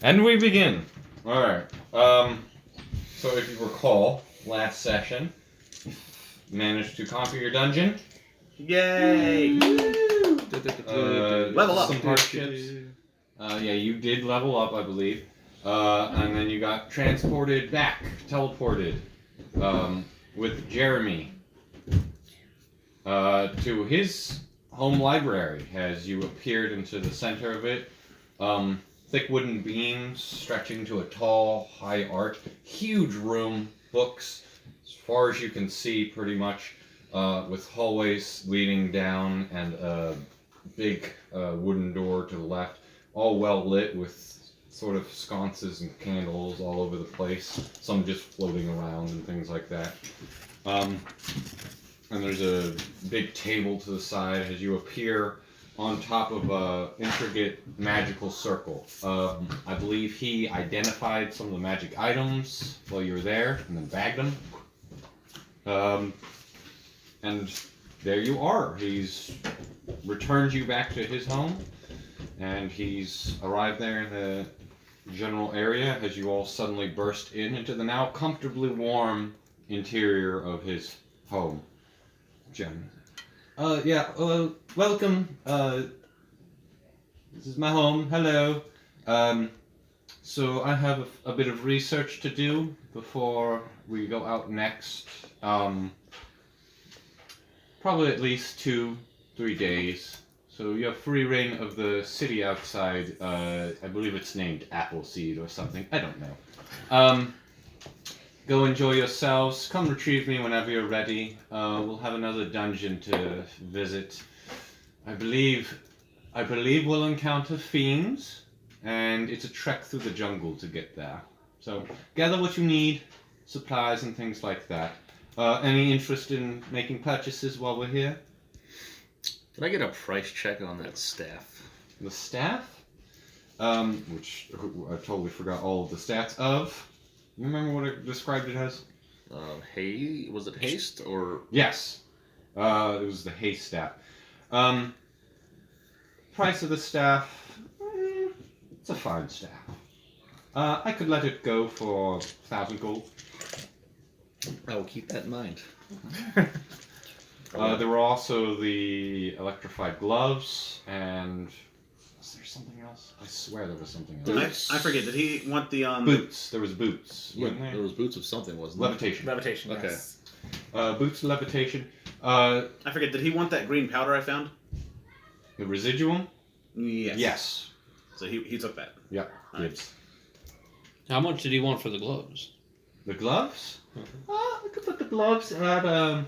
And we begin. Alright. So if you recall, last session, managed to conquer your dungeon. Yay! Level up. Some hardships. Yeah, you did level up, I believe. And then you got transported back, teleported, with Jeremy, to his home library as you appeared into the center of it. Thick wooden beams stretching to a tall, high arch. Huge room, books, as far as you can see, pretty much, with hallways leading down and a big wooden door to the left, all well lit with sort of sconces and candles all over the place, some just floating around and things like that. And there's a big table to the side as you appear on top of a intricate magical circle. I believe he identified some of the magic items while you were there and then bagged them. And there you are. He's returned you back to his home, and he's arrived there in the general area as you all suddenly burst into the now comfortably warm interior of his home. Jen. Welcome. This is my home. Hello. So I have a bit of research to do before we go out next. Probably at least 2-3 days. So you have free reign of the city outside. I believe it's named Appleseed or something. I don't know. Go enjoy yourselves. Come retrieve me whenever you're ready. We'll have another dungeon to visit. I believe we'll encounter fiends, and it's a trek through the jungle to get there. So gather what you need, supplies and things like that. Any interest in making purchases while we're here? Can I get a price check on that staff? The staff? Which I totally forgot all of the stats of. You remember what I described it as? Was it haste or? Yes. It was the haste staff. Price of the staff, it's a fine staff. I could let it go for 1,000 gold. I will keep that in mind. There were also the electrified gloves, and was there something else? I swear there was something else. I forget. Did he want the Boots. There was boots. Yeah, Wasn't there? there was boots of something, wasn't Levitation. Levitation, Okay. yes. Boots, levitation. I forget. Did he want that green powder I found? The residuum. Yes. Yes. So he took that. Yep. Alright. Dibs. How much did he want for the gloves? The gloves. I could put the gloves at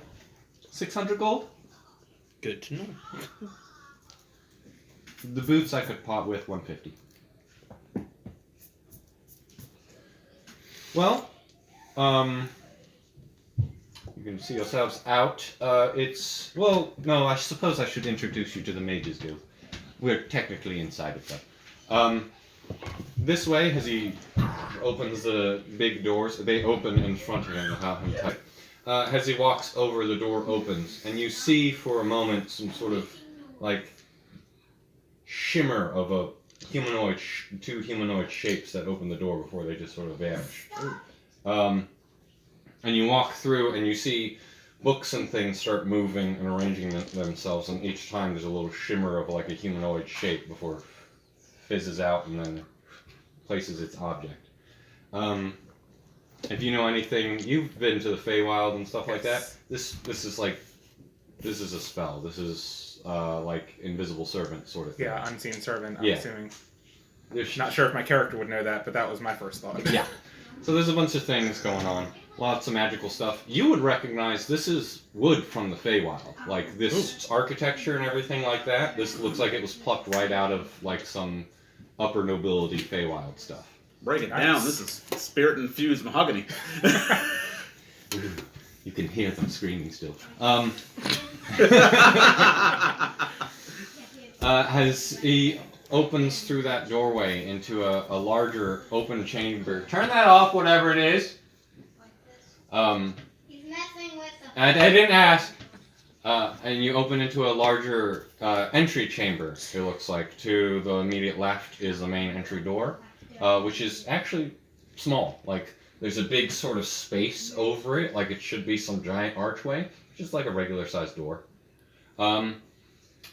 600 gold. Good to know. The boots I could pot with 150. Well, you can see yourselves out. No, I suppose I should introduce you to the Mages Guild. We're technically inside of them. This way, as he opens the big doors, they open in front of him without him touching. As he walks over, the door opens, and you see for a moment some sort of, shimmer of a two humanoid shapes that open the door before they just sort of vanish. And you walk through, and you see books and things start moving and arranging themselves, and each time there's a little shimmer of a humanoid shape before it fizzes out and then places its object. If you know anything, you've been to the Feywild and stuff like that. This is a spell. This is invisible servant sort of thing. Yeah, unseen servant, I'm Yeah. assuming. Not sure if my character would know that, but that was my first thought. Yeah. So there's a bunch of things going on. Lots of magical stuff. You would recognize this is wood from the Feywild. Like this architecture and everything like that. This looks like it was plucked right out of some upper nobility Feywild stuff. Break it Nice. down. This is spirit-infused mahogany. You can hear them screaming still. As he opens through that doorway into a larger open chamber. Turn that off, whatever it is. He's messing with the... I didn't ask. And you open into a larger entry chamber, it looks like. To the immediate left is the main entry door. which is actually small. Like, there's a big sort of space over it, like it should be some giant archway, just like a regular sized door. And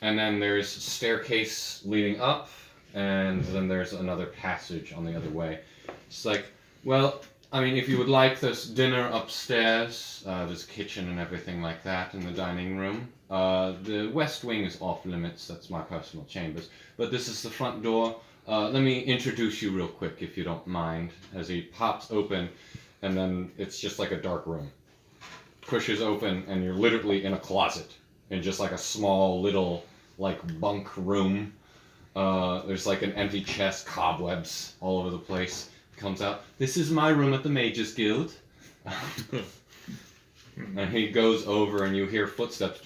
then there's a staircase leading up, and then there's another passage on the other way. It's like, well, I mean, if you would like, there's dinner upstairs, there's a kitchen and everything like that in the dining room. The west wing is off limits, that's my personal chambers. But this is the front door. Let me introduce you real quick, if you don't mind, as he pops open, and then it's just like a dark room. Pushes open, and you're literally in a closet, in just like a small little, like, bunk room. There's like an empty chest, cobwebs all over the place. Comes out, this is my room at the Mages Guild. And he goes over, and you hear footsteps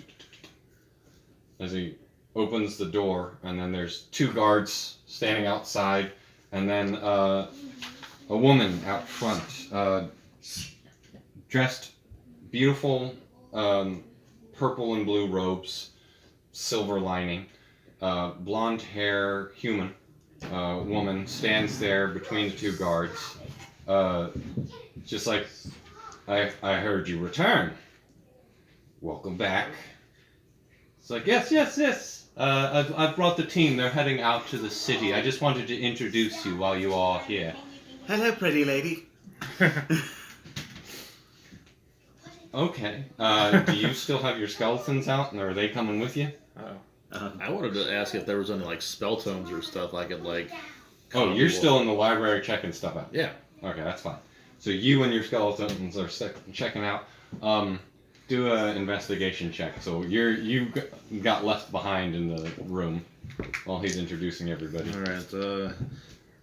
as he opens the door, and then there's 2 guards standing outside, and then a woman out front, dressed beautiful purple and blue robes, silver lining, blonde hair, human woman stands there between the 2 guards, just like, I heard you return. Welcome back. It's like, yes. I've brought the team. They're heading out to the city. I just wanted to introduce you while you are here. Hello, pretty lady. Okay. Do you still have your skeletons out, and are they coming with you? I wanted to ask if there was any like spell tomes or stuff I could like. Oh, you're still in the library checking stuff out. Yeah. Okay, that's fine. So you and your skeletons are checking out. Do an investigation check. So you got left behind in the room while he's introducing everybody. All right.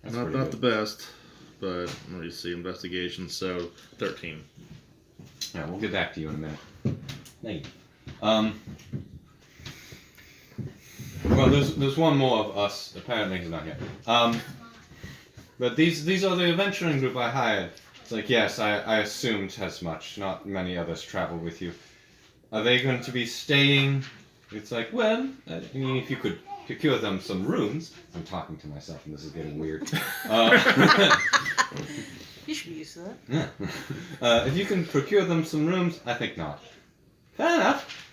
That's not pretty the best, but let me see. Investigation. So 13. Yeah, we'll get back to you in a minute. Thank you. Well, there's one more of us. Apparently he's not here. But these are the adventuring group I hired. It's like, yes, I assumed as much. Not many others travel with you. Are they going to be staying? It's like, well, I mean, if you could procure them some rooms. I'm talking to myself, and this is getting weird. You should be used to that. Yeah. If you can procure them some rooms, I think not. Fair enough.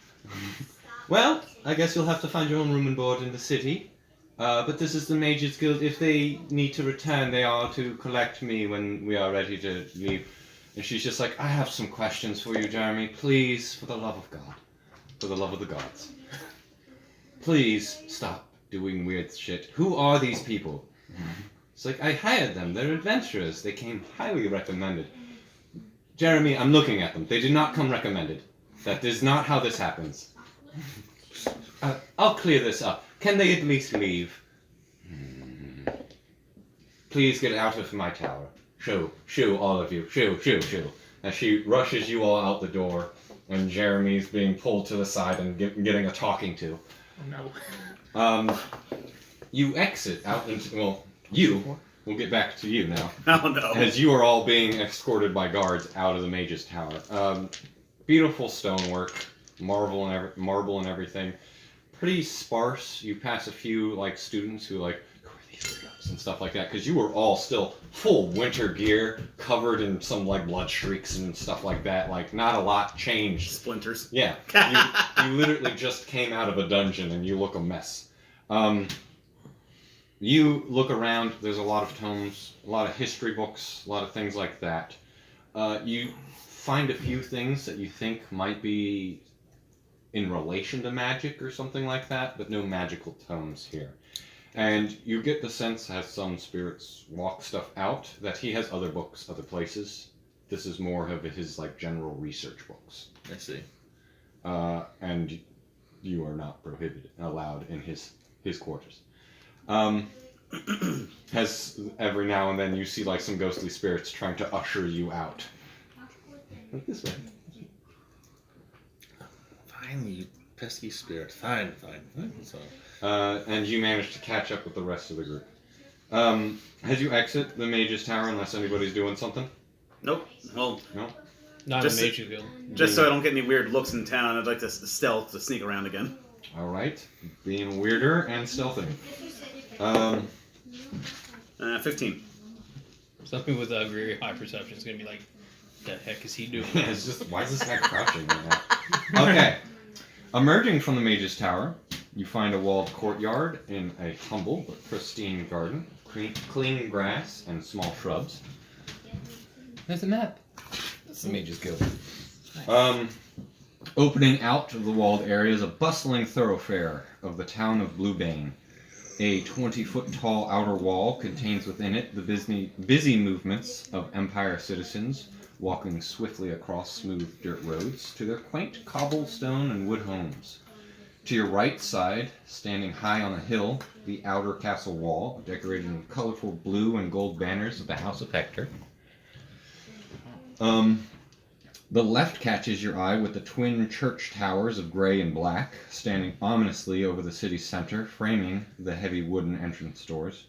Well, I guess you'll have to find your own room and board in the city. But this is the Mages Guild. If they need to return, they are to collect me when we are ready to leave. And she's just like, I have some questions for you, Jeremy. Please, for the love of God. For the love of the gods. Please stop doing weird shit. Who are these people? It's like, I hired them. They're adventurers. They came highly recommended. Jeremy, I'm looking at them. They did not come recommended. That is not how this happens. I'll clear this up. Can they at least leave? Please get out of my tower. Shoo, all of you. Shoo. As she rushes you all out the door, and Jeremy's being pulled to the side and getting a talking to. Oh no. You exit out into, well, we'll get back to you now. Oh no. As you are all being escorted by guards out of the Mage's Tower. Beautiful stonework, marble and everything. Pretty sparse. You pass a few like students who like, who are these weirdos and stuff like that, because you were all still full winter gear, covered in some like blood streaks and stuff like that. Like not a lot changed. Splinters. Yeah, you literally just came out of a dungeon and you look a mess. You look around. There's a lot of tomes, a lot of history books, a lot of things like that. You find a few things that you think might be in relation to magic or something like that, but no magical tomes here. And you get the sense, as some spirits walk stuff out, that he has other books, other places. This is more of his like general research books. I see. And you are not allowed in his quarters. As every now and then you see like some ghostly spirits trying to usher you out. Like this way. Fine, you pesky spirit. Fine. So, and you manage to catch up with the rest of the group. As you exit the Mage's Tower, unless anybody's doing something? Nope. Well, No? Not Just- a Mages Guild. just so I don't get any weird looks in town, I'd like to stealth to sneak around again. Alright. Being weirder and stealthing. 15. Something with very high perception is gonna be like, the heck is he doing? Yeah, it's just, why is this guy crouching right now? Okay. Emerging from the Mage's Tower, you find a walled courtyard in a humble but pristine garden, clean grass and small shrubs. There's a map. That's the Mage's Guild. Opening out of the walled area is a bustling thoroughfare of the town of Bluebane. A 20-foot tall outer wall contains within it the busy movements of Empire citizens walking swiftly across smooth dirt roads to their quaint cobblestone and wood homes. To your right side, standing high on a hill, the outer castle wall, decorated in colorful blue and gold banners of the House of Hector. The left catches your eye with the twin church towers of gray and black, standing ominously over the city's center, framing the heavy wooden entrance doors.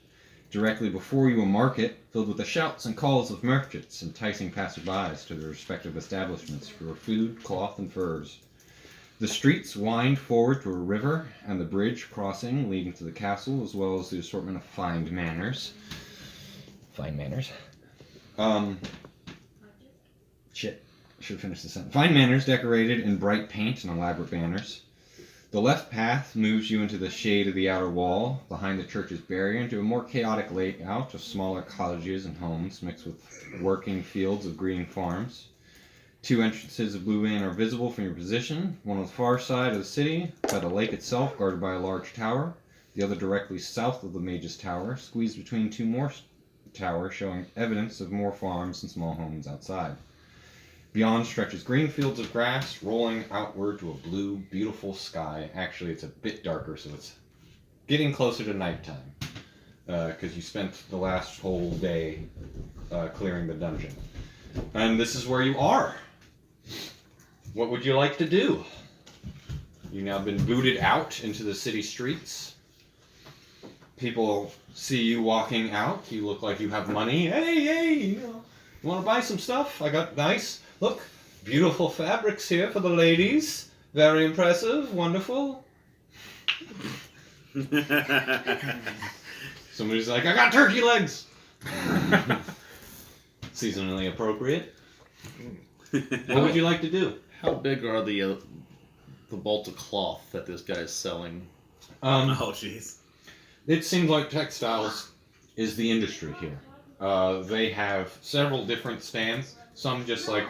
Directly before you a market, filled with the shouts and calls of merchants, enticing passersby to their respective establishments for food, cloth, and furs. The streets wind forward to a river, and the bridge crossing leading to the castle, as well as the assortment of fine manners. Fine manners? Should finish the sentence. Fine manners decorated in bright paint and elaborate banners. The left path moves you into the shade of the outer wall, behind the church's barrier, into a more chaotic layout of smaller cottages and homes, mixed with working fields of green farms. Two entrances of Bluebane are visible from your position, one on the far side of the city, by the lake itself, guarded by a large tower, the other directly south of the Mage's Tower, squeezed between two more towers, showing evidence of more farms and small homes outside. Beyond stretches green fields of grass, rolling outward to a blue, beautiful sky. Actually, it's a bit darker, so it's getting closer to nighttime. Because you spent the last whole day clearing the dungeon. And this is where you are. What would you like to do? You've now been booted out into the city streets. People see you walking out. You look like you have money. Hey, you want to buy some stuff? I got nice... Look, beautiful fabrics here for the ladies. Very impressive, wonderful. Somebody's like, I got turkey legs. Seasonally appropriate. What would you like to do? How big are the bolts of cloth that this guy's selling? Oh, jeez. It seems like textiles is the industry here. They have several different stands. Some just like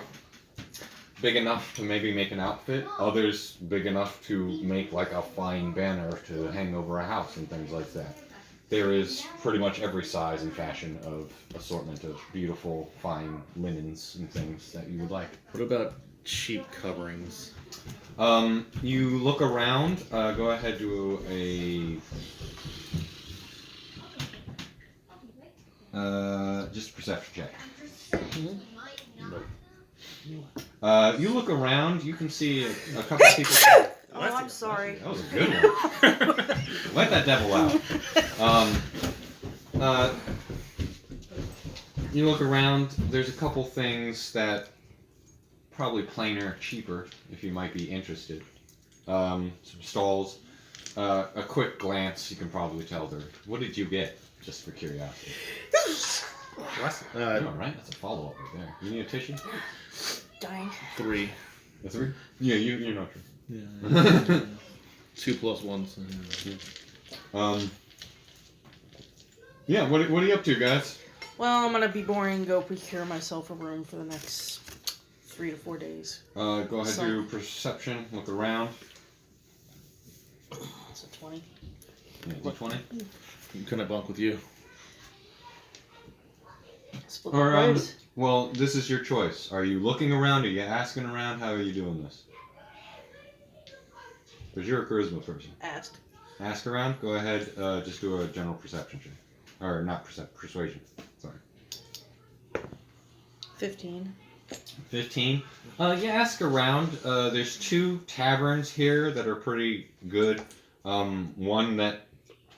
big enough to maybe make an outfit. Others big enough to make like a fine banner to hang over a house and things like that. There is pretty much every size and fashion of assortment of beautiful, fine linens and things that you would like. What about cheap coverings? You look around. Go ahead, do just a perception check. You look around. You can see a couple of people. Oh, I'm sorry. That was a good one. Let that devil out. You look around. There's a couple things that probably plainer, cheaper, if you might be interested. Some stalls. A quick glance, you can probably tell there. What did you get, just for curiosity? No, right? That's a follow-up right there. You need a tissue? Dying. 3. A 3? Yeah, you're not sure. Yeah. 2 plus 1. Yeah, what are you up to, guys? Well, I'm gonna be boring and go procure myself a room for the next 3 to 4 days. Go ahead, do perception, look around. It's a 20. Yeah, D20. Can I bunk with you? Split the Or, price. well, this is your choice. Are you looking around? Are you asking around? How are you doing this? Because you're a charisma person. Asked. Ask around. Go ahead. Just do a general perception check, or not persuasion. Sorry. 15. 15. You ask around. There's 2 taverns here that are pretty good. One that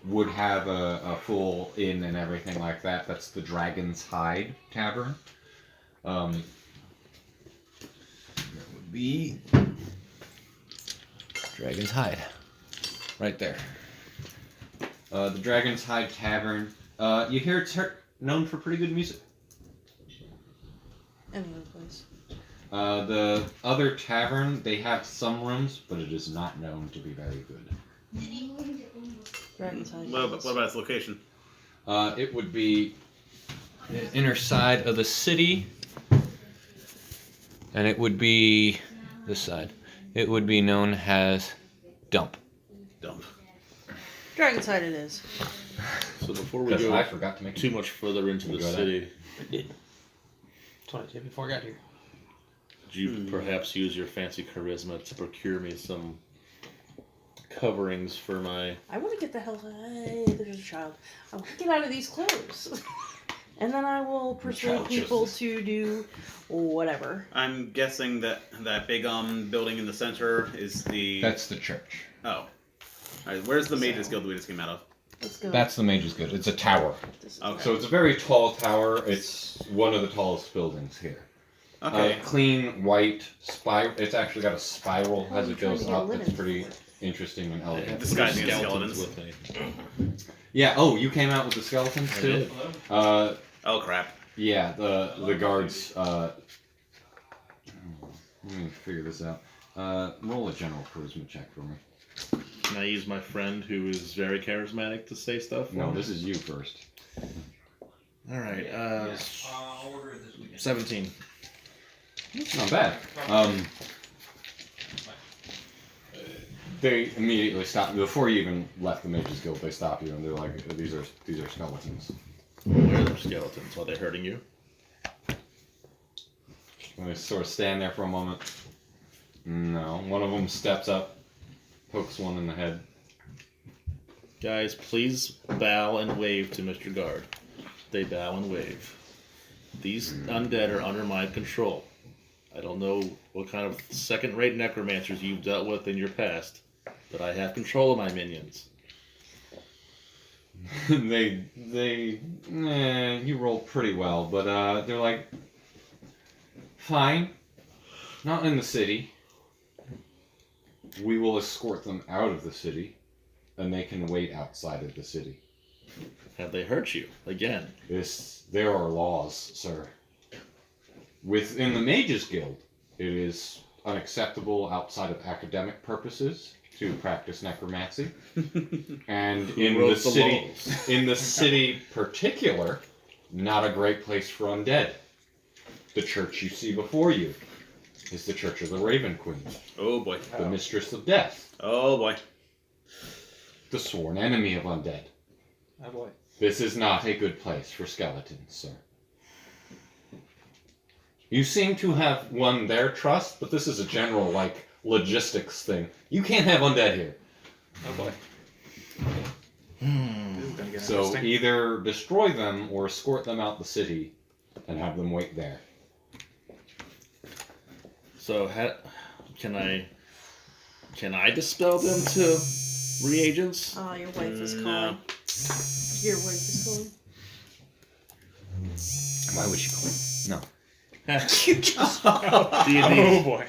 would have a full inn and everything like that. That's the Dragon's Hide Tavern. That would be Dragon's Hide. Right there. The Dragon's Hide Tavern. You hear it's known for pretty good music. Any other place? The other tavern, they have some rooms, but it is not known to be very good. Dragon's Hide. What about its location? It would be the inner side of the city, and it would be this side. It would be known as Dump. Dump. Dragon's Hide it is. So before we Because go I forgot to make too much further into the Go ahead. city, I did. That's what I did before I got here. could you perhaps use your fancy charisma to procure me some coverings for my... I want to get the hell. Hey, there's a child. I want to get out of these clothes, and then I will persuade child people chose to do whatever. I'm guessing that big building in the center is the. That's the church. Oh. Alright, where's the Mages Guild we just came out of? Let's go. That's the Mage's Guild. It's a tower. This is Okay. So it's a very tall tower. It's one of the tallest buildings here. Okay. Clean, white, spiral. It's actually got a spiral Oh, as I'm it trying goes to get a up. It's linen pretty for it. interesting and I elegant. have Disguising three as skeletons skeletons. with me. Yeah. Oh, you came out with the skeletons I too. did. Oh crap. Yeah. The guards. Let me figure this out. Roll a general charisma check for me. Can I use my friend who is very charismatic to say stuff? No, this is you first. Alright, 17. It's not bad. They immediately stop you before you even left the Mages Guild. They stop you and they're like, "These are skeletons." Where are the skeletons? Are they hurting you? And they sort of stand there for a moment. No. One of them steps up, pokes one in the head. Guys, please bow and wave to Mr. Guard. They bow and wave. These undead are under my control. I don't know what kind of second-rate necromancers you've dealt with in your past, but I have control of my minions. You rolled pretty well, but they're like, fine, not in the city. We will escort them out of the city, and they can wait outside of the city. Have they hurt you? Again. There are laws, sir. Within the Mages Guild, it is unacceptable outside of academic purposes to practice necromancy. And Who in the wrote the city, laws? in the city particular, not a great place for undead. The church you see before you is the Church of the Raven Queen, Oh boy. the Mistress of Death, Oh boy. the sworn enemy of undead. Oh boy. This is not a good place for skeletons, sir. You seem to have won their trust, but this is a general, logistics thing. You can't have undead here. Oh boy. This is gonna get So interesting. either destroy them or escort them out the city and have them wait there. So, can I dispel them to reagents? Oh, your wife is No. calling. Your wife is calling. Why would she call? No. D&D. Oh boy.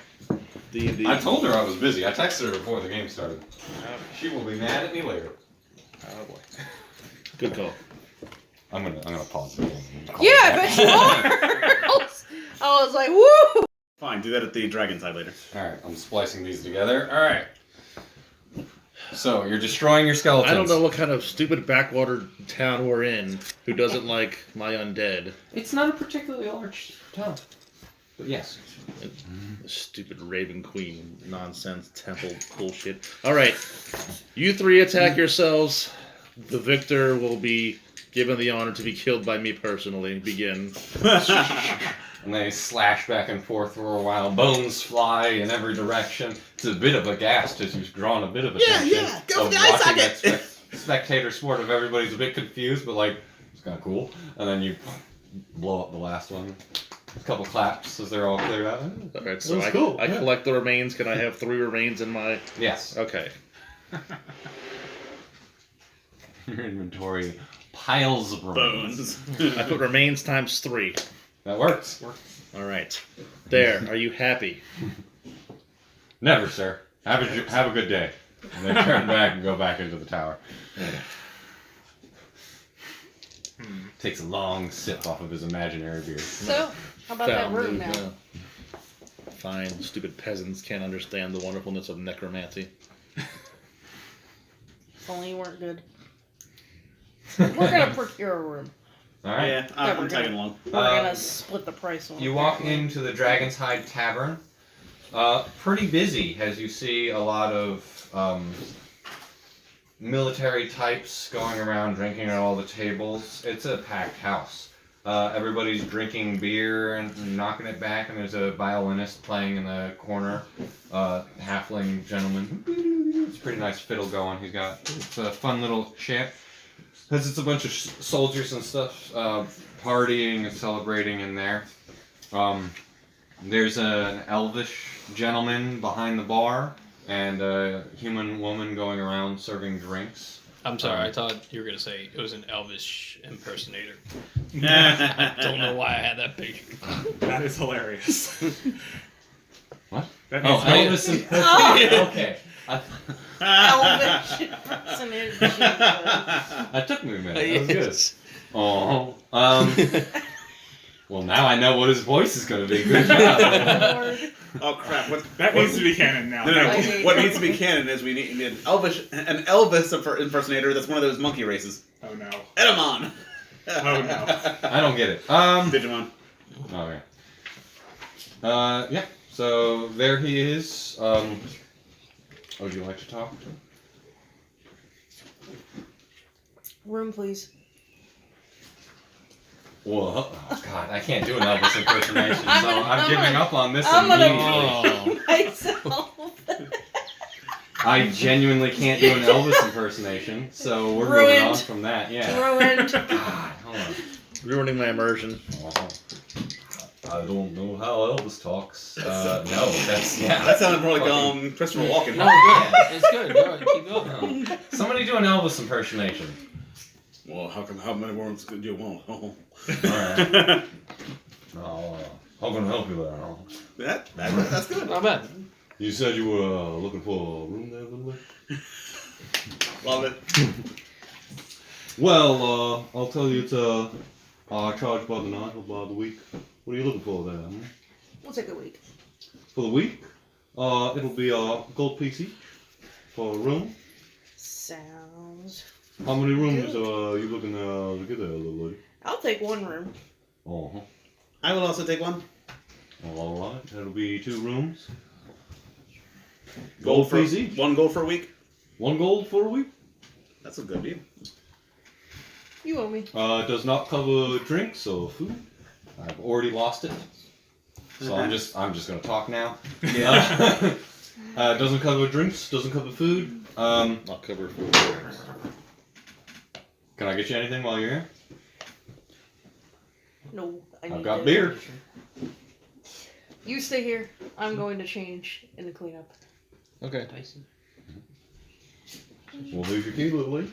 D&D. I told her I was busy. I texted her before the game started. Oh, She will be mad at me later. oh boy. Good call. I'm gonna pause the game. Yeah, I bet you are. I was like, woo! Fine, do that at the Dragon's Eye later. Alright, I'm splicing these together. Alright. So, you're destroying your skeletons. I don't know what kind of stupid backwater town we're in who doesn't like my undead. It's not a particularly large town. But yes. Stupid Raven Queen nonsense temple bullshit. Alright, you three attack yourselves. The victor will be given the honor to be killed by me personally. Begin. And they slash back and forth for a while. Bones fly in every direction. It's a bit of a gas as you've drawn a bit of attention. yeah, go for of the eye watching socket. that spectator sport of everybody's a bit confused, but it's kind of cool. And then you blow up the last one. A couple claps as they're all cleared out. Alright, so That's cool, I yeah. collect the remains. Can I have 3 remains in my... Yes. Okay. Your inventory piles of remains. Bones. I put remains times 3. That works. Alright. There. Are you happy? Never, sir. Have a good day. And they turn back and go back into the tower. Takes a long sip off of his imaginary beer. So, how about that room now? Fine, stupid peasants can't understand the wonderfulness of necromancy. If only you weren't good. We're gonna procure a room. All right. Yeah, Yeah, I'm tagging along. We're gonna split the price on You it. walk into the Dragon's Hide Tavern. Pretty busy, as you see a lot of military types going around drinking at all the tables. It's a packed house. Everybody's drinking beer and knocking it back, and there's a violinist playing in the corner. Halfling gentleman. It's a pretty nice fiddle going. It's a fun little chant. It's a bunch of soldiers and stuff partying and celebrating in there. There's an elvish gentleman behind the bar and a human woman going around serving drinks. I'm sorry, I thought you were going to say it was an Elvis impersonator. I don't know why I had that picture. That is hilarious. What? That Oh, means Elvis impersonator. Okay. Elvish impersonator. That took me a minute. That was good. Oh. Well, now I know what his voice is going to be. Good job. Lord. Oh crap! that needs to be canon now. No. I hate What it. needs to be canon is we need an Elvis impersonator that's one of those monkey races. Oh no. Edamon. Oh no. I don't get it. Digimon. Okay. Yeah. So there he is. Would you like to talk? Room, please. Well, oh God, I can't do an Elvis impersonation, so I'm giving up on this I'm gonna immediately. myself. I genuinely can't do an Elvis impersonation, so we're moving on Ruined. from that. Yeah. Ruined. God, hold on. Ruining my immersion. I don't know how Elvis talks. No, that's yeah. That sounded more like Fucking- Christopher Walken. No, good. It's good. Go ahead, keep going. Somebody do an Elvis impersonation. Well, how many worms do you want? Oh. Alright. How can I help you there? That's good. Not bad. You said you were looking for a room there, little bit? Love it. Well, I'll tell you it's I charge by the night or by the week. What are you looking for there? Hmm? We'll take a week. For the week, it'll be a gold piece each for a room. Sounds. How many rooms Good. are you looking to get there, little lady? I'll take one room. Uh-huh. I will also take one. Alright, that'll be 2 rooms. Gold Gold for piece each? 1 gold for a week. 1 gold for a week. That's a good deal. You owe me. It does not cover drinks or food. I've already lost it. So I'm just gonna talk now. Yeah. Doesn't cover drinks, doesn't cover food. Not covered for drinks. Can I get you anything while you're here? No, I need I've got to- beer. You stay here. I'm going to change and clean up. Okay. We'll leave your key, little lady.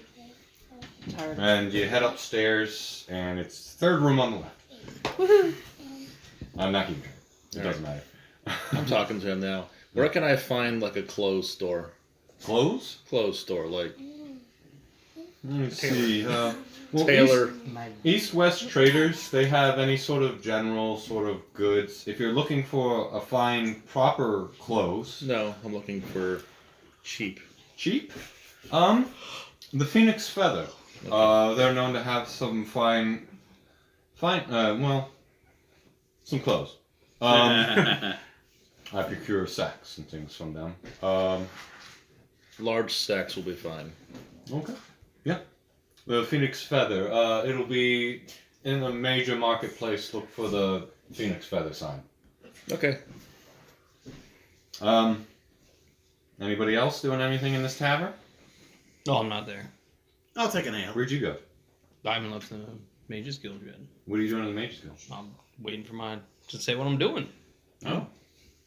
Tired. And you head upstairs, and it's the 3rd room on the left. Woohoo! I'm not keeping track. It All doesn't matter. I'm talking to him now. Where can I find like a clothes store? Clothes? Clothes store, like Let me see. Well, Taylor. East-West Traders, they have any sort of general sort of goods. If you're looking for a fine, proper clothes, No, I'm looking for cheap. cheap, the Phoenix Feather. They're known to have some fine, well, some clothes. I procure sacks and things from them. Large sacks will be fine. Okay. Yeah. The Phoenix Feather. It'll be in a major marketplace. Look for the Phoenix Feather sign. Okay. Anybody else doing anything in this tavern? No, I'm not there. I'll take an ale. Where'd you go? I haven't left the Mages Guild yet. What are you doing in the Mage's Guild? I'm waiting for mine to say what I'm doing. Oh.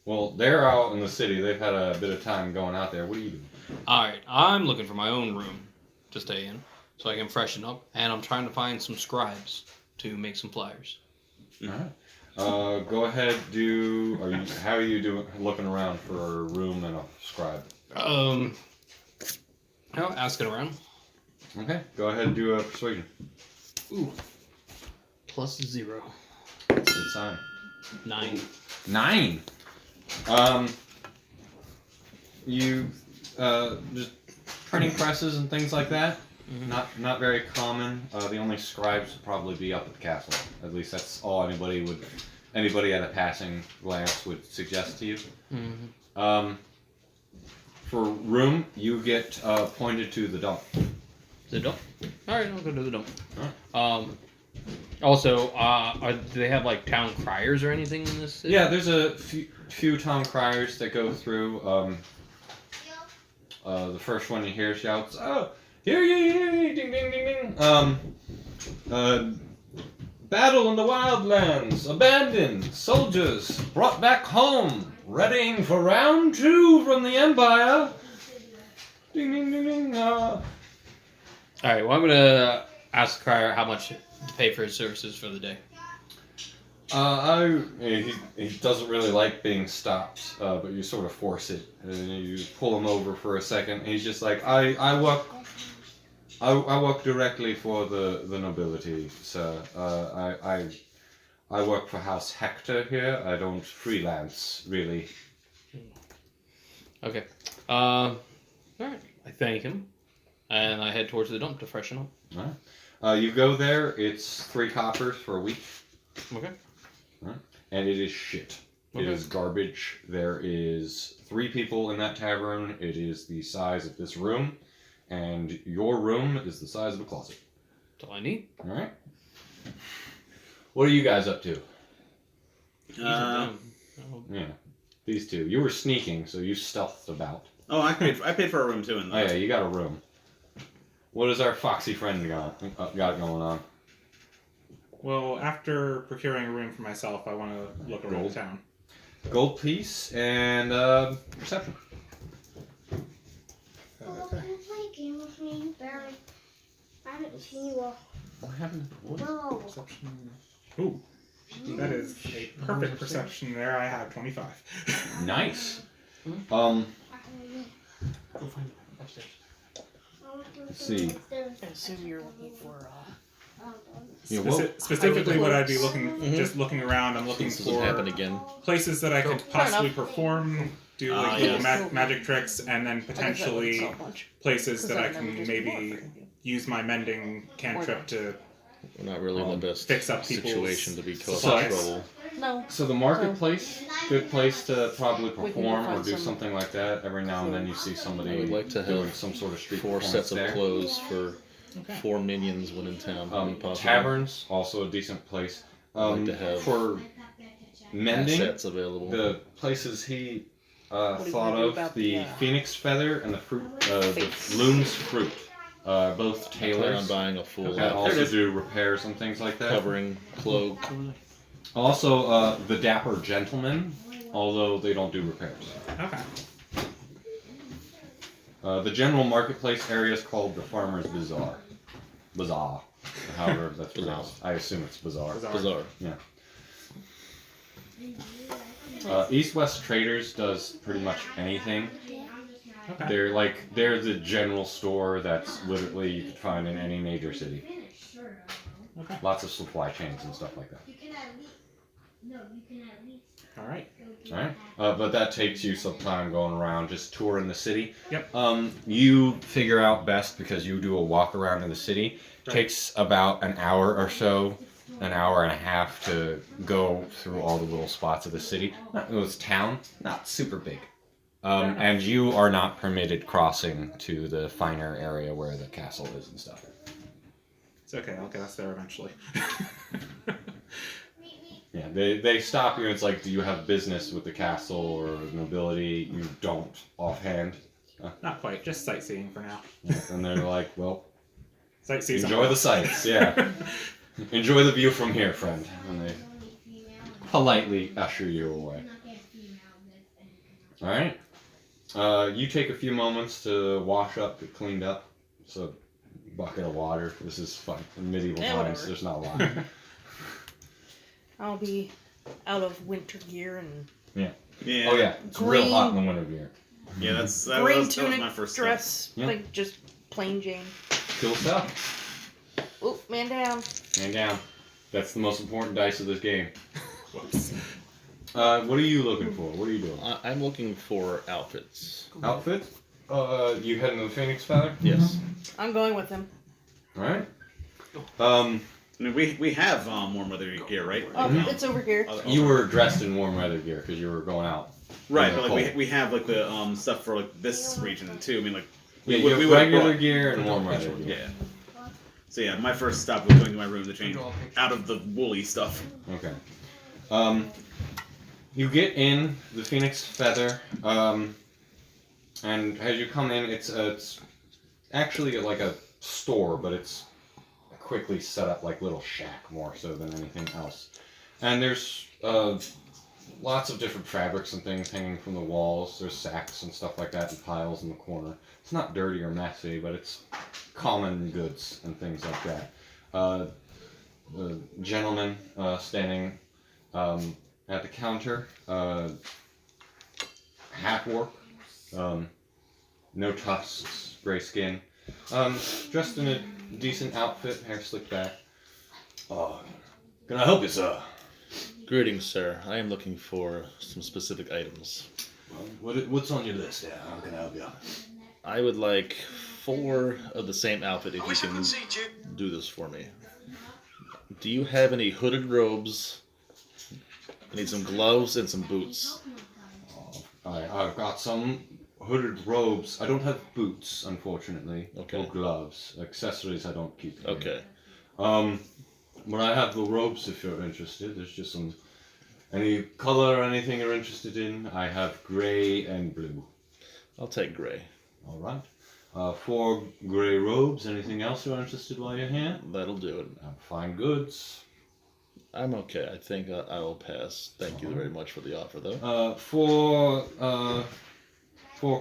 Well, they're out in the city. They've had a bit of time going out there. What are you doing? Alright, I'm looking for my own room to stay in so I can freshen up, and I'm trying to find some scribes to make some flyers. Alright. Go ahead, how are you doing looking around for a room and a scribe? Asking around. Okay, go ahead and do a persuasion. Ooh. plus 0. That's a good sign. 9. 9. You just printing presses and things like that. Mhm. Not very common. The only scribes would probably be up at the castle. At least that's all anybody at a passing glance would suggest to you. Mm-hmm. For room, you get pointed to the dump. The dump? Alright, I'll go to the dump. Alright. Also, do they have like town criers or anything in this city? Yeah, there's a few town criers that go through. The first one you hear shouts, "Oh, hear ye, ding, ding, ding, ding." Battle in the wildlands, abandoned, soldiers brought back home, readying for round 2 from the Empire. Ding, ding, ding, ding. Alright, well, I'm gonna ask the crier how much to pay for his services for the day. He doesn't really like being stopped, but you sort of force it, and you pull him over for a second. And he's just like, I work directly for the nobility, sir. I work for House Hector here. I don't freelance, really. Okay. Alright. I thank him, and I head towards the dump to freshen up. Alright. You go there. It's 3 coppers for a week. Okay. And it is shit. Okay. It is garbage. There is 3 people in that tavern. It is the size of this room. And your room is the size of a closet. That's all I need. Alright. What are you guys up to? Uh, Yeah. These 2. You were sneaking, so you stealthed about. Oh, I paid for a room too. In Oh yeah, you got a room. What has our foxy friend got going on? Well, after procuring a room for myself, I want to look around Gold. town. Gold piece and perception. Oh, can you play a game with me, Barry? I haven't seen you all. What happened? No. Perception. Ooh, that is a perfect perception there. I have 25. Nice. Go find it upstairs. Let's see. I assume you're looking for. Yeah, well, Specifically, what I'd be clothes. looking, just looking around, I'm looking This doesn't happen for again. places that I could Fair possibly enough. perform, do like yes. little magic tricks, and then potentially So much. places that I Because I've never can just maybe bought use my mending cantrip to. We're not really in the best Fix up people's situation to be causing supplies. trouble. No. so the marketplace, good place to probably We can perform or find do some something like that. Every now and then you see I somebody would like to doing have some sort of street 4 performance sets of there. clothes for 4 minions when in town. when possible. Taverns, also a decent place. I'd like to have For mending, assets available. the places he do you thought wanna do of, about the the, phoenix feather and the fruit, the face? loon's fruit, both I plan on tailors buying a full that outfit also do repairs and things like that. covering, cloak. Also, the dapper gentlemen, although they don't do repairs. Okay. The general marketplace area is called the Farmer's Bazaar. Bazaar. However that's pronounced. I assume it's bazaar. Bizarre. East-West Traders does pretty much anything. Okay. They're the general store that's literally you could find in any major city. Okay. Lots of supply chains and stuff like that. All right. Alright. But that takes you some time going around, just touring the city. Yep. You figure out best because you do a walk around in the city. Right. Takes about an hour or so, an hour and a half to go through all the little spots of the city. It's town, not super big. And you are not permitted crossing to the finer area where the castle is and stuff. It's okay. I'll get us there eventually. Yeah, they stop you and it's like, do you have business with the castle or nobility? You don't offhand. Not quite. Just sightseeing for now. And they're like, well, Sightsee. enjoy the sights, yeah. Enjoy the view from here, friend. And they politely usher you away. Alright. You take a few moments to wash up, get cleaned up. It's a bucket of water. This is fun. In medieval Yeah, times, whatever. there's not a lot. I'll be out of winter gear and Yeah. Oh yeah, it's real Green. hot in the winter here. Yeah, that green was tunic my first step. dress, Yeah. like just plain Jane. Cool stuff. Oh, man down. Man down. That's the most important dice of this game. Whoops. What are you looking for? What are you doing? I'm looking for outfits. Outfit? You heading to the Phoenix Feather? Yes. I'm going with him. Alright. I mean, we have warm weather gear, right? Oh, it's over here. You were dressed in warm weather gear because you were going out. Right, in the but like cold. we have like the stuff for like this region too. I mean, like Yeah, we you have would've regular brought- gear and warm weather gear. Yeah. So yeah, my first stop was going to my room to change out of the woolly stuff. Okay. You get in the Phoenix Feather, and as you come in, it's actually like a store, but it's quickly set up like little shack more so than anything else. And there's lots of different fabrics and things hanging from the walls. There's sacks and stuff like that in piles in the corner. It's not dirty or messy, but it's common goods and things like that. The gentleman standing at the counter, hat work, no tusks, gray skin, dressed in a decent outfit, hair slicked back. Can I help you, sir? Greetings, sir. I am looking for some specific items. What's on your list? Yeah, how can I help you? I would like 4 of the same outfit if you can do this for me. Do you have any hooded robes? I need some gloves and some boots. I've got some hooded robes. I don't have boots, unfortunately, Okay. or gloves. Accessories I don't keep. Here. Okay. But I have the robes if you're interested. There's just any color or anything you're interested in. I have gray and blue. I'll take gray. All right. 4 gray robes. Anything else you're interested while you're here? That'll do it. Fine goods. I'm okay. I think I will pass. Thank you very much for the offer, though. 4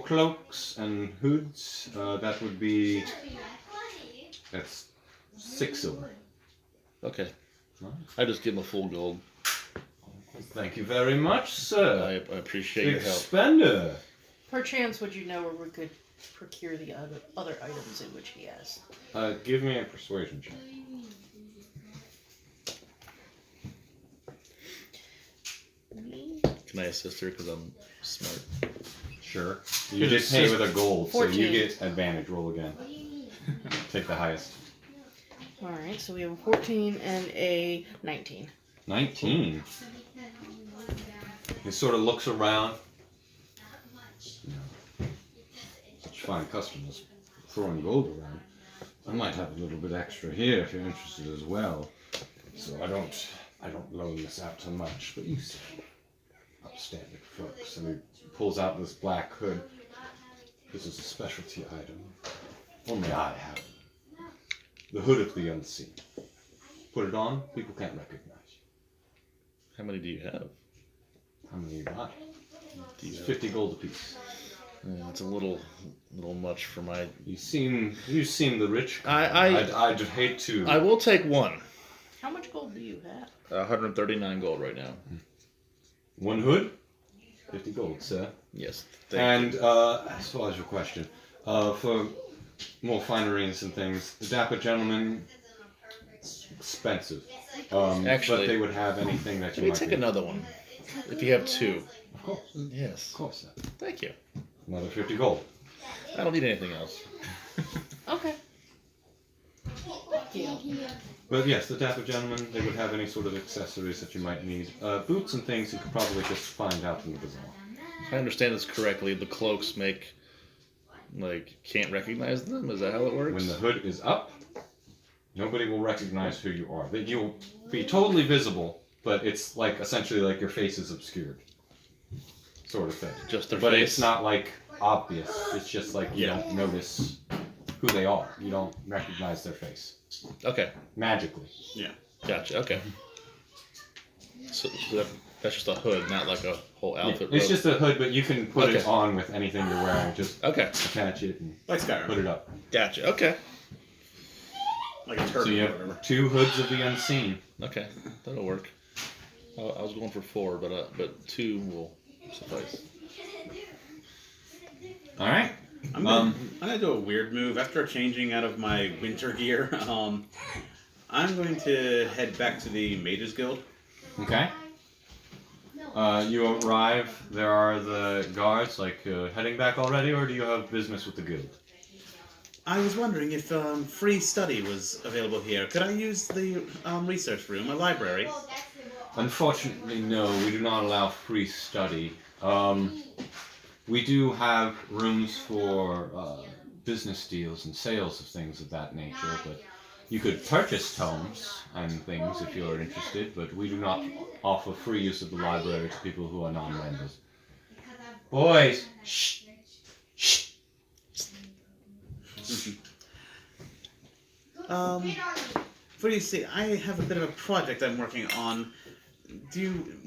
cloaks and hoods. That would be. That's 6 silver. Okay. Right. I just give him a full gold. Thank you very much, sir. I appreciate your Big help. spender. Perchance, would you know where we could procure the other items in which he has? Give me a persuasion check. Can I assist her because I'm smart? Sure. You just pay with a gold, so 14. you get advantage. Roll again. Take the highest. Alright, so we have a 14 and a 19. 19. He sort of looks around. Such fine customers throwing gold around. I might have a little bit extra here if you're interested as well. So I don't loan this out to much, but you see, upstanding folks. And he pulls out this black hood. This is a specialty item. Only I have it. The hood of the unseen. Put it on, people can't recognize you. How many do you have? How many you got? Do you It's have? 50 gold apiece. It's a little much for my. You seem the rich. I I'd hate to. I will take 1. How much gold do you have? 139 gold right now. One hood, 50 gold, sir. Yes. And as far as your question, for more fineries and things, the dapper gentleman, expensive. Actually, but they would have anything that Let you me might take need. another one. If you have 2. Of course, Yes. of course, sir. Thank you. Another 50 gold. I don't need anything else. Okay. Thank you. But yes, the dapper gentleman, they would have any sort of accessories that you might need. Boots and things you could probably just find out in the bazaar. If I understand this correctly, the cloaks can't recognize them? Is that how it works? When the hood is up, nobody will recognize who you are. You'll be totally visible, but it's like essentially like your face is obscured, sort of thing. Just their But face? it's not like obvious. It's just like you Yeah. don't notice who they are. You don't recognize their face Okay. magically. Gotcha. Okay. So that's just a hood, not like a whole outfit. It's robe. just a hood, but you can put it Okay. on with anything you're wearing. Just Okay. attach it and Like Skyrim. put it up. Gotcha. Okay. Like a So turban you or have whatever. 2 hoods of the unseen. Okay. That'll work. I was going for 4, but 2 will suffice. All right. I'm gonna do a weird move after changing out of my winter gear. I'm going to head back to the Mages Guild. Okay. You arrive. There are the guards, like, heading back already, or do you have business with the guild? I was wondering if free study was available here. Could I use the research room, a library? Unfortunately, no. We do not allow free study. We do have rooms for business deals and sales of things of that nature, but you could purchase tomes and things if you're interested, but we do not offer free use of the library to people who are non-members. Boys! Shh! Shh! For you see, I have a bit of a project I'm working on.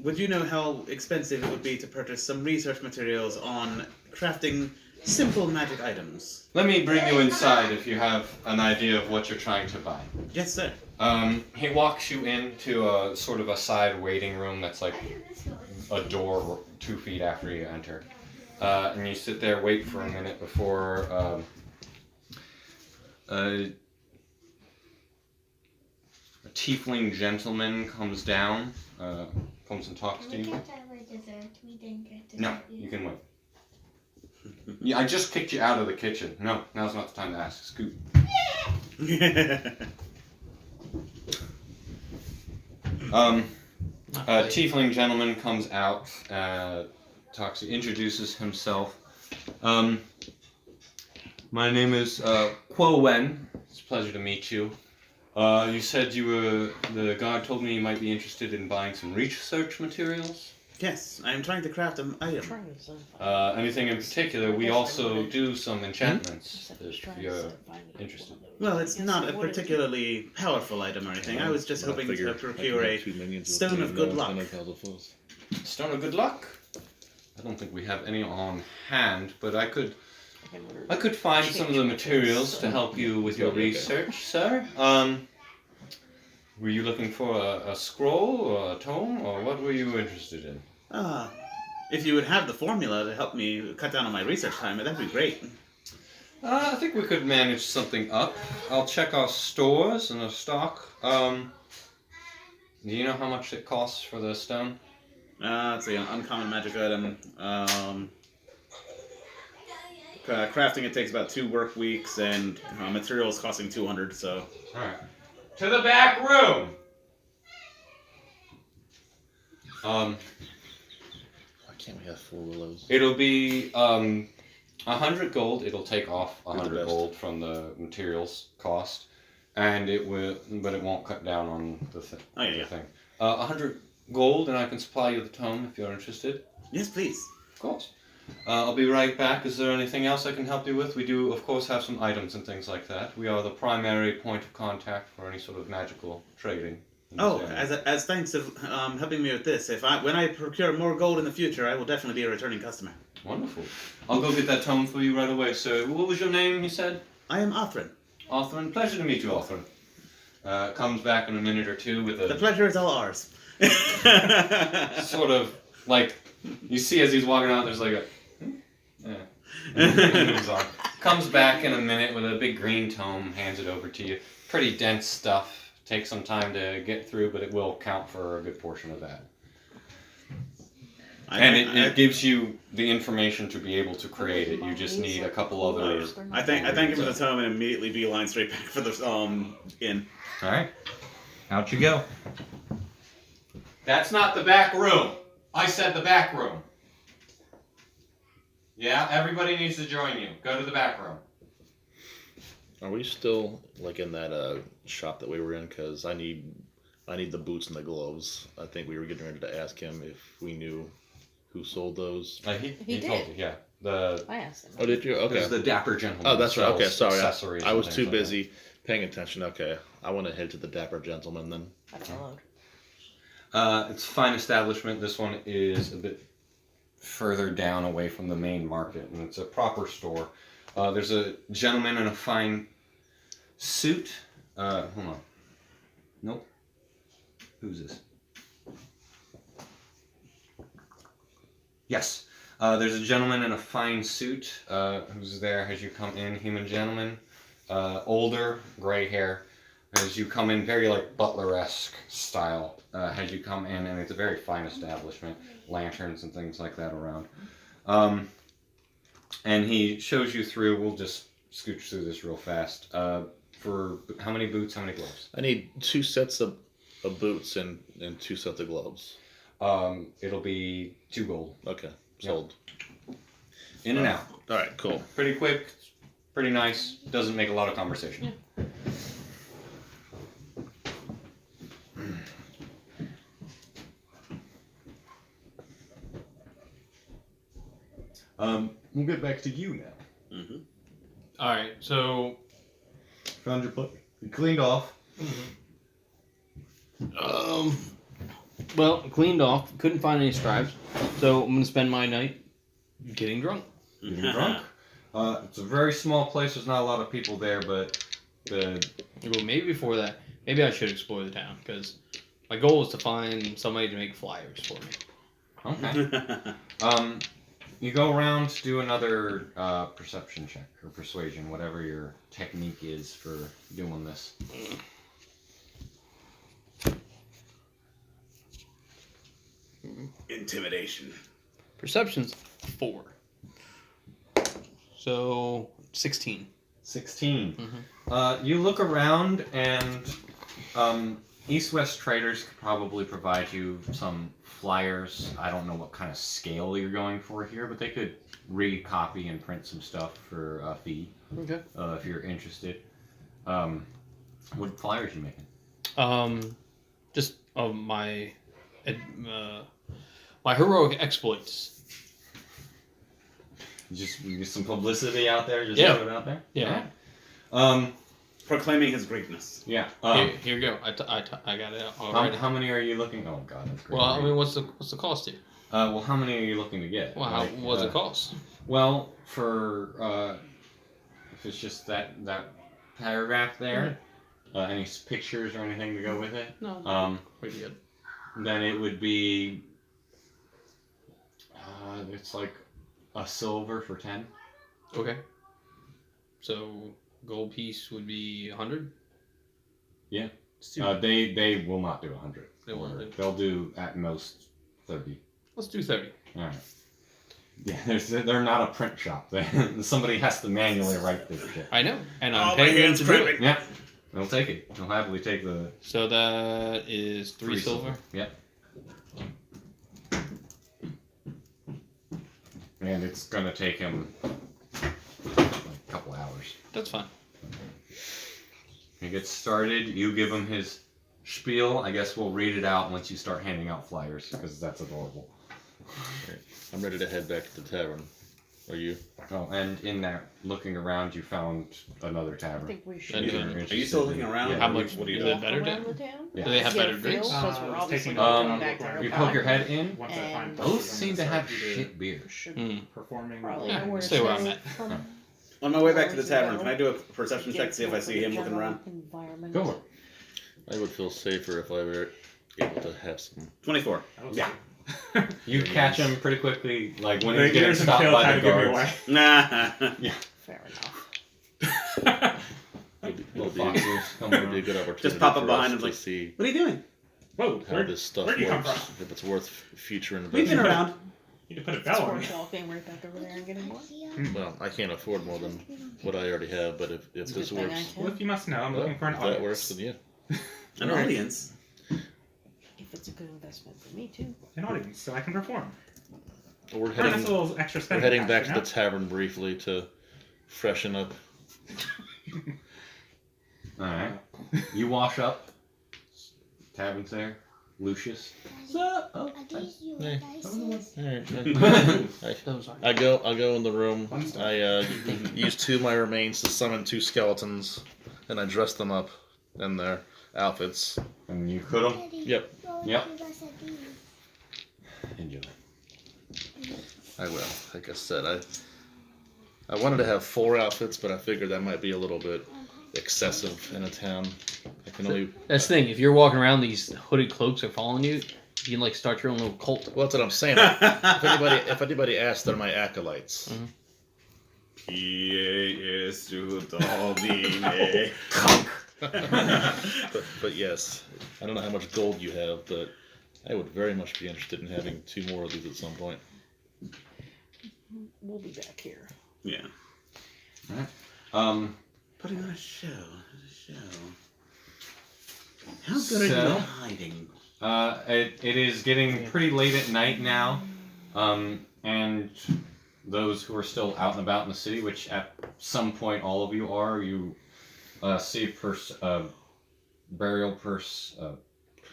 Would you know how expensive it would be to purchase some research materials on crafting simple magic items? Let me bring you inside if you have an idea of what you're trying to buy. Yes, sir. He walks you into a sort of a side waiting room that's like a door 2 feet after you enter. And you sit there, wait for a minute before a tiefling gentleman comes down, comes and talks to We you. kept our dessert. We didn't get dessert. No, you can wait. Yeah, I just kicked you out of the kitchen. No, now's not the time to ask. Scoot. A tiefling gentleman comes out, talks to you, introduces himself. My name is Quo Wen. It's a pleasure to meet you. You said the guard told me you might be interested in buying some research materials. Yes, I am trying to craft an item. Anything in particular? We also do some enchantments, if you're interested. Well, it's not a particularly powerful item or anything. I was just hoping to procure a stone of good luck. Stone of good luck? I don't think we have any on hand, but I could find some of the materials to help you with your research, sir. Were you looking for a scroll or a tome, or what were you interested in? If you would have the formula to help me cut down on my research time, that'd be great. I think we could manage something up. I'll check our stores and our stock. Do you know how much it costs for the stone? Let's see, an uncommon magic item. Crafting it takes about 2 work weeks, and materials costing 200. So. All right. To the back room. Why can't we have 4 of those? It'll be 100 gold. It'll take off You're the 100 best. gold from the materials cost, and it won't cut down on the thing. Oh, yeah. 100 gold, and I can supply you the tome if you're interested. Yes, please. Of course. I'll be right back. Is there anything else I can help you with? We do, of course, have some items and things like that. We are the primary point of contact for any sort of magical trading. in this Oh, area. as thanks of helping me with this, when I procure more gold in the future, I will definitely be a returning customer. Wonderful. I'll go get that tome for you right away, sir. What was your name, you said? I am Othrin. Arthur. Pleasure to meet you, Arthur. Comes back in a minute or two with The a pleasure is all ours. sort of like, you see as he's walking out, there's like a, yeah. And moves on. Comes back in a minute with a big green tome, hands it over to you. Pretty dense stuff. Takes some time to get through, but it will count for a good portion of that. And it gives you the information to be able to create it. You just need a couple other. I thank him for the tome and immediately beeline straight back for the inn. All right, out you go. That's not the back room. I said the back room. Yeah, everybody needs to join you. Go to the back room. Are we still like in that shop that we were in? Because I need the boots and the gloves. I think we were getting ready to ask him if we knew who sold those. He did. told you, yeah. I asked him. Oh, did you? Okay. There's the dapper gentleman. Oh, that's right. Okay, sells sorry. accessories I and was things too like busy paying attention. Okay, I want to head to the Dapper Gentleman then. I followed. It's a fine establishment. This one is a bit further down away from the main market, and it's a proper store. There's a gentleman in a fine suit. Hold on. Nope. Who's this? Yes. There's a gentleman in a fine suit who's there as you come in. Human gentleman. Older, gray hair. as you come in, very like Butler-esque style, as you come in, and it's a very fine establishment, lanterns and things like that around. And he shows you through. We'll just scooch through this real fast. For how many boots, how many gloves? I need 2 sets of boots and 2 sets of gloves. It'll be 2 gold. Okay, sold. In and out. All right, cool. Pretty quick, pretty nice. Doesn't make a lot of conversation. We'll get back to you now. Mm-hmm. All right, so Found your book. You cleaned off. well, cleaned off. Couldn't find any scribes, so I'm gonna spend my night getting drunk. Getting drunk. It's a very small place. There's not a lot of people there, but the Well, maybe before that, maybe I should explore the town because my goal is to find somebody to make flyers for me. okay. You go around, do another perception check or persuasion, whatever your technique is for doing this. Intimidation. Perception's 4, so 16. 16. Mhm. You look around, and East-West Traders could probably provide you some flyers. I don't know what kind of scale you're going for here, but they could recopy and print some stuff for a fee Okay. if you're interested. What flyers you making? Just of my my heroic exploits. Just get some publicity out there. Just Yeah. throw it out there. Yeah. Alright. Proclaiming his greatness. Yeah. Here you go. I got it already. How many are you looking? Oh God, that's great. Well, I mean, what's the cost here? well, how many are you looking to get? Well, how, what's it cost? Well, for if it's just that paragraph there, any pictures or anything to go with it, No, pretty good. then it would be it's like a silver for 10. Okay. So gold piece would be 100. Yeah. Let's do, They will not do 100. They won't do. They'll do at most 30. let's do 30. All right. Yeah, they're not a print shop. Somebody has to manually write this shit. I know, and Oh, I'm my paying them hand's to do it. cramping. Yeah, they'll take it. They'll happily take the So that is 3 silver. Yep. And it's gonna take him like a couple hours. That's fine. He gets started. You give him his spiel. I guess we'll read it out once you start handing out flyers because that's adorable. I'm ready to head back to the tavern. Are you? Oh, and in that, looking around, you found another I tavern. think we And should. then- You're Are you interested still in- looking around? Yeah. How much? What do you Is do? it better? Around the town? Yeah. Do they have Get a better feel, drinks? because we're obviously Um, going back to our You pile. poke your head in. Once I find And- Both places, I'm seem to gonna have start either shit beer. Should Mm. performing probably or know where to Stay where I'm stay at. from On my way back to the hours tavern, ago. can I do a perception Get check, see if I see the him looking general around? environment. Go for it. I would feel safer if I were able to have some. 24. Yeah. You catch him pretty quickly, like when The he's getting ears and stopped tail by kind the of give me guards. away. Nah. Fair enough. It'd be, Little it'd be, foxes coming it'd be a around. good opportunity Just pop up for behind us him to like- see What are you doing? Whoa, how this stuff where'd you come works. from? If it's worth future We've been investment. around. You need to put a It's bell on worth me. walking right back over there and getting more. Well, I can't afford more than what I already have, but if It's a this good thing I works, Well, can. if you must know, I'm well, looking for an if audience. that works, then yeah. An audience. If it's a good investment for me too. An audience, so I can perform. We're Or that's heading, a little extra we're spending. heading back cash, to the tavern briefly to freshen up. Alright. You wash up. Tavern's there. Lucius. Oh, Are these your Hey. dices? Alright, Those are. I go in the room. I use 2 of my remains to summon 2 skeletons, and I dress them up in their outfits. And you could them. Yep, Yep. Enjoy. I will. Like I said, I wanted to have 4 outfits, but I figured that might be a little bit excessive in a town. I can only. That's the thing. If you're walking around, these hooded cloaks are following you. You can like start your own little cult. Well, that's what I'm saying. If anybody asks, they're my acolytes. Mhm. Pie es tu domine. but yes, I don't know how much gold you have, but I would very much be interested in having 2 more of these at some point. We'll be back here. Yeah. Putting on a show. How good are you So- at hiding? It is getting pretty late at night now, and those who are still out and about in the city, which at some point all of you are, you see burial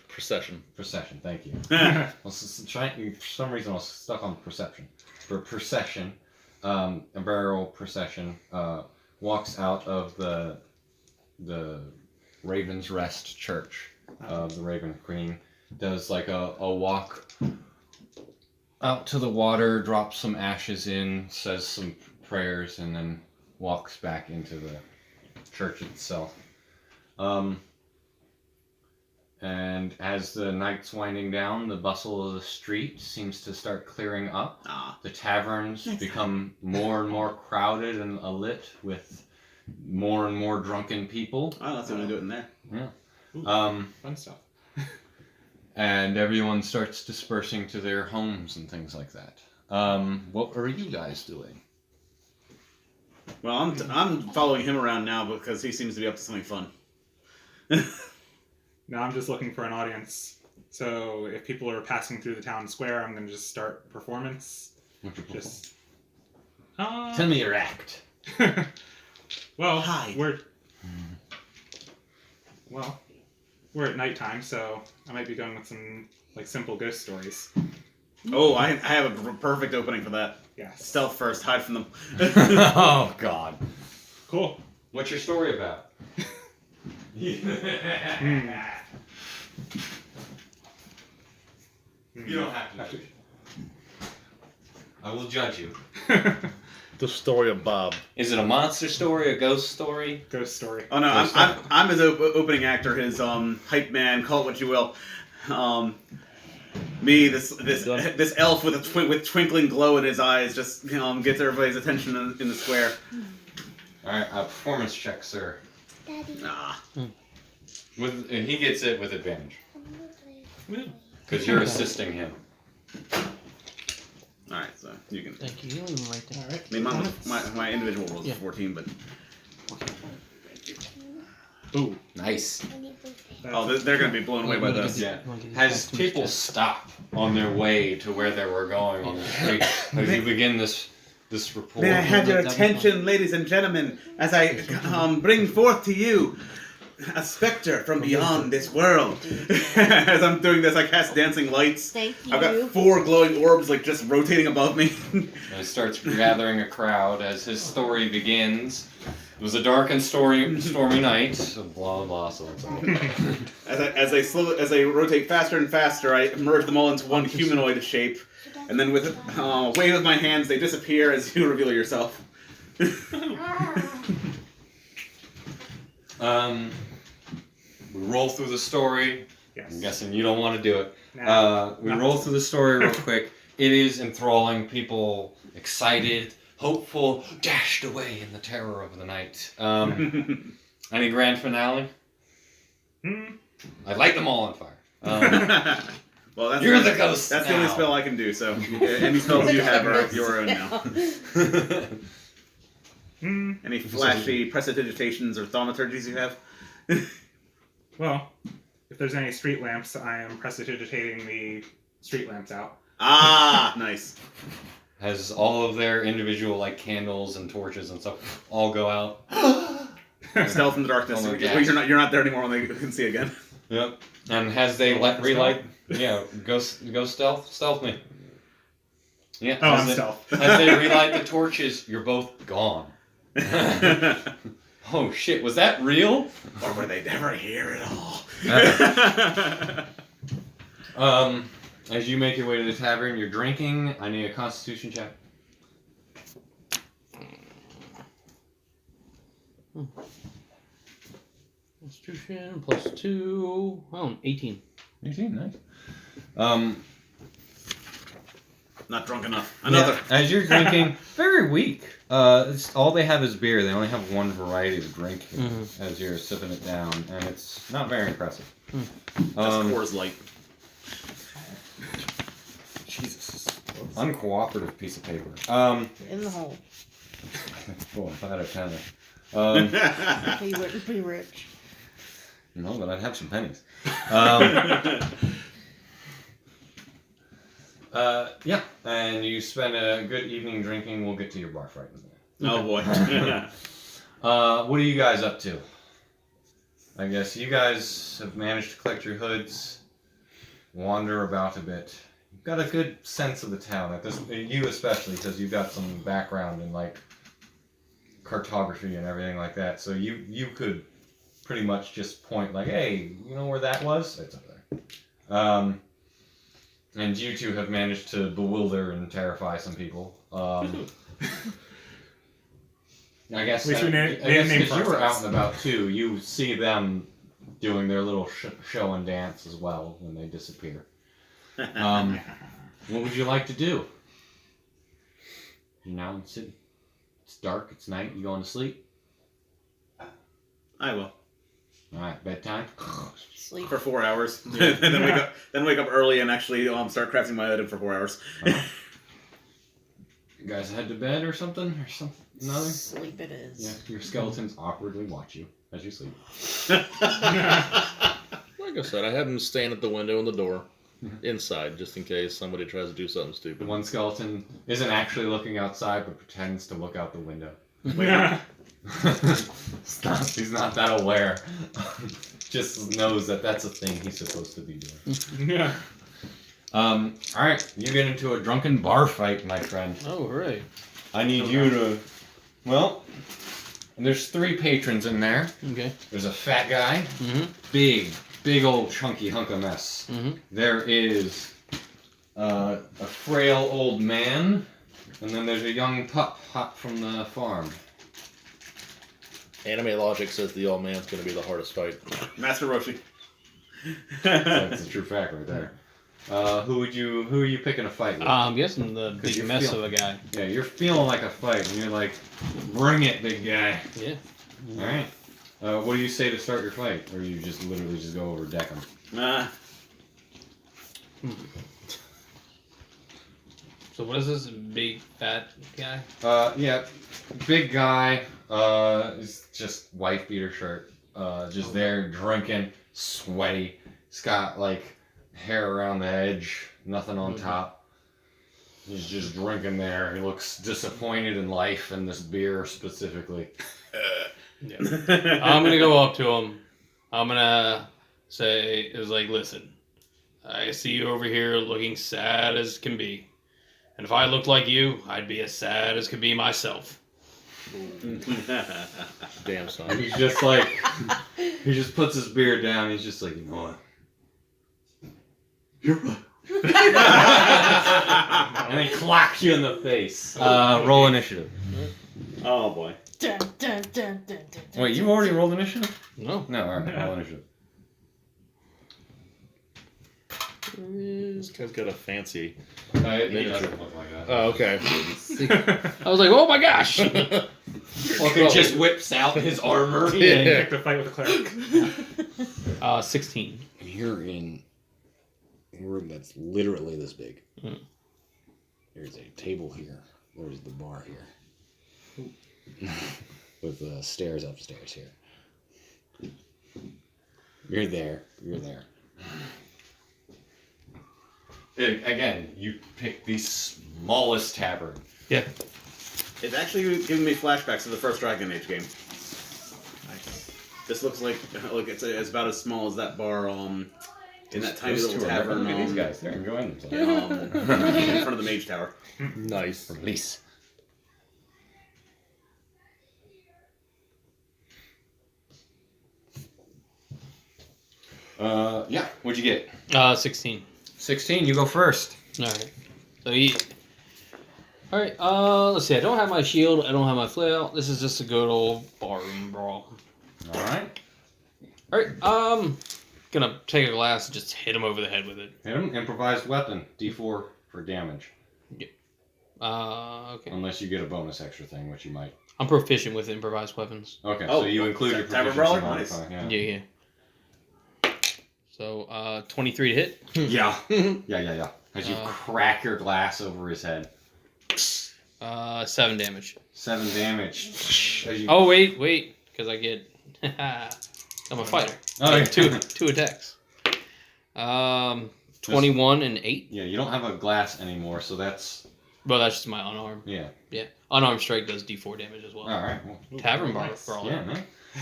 Procession. procession. Thank you. For some reason I was stuck on perception. For procession, a burial procession walks out of the Raven's Rest Church of the Raven Queen. Does like a walk out to the water, drops some ashes in, says some prayers, and then walks back into the church itself. And as the night's winding down, the bustle of the street seems to start clearing up. The taverns become more and more crowded and alit with more and more drunken people. Oh, that's going to do it in there. Fun stuff. And everyone starts dispersing to their homes and things like that. What are you guys doing? Well, I'm following him around now because he seems to be up to something fun. Now I'm just looking for an audience. So if people are passing through the town square, I'm going to just start performance. Just Tell me your act. well, Hide. we're at nighttime, so I might be going with some like simple ghost stories. Oh, I have a perfect opening for that. Yes. Stealth first, hide from them. Oh, God. Cool. What's your story about? You don't have to. I will judge you. The story of Bob. Is it a monster story, a ghost story? Ghost story. Oh no, I'm his opening actor, his hype man, call it what you will. Me, this elf with twinkling glow in his eyes, just gets everybody's attention in the square. All right, a performance check, sir. Daddy. And he gets it with advantage Woo. because you're assisting him. All right, so you can. Thank you. Right there. All right. I mean, my individual roll is 14, but Ooh. Nice. they're gonna be blown away by this. Yeah. Has people stop on their way to where they were going on the street as you begin this report? May I have your attention, ladies and gentlemen, as I bring forth to you a specter from beyond this world. As I'm doing this, I cast dancing lights. Thank you. I've got 4 glowing orbs like just rotating above me. And he starts gathering a crowd as his story begins. It was a dark and stormy night. So blah blah. So it's As I rotate faster and faster, I merge them all into one humanoid shape, and then with a wave of my hands, they disappear as you reveal yourself. We roll through the story. Yes. I'm guessing you don't want to do it. Nah. We roll through the story real quick. It is enthralling. People excited, hopeful, dashed away in the terror of the night. Any grand finale? I light them all on fire. Well, that's You're the ghost. That's the only now. spell I can do. So any spells you have are your own now. Any flashy prestidigitations or thaumaturgies you have? Well, if there's any street lamps, I am prestidigitating the street lamps out. Ah, nice. Has all of their individual like candles and torches and stuff all go out. Stealth in the darkness. Oh my Well, you're not there anymore when they can see again. Yep. And has they relight? Yeah. Go stealth me. Yeah. Oh, as I'm they- stealth. As they relight the torches, you're both gone. Oh shit! Was that real? Or were they never here at all? As you make your way to the tavern, you're drinking. I need a Constitution check. Constitution +2. Oh, 18. 18, nice. not drunk enough. Another. Yeah, as you're drinking, very weak. All they have is beer. They only have one variety of drink here as you're sipping it down, and it's not very impressive. That's Coors Light. Jesus. Uncooperative piece of paper. In the hole. Boy, if I had a tenner. He wouldn't be rich. No, but I'd have some pennies. Yeah, and you spend a good evening drinking. We'll get to your bar fight in a minute. Oh boy. What are you guys up to? I guess you guys have managed to collect your hoods, wander about a bit. You've got a good sense of the town. At this, you especially, because you've got some background in like cartography and everything like that. So you could pretty much just point like, hey, you know where that was? It's up there. And you two have managed to bewilder and terrify some people. I guess We should name because you were out ourselves. and about too. You see them doing their little show and dance as well when they disappear. What would you like to do? You're now in the city. It's dark. It's night. You going to sleep? I will. All right, bedtime. Sleep. For 4 hours. And then wake up early and actually start crafting my item for 4 hours. You guys head to bed or something another? Sleep it is. Yeah, your skeletons awkwardly watch you as you sleep. Like I said, I have him stand at the window and the door inside just in case somebody tries to do something The stupid. one skeleton isn't actually looking outside, but pretends to look out the window. He's not that aware. Just knows that that's a thing he's supposed to be doing. Yeah. All right, you get into a drunken bar fight, my friend. Oh, right. I need you to. Well, there's 3 patrons in there. Okay. There's a fat guy, big old chunky hunk of mess. There is a frail old man, and then there's a young pup hot from the farm. Anime logic says the old man's going to be the hardest fight. Master Roshi. That's a true fact right there. Who are you picking a fight with? I'm guessing the big you're mess feeling- of a guy. Yeah, you're feeling like a fight, and you're like, bring it, big guy. Yeah. All right. What do you say to start your fight, or you just literally just go over deck him? So what is this big fat guy? Yeah, big guy. Is just wife beater shirt. Just there drinking, sweaty. He's got like hair around the edge, nothing on top. He's just drinking there. He looks disappointed in life and this beer specifically. Yeah. I'm gonna go up to him. I'm gonna say, "Is like, listen, I see you over here looking sad as can be, and if I looked like you, I'd be as sad as could be myself." Damn son. He's just like, he just puts his beer down. He's just like, you know what? You're right. And then clocks you in the face. Roll initiative. Oh boy. Dun, dun, dun, dun, dun, dun, Wait, you already rolled initiative? No. No, alright, roll initiative. This guy's got a fancy. He doesn't look like that. Oh, okay. I was like, "Oh my gosh!" Okay, just whips out his armor. Yeah. Pick the fight with the cleric. 16. And you're in a room that's literally this big. There's a table here. There's the bar here. With stairs upstairs here. You're there. You're there. Again, you pick the smallest tavern. Yeah. It's actually giving me flashbacks to the first Dragon Age game. This looks like it's about as small as that bar in that tiny Those little two are- tavern Look at these guys. They're enjoying themselves. in front of the Mage Tower. Nice. Release. Yeah, what'd you get? 16. 16, you go first. Alright. So he. Alright, let's see. I don't have my shield. I don't have my flail. This is just a good old barroom brawl. Alright. Alright, gonna take a glass and just hit him over the head with it. Hit him, improvised weapon, D4 for damage. Okay. Unless you get a bonus extra thing, which you might. I'm proficient with improvised weapons. Okay, Oh, so you include your Tavern proficiency Brawler? Nice. modifier. Yeah. So 23 to hit. Yeah. Yeah. As you crack your glass over his head. 7 damage. 7 damage. As you... Oh wait, because I get. I'm a fighter. Oh, yeah. Two attacks. 21 and 8. Yeah, you don't have a glass anymore, so that's... Well, that's just my unarmed. Yeah. Yeah. Unarmed strike does D4 damage as well. Alright. Well, Tavern nice. brawler. yeah,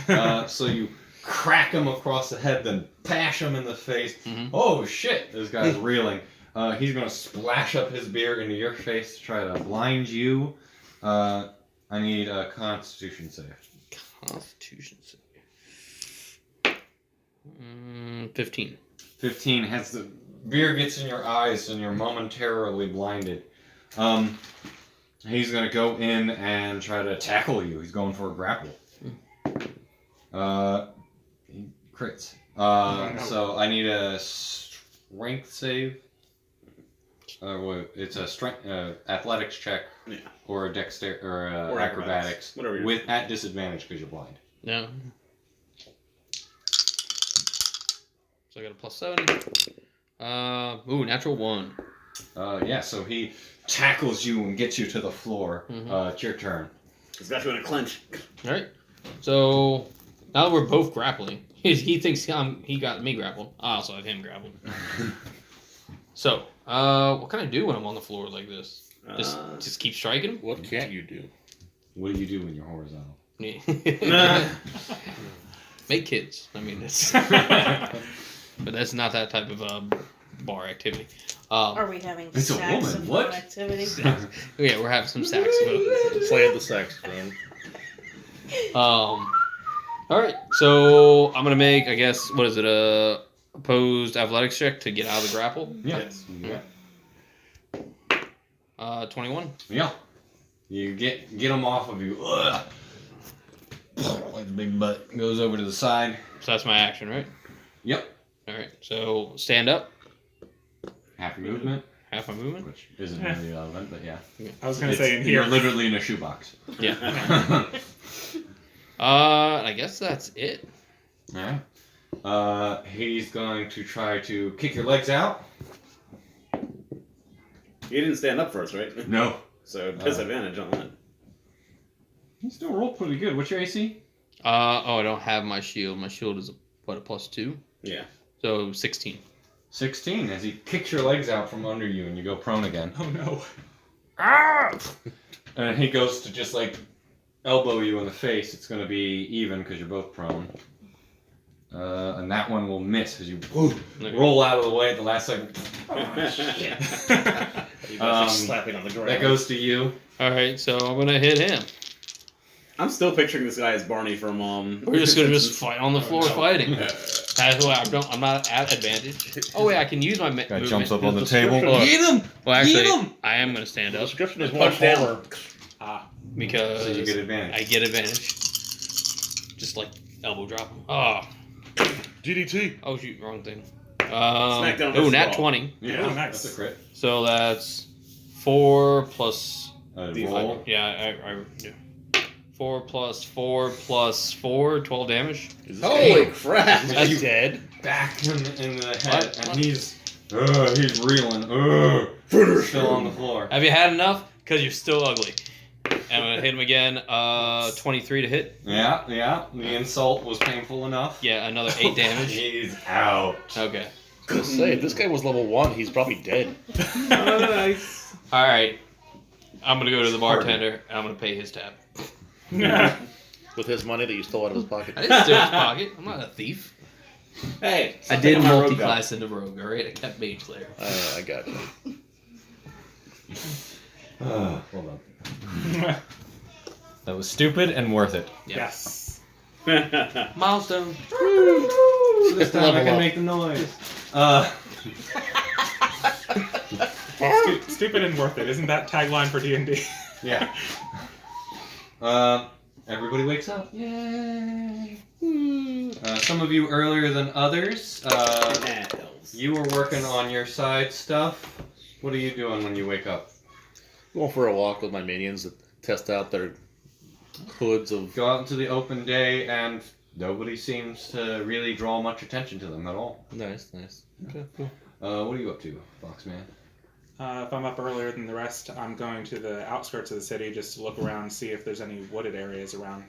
man. So you crack him across the head, then bash him in the face. Mhm. Oh, shit! This guy's reeling. He's going to splash up his beer into your face to try to blind you. I need a Constitution save. Constitution save. 15. 15 has the beer gets in your eyes and you're momentarily blinded. He's gonna go in and try to tackle you. He's going for a grapple. He crits. no. So I need a strength save. It's a strength athletics check, Yeah. or a dexter or Or acrobatics whatever you're with at disadvantage because you're blind. No. So I got a +7. Natural 1. Yeah. So he tackles you and gets you to the floor. Mhm. It's your turn. He's got you in a clinch. All right. So now that we're both grappling, he thinks he got me grappled. I also have him grappled. So, what can I do when I'm on the floor like this? Just keep striking him? What can't you do? What do you do when you're horizontal? Make kids. I mean, that's but that's not that type of bar activity. Are we having It's a woman, saxophone what? activity? Yeah, we're having some saxophone. Play the saxophone. All right, so I'm gonna make, I guess, what is it, opposed athletics check to get out of the grapple. Yes. Yeah. 21. Yeah. You get him off of you. Ugh. Like the big butt goes over to the side. So that's my action, right? Yep. All right, so stand up, Half your movement, half my movement. which isn't really relevant, but yeah. I was gonna say in You're here. literally in a shoebox. Yeah. I guess that's it. Alright. He's going to try to kick your legs out. You didn't stand up first, right? No. So disadvantage on that. You still roll pretty good. What's your AC? I don't have my shield. My shield is a +2, Yeah. so 16. 16 as he kicks your legs out from under you and you go prone again. Oh no. And he goes to just like elbow you in the face. It's going to be even because you're both prone. And that one will miss as you roll out of the way at the last second. You guys are slapping on the ground. That goes to you. All right, so I'm gonna hit him. I'm still picturing this guy as Barney from We're just gonna fight on the floor fighting. That's why I'm not at advantage. Oh wait, I can use my movement. Jumps up on the Description. table. Get him! Well, actually, Get him! I am gonna stand The up description is more Punch down. forward. because So you get advantage. I get advantage. Just like elbow drop. Oh, DDT. oh shoot, wrong thing. Smackdown Oh, versus nat Raw. 20. Yeah, Oh, nice. That's a crit. So that's 4 plus. Roll. Yeah, yeah. 4 plus 4 plus 4, 12 damage. Is this Holy guy- crap! is this guy dead? Back him in the head, What? and he's reeling. Still on the floor. Have you had enough? Because you're still ugly. And I'm gonna hit him again. 23 to hit. Yeah. The insult was painful enough. Yeah, another 8 damage. He's out. Okay. I was gonna say, if this guy was level 1, he's probably dead. Nice. All right. I'm gonna go to the bartender and I'm gonna pay his tab. With his money that you stole out of his pocket. I didn't steal his pocket. I'm not a thief. Hey, I stop did taking my rogue multi-class into rogue. All right, I kept mage slayer. I got you. Hold on. That was stupid and worth it. Yes. gun. Milestone. This time I Level can up. make the noise. Stupid and worth it. Isn't that tagline for D&D? Yeah. Everybody wakes up. Yay! Some of you earlier than others. You were working on your side stuff. What are you doing when you wake up? Going for a walk with my minions to test out their hoods of. Go out into the open day, and nobody seems to really draw much attention to them at all. Nice. Okay, cool. What are you up to, Foxman? If I'm up earlier than the rest, I'm going to the outskirts of the city just to look around and see if there's any wooded areas around.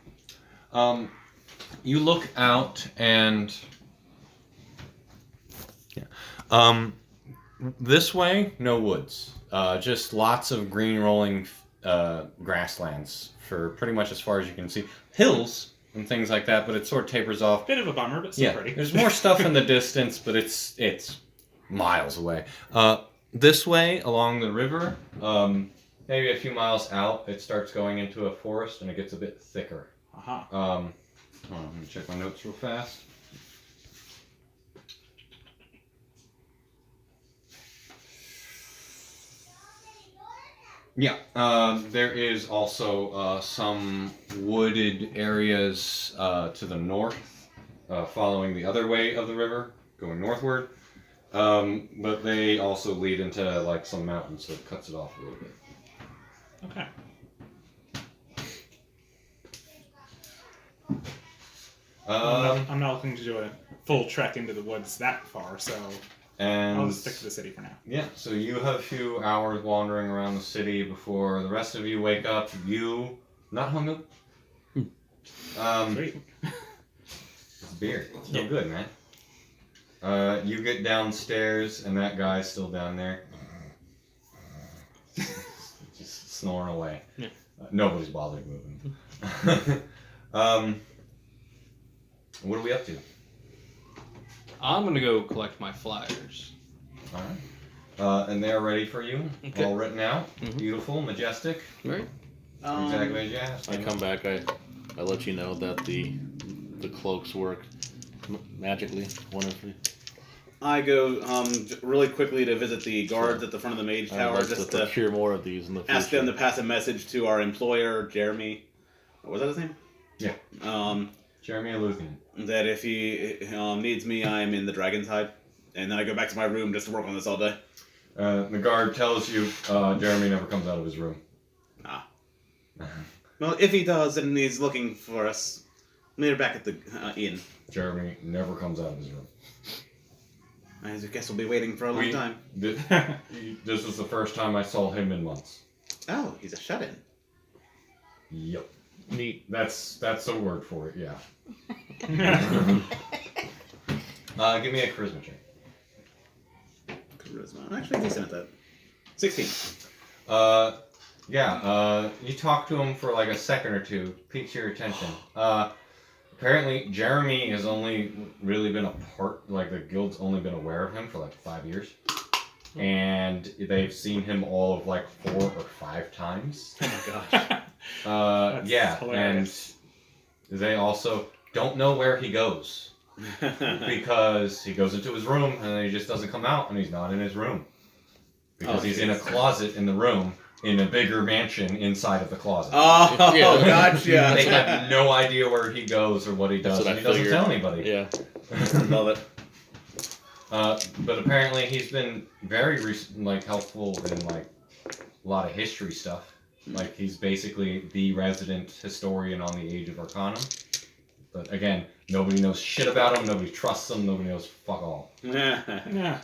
You look out and this way, no woods. Just lots of green rolling grasslands for pretty much as far as you can see. Hills and things like that, but it sort of tapers off. Bit of a bummer, but still pretty. There's more stuff in the distance, but it's miles away. This way, along the river, maybe a few miles out, it starts going into a forest and it gets a bit thicker. Uh-huh. Hold on, let me check my notes real fast. Yeah, there is also some wooded areas to the north, following the other way of the river, going northward. But they also lead into like some mountains, so it cuts it off a little bit. Okay. I'm not looking to do a full trek into the woods that far, so And I'll just stick to the city for now. yeah, so you have a few hours wandering around the city before the rest of you wake up. You not hung up. Sweet. It's beer. It's no good, man. You get downstairs, and that guy's still down there, just snoring away. Yeah. Nobody's bothered moving. What are we up to? I'm gonna go collect my flyers. All right. And they're ready for you, Okay. all written out, Mhm. beautiful, majestic, Right. exactly as you asked. I come back. I let you know that the cloaks work magically, wonderfully. I go really quickly to visit the guards at the front of the mage I'd tower like just to to procure more of these in the future. ask them to pass a message to our employer, Jeremy. What was that his name? Yeah. Jeremy Luthian. That if he needs me, I'm in the Dragon's Hide. And then I go back to my room just to work on this all day. The guard tells you Jeremy never comes out of his room. Well, if he does and he's looking for us, we're back at the inn. Jeremy never comes out of his room. I guess we'll be waiting for a long time. This was the first time I saw him in months. Oh, he's a shut-in. Yep. Neat. That's a word for it, yeah. Give me a charisma check. Charisma. I'm actually decent at that. 16. You talk to him for like a second or two, piques your attention. Apparently, Jeremy has only really been a part, like the guild's only been aware of him for like 5 years. And they've seen him all of like 4 or 5 times. Oh my gosh. That's hilarious. And they also don't know where he goes. Because he goes into his room and then he just doesn't come out and he's not in his room. Because he's in a closet in the room in a bigger mansion inside of the closet. Oh, Yeah. gotcha. They have no idea where he goes or what he does. That's what And he I doesn't figured. tell anybody. Yeah. Love it. But apparently he's been very helpful in like a lot of history stuff. Like he's basically the resident historian on the Age of Arcanum. But again, nobody knows shit about him. Nobody trusts him. Nobody knows fuck all. Yeah.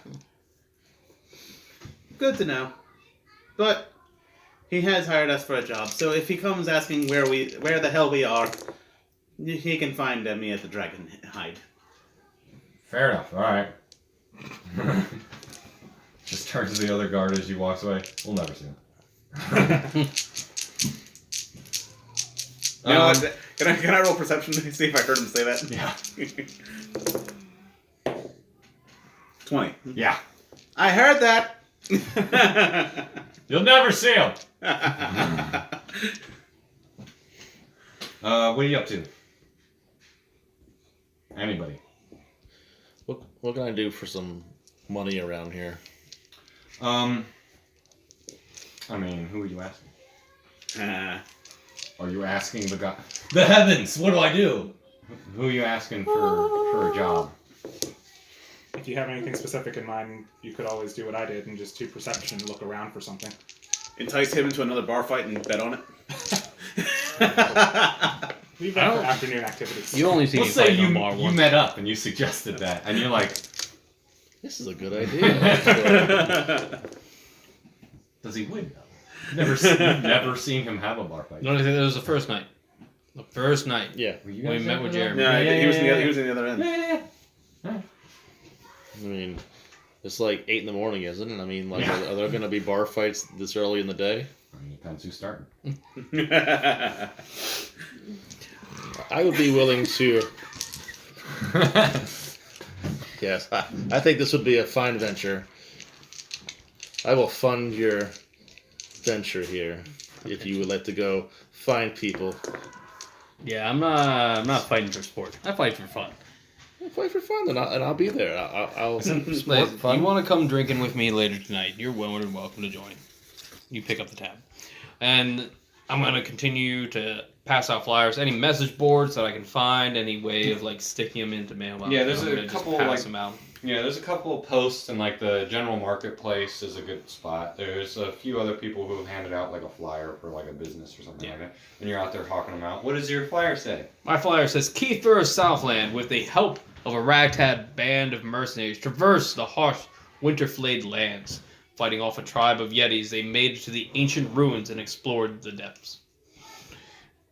Good to know. But he has hired us for a job, so if he comes asking where the hell we are, he can find me at the Dragon Hide. Fair enough. All right. Just turns to the other guard as he walks away. We'll never see him. Can I roll perception to see if I heard him say that? Yeah. 20. Yeah. I heard that. You'll never see him. What are you up to? Anybody? What can I do for some money around here? I mean, who are you asking? Are you asking the guy? The heavens! What do I do? Who are you asking for a job? If you have anything specific in mind, you could always do what I did and just do perception and look around for something. entice him into another bar fight and bet on it. Leave that for afternoon activities. You only see Let's me say fight you, on bar you once. met up and you suggested that, and you're like, This is a good idea. does he win? You've never seen him have a bar fight. No, it was the first night. The first night. Yeah. Were you We guys met there with for that? Jeremy. Yeah, he was in the other end. Yeah. I mean, it's like 8 in the morning, isn't it? I mean, like, Yeah. are there going to be bar fights this early in the day? I mean, depends who's starting. I would be willing to. Yes, I think this would be a fine venture. I will fund your venture here if you would like to go find people. Yeah, I'm not fighting for sport. I fight for fun. I'll fight for fun, and I'll be there. I'll Like, if you want to come drinking with me later tonight, you're more than welcome to join. You pick up the tab. And I'm going to continue to pass out flyers, any message boards that I can find, any way of like sticking them into mailbox. Yeah, there's I'm a gonna just couple, pass like- them out. Yeah, there's a couple of posts in like the general marketplace is a good spot. There's a few other people who have handed out like a flyer for like a business or something like that, and you're out there hawking them out. What does your flyer say? My flyer says, Kiefer Southland, with the help of a ragtag band of mercenaries, traverse the harsh, winter-flayed lands. Fighting off a tribe of Yetis, they made it to the ancient ruins and explored the depths.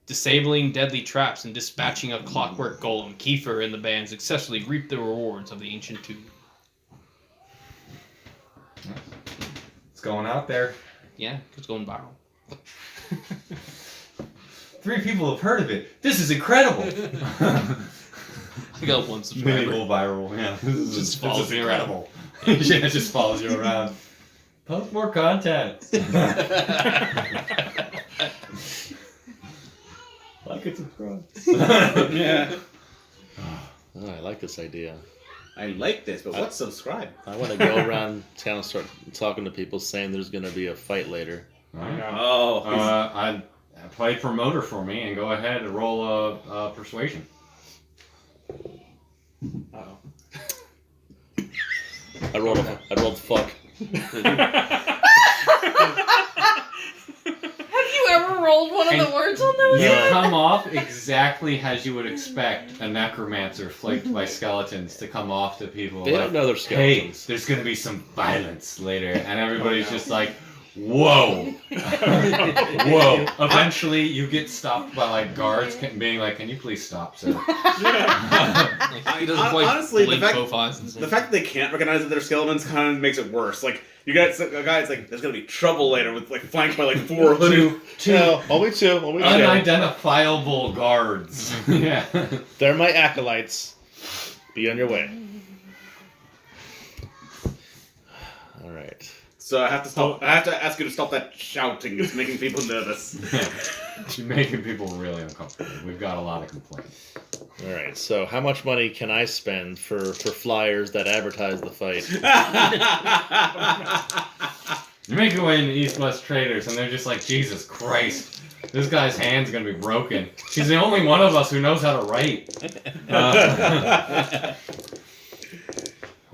Disabling deadly traps and dispatching a clockwork golem, Kiefer and the band successfully reaped the rewards of the ancient tomb. It's going out there. Yeah, it's going viral. 3 people have heard of it. This is incredible. I got one subscriber. Medieval viral. Yeah, this Just follows me incredible. Yeah, it just follows you around. Post more content. Like and subscribe. Yeah. Oh, I like this idea. I like this, but what's subscribe? I want to go around town and start talking to people saying there's going to be a fight later. Alright. Oh. I play promoter for me and go ahead and roll a persuasion. Uh-oh. I rolled fuck. Have you ever rolled one of the And words on those? You come off exactly as you would expect a necromancer flanked by skeletons to come off to people. They like, don't know they're hey, skeletons. there's gonna be some violence later, and everybody's just like, whoa, whoa. Eventually, you get stopped by like guards being like, "Can you please stop, sir?" He doesn't quite Honestly, the blink fact- both eyes and The fact that they can't recognize that they're skeletons kind of makes it worse. Like, you got a guy that's like, there's gonna be trouble later with like flanked by like 4 hooded. No, only two. Unidentifiable guards. Yeah. They're my acolytes. Be on your way. All right. So I have to stop. I have to ask you to stop that shouting. It's making people nervous. You're making people really uncomfortable. We've got a lot of complaints. All right. So, how much money can I spend for flyers that advertise the fight? You make your way into East West Traders, and they're just like, Jesus Christ, this guy's hand's gonna be broken. He's the only one of us who knows how to write.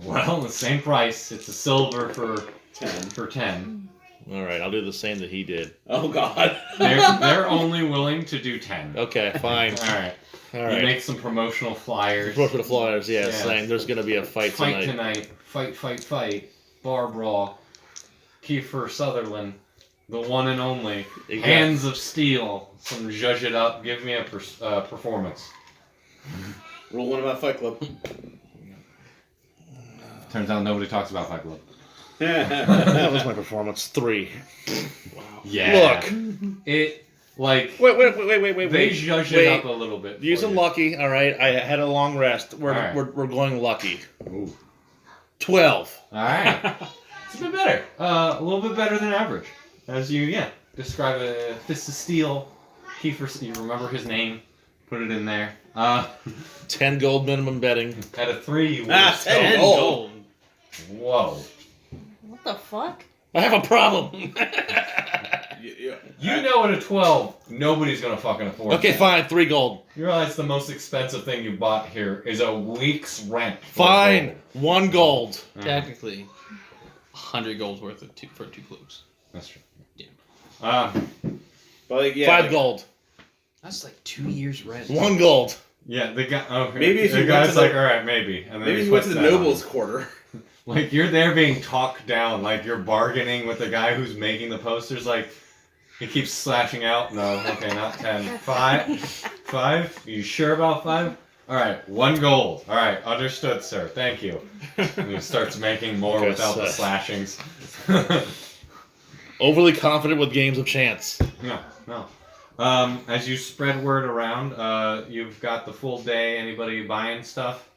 Well, the same price. It's a silver for 10. All right. I'll do the same that he did. Oh God. They're only willing to do 10. Okay. Fine. All right. All You right. make some promotional flyers. For the flyers, yeah, Yeah. saying there's going to be a fight Fight tonight. tonight. Fight. Bar brawl. Kiefer Sutherland. The one and only. Exactly. Hands of Steel. Some zhuzh it up. Give me a performance. Roll one about Fight Club. Turns out nobody talks about Fight Club. That was my performance. 3. Yeah. Look. It, like, Wait. they zhuzh it up a little bit. Using for you. lucky. All right. I had a long rest. We're All right. we're going lucky. Ooh. 12. Alright. It's a bit better. A little bit better than average. As you, describe a fist of steel. Kiefer, you remember his name. Put it in there. 10 gold minimum betting. At a 3, you Ah, lose. 10 10 gold. gold. Whoa. What the fuck? I have a problem. You know at a 12, nobody's gonna fucking afford Okay, that. fine. 3 gold. You realize the most expensive thing you bought here is a week's rent. for Fine. 1 gold. gold. Technically, 100 gold's worth of for 2 cloaks. That's true. Uh, But like, yeah, 5 like, gold. That's like 2 years rent. 1 gold. yeah, the guy. Okay. Maybe if the you went guy's to the- like, all right, maybe, and then Maybe he you went to puts the that on. nobles' quarter. Like you're there being talked down, like you're bargaining with the guy who's making the posters. Like he keeps slashing out. No, okay, not 10. 5. Are you sure about 5? All right, 1 gold. All right, understood, sir. Thank you. And he starts making more Okay, without the so- slashings. Overly confident with games of chance. No. As you spread word around, you've got the full day. Anybody buying stuff?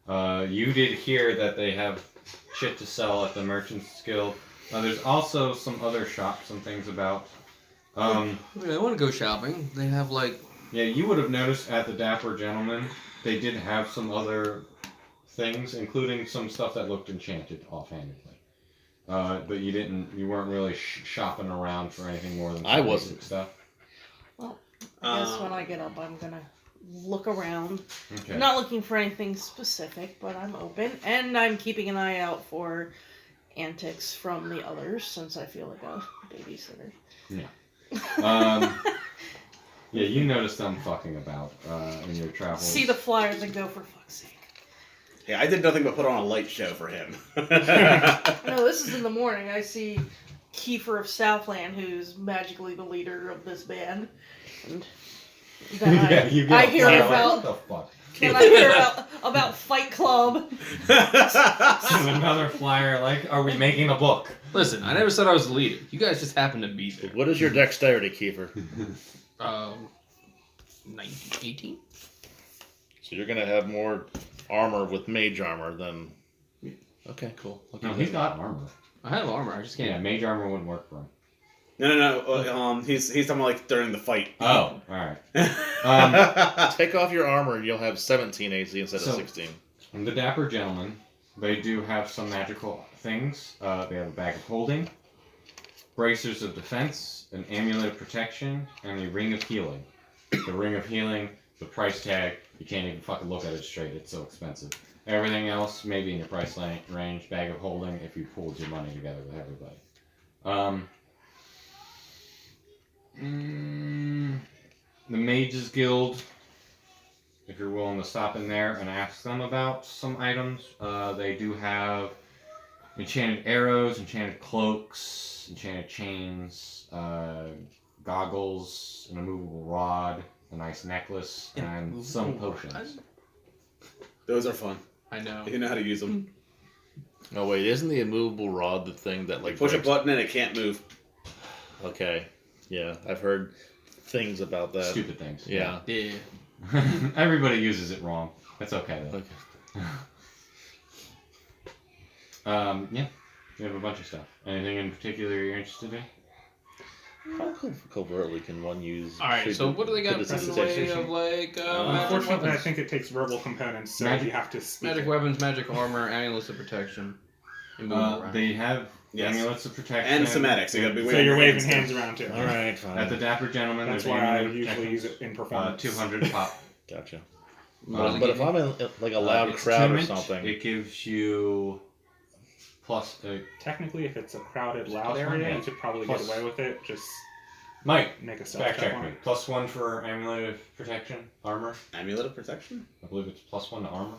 You did hear that they have shit to sell at the Merchants Guild. There's also some other shops and things about. I want to go shopping. They have like. Yeah, you would have noticed at the Dapper Gentleman, they did have some other things, including some stuff that looked enchanted offhandedly. But you weren't really shopping around for anything more than I some wasn't. basic stuff. I guess when I get up, I'm gonna look around. Okay. I'm not looking for anything specific, but I'm open, and I'm keeping an eye out for antics from the others, since I feel like a babysitter. Yeah, you noticed them fucking about in your travels. See the flyers and go, for fuck's sake. Yeah, I did nothing but put on a light show for him. No, this is in the morning. I see Kiefer of Southland, who's magically the leader of this band. And then Yeah, you get I a hear flyer, about like, what the fuck? then I hear about Fight Club. Another flyer, like, are we making a book? Listen, I never said I was the leader. You guys just happened to be there. What is your dexterity, Kiefer? 18? So you're gonna have more armor with mage armor than. Okay, cool. No, he's got armor. I have armor. I just can't. Yeah, mage armor wouldn't work for him. No. He's talking about like during the fight. Oh, alright. Take off your armor and you'll have 17 AC instead of So- 16. The Dapper Gentlemen, they do have some magical things. They have a bag of holding, bracers of defense, an amulet of protection, and a ring of healing. The ring of healing, the price tag, you can't even fucking look at it straight, it's so expensive. Everything else, maybe in your price range, bag of holding, if you pooled your money together with everybody. The Mages Guild, if you're willing to stop in there and ask them about some items, they do have enchanted arrows, enchanted cloaks, enchanted chains, goggles, an immovable rod, a nice necklace, and some potions. Those are fun. I know. You know how to use them. Oh wait, isn't the immovable rod the thing that like Push a breaks- button and it can't move. Okay, yeah, I've heard things about that. Stupid things. Yeah. Yeah. Everybody uses it wrong. That's okay though. Okay. Yeah, we have a bunch of stuff. Anything in particular you're interested in? How covertly can one use? Alright, so what do they got in the way Prestidigitation? of like magic Unfortunately, I weapons? think it takes verbal components, so Magic- you have to speak. Magic it. weapons, magic armor, amulets of protection. They have Yes. amulets of protection. And somatics. So you gotta be So waving you're your waving hands hands around too. All right, fine. At the Dapper Gentleman, That's there's why I amulet of usually protection. use it in performance. 200 pop. Gotcha. What does it But give if you? I'm in like a loud It's crowd or attunement. something, It gives you plus. Technically, if it's a crowded, loud Plus one, area, yeah. you could probably Plus- get away with it. Just Mike, make a stealth fact check check on me. it. +1 for amulet of protection, armor. Amulet of protection? I believe it's +1 to armor.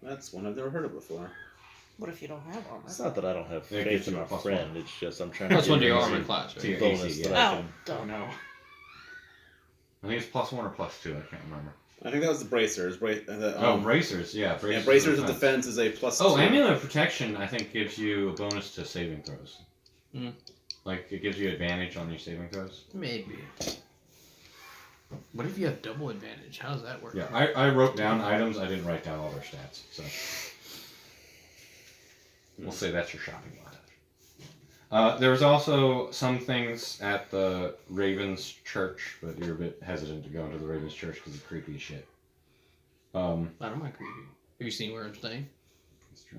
That's one I've never heard of before. What if you don't have armor? it's not that I don't have It faith gives in you my a plus friend. It's just I'm trying to Plus one to get your an armor easy class, To right? your bonus AC, that yeah. I Oh, can. duh. Oh no. I think it's +1 or +2. I can't remember. I think that was the bracers. Bracers, yeah. Bracers, Bracers of defense is a plus Oh, 2. amulet of protection, I think, gives you a bonus to saving throws. Mm. Like, it gives you advantage on your saving throws. Maybe. What if you have double advantage? How does that work? Yeah, I wrote down items. I didn't write down all their stats, so we'll say that's your shopping montage. There was also some things at the Ravens Church, but you're a bit hesitant to go into the Ravens Church because it's creepy as shit. I don't mind creepy. Have you seen where I'm staying? That's true.